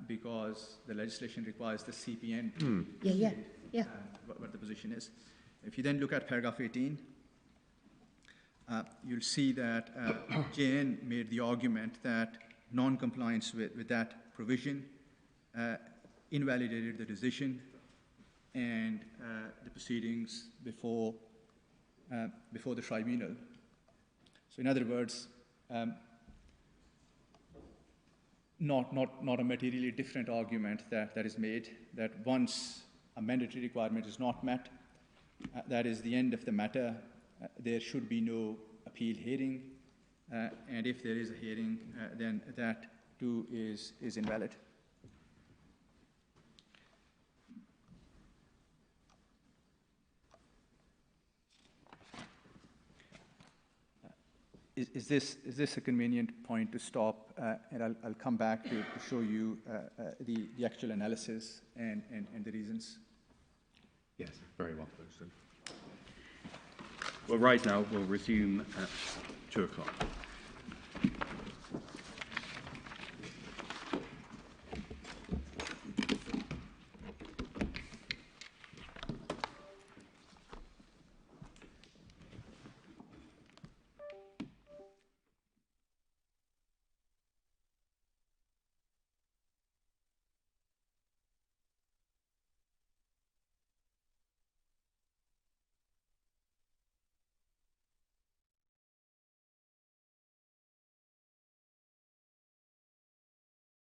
Because the legislation requires the CPN. Yeah. What the position is. If you then look at paragraph 18, you'll see that JN made the argument that non-compliance with that provision invalidated the decision and the proceedings before the tribunal. So in other words, not a materially different argument that is made, that once a mandatory requirement is not met, that is the end of the matter. There should be no appeal hearing, and if there is a hearing, then that too is invalid. Is this a convenient point to stop? And I'll come back to show you the actual analysis and the reasons. Yes, very well. Well, right now we'll resume at 2 o'clock.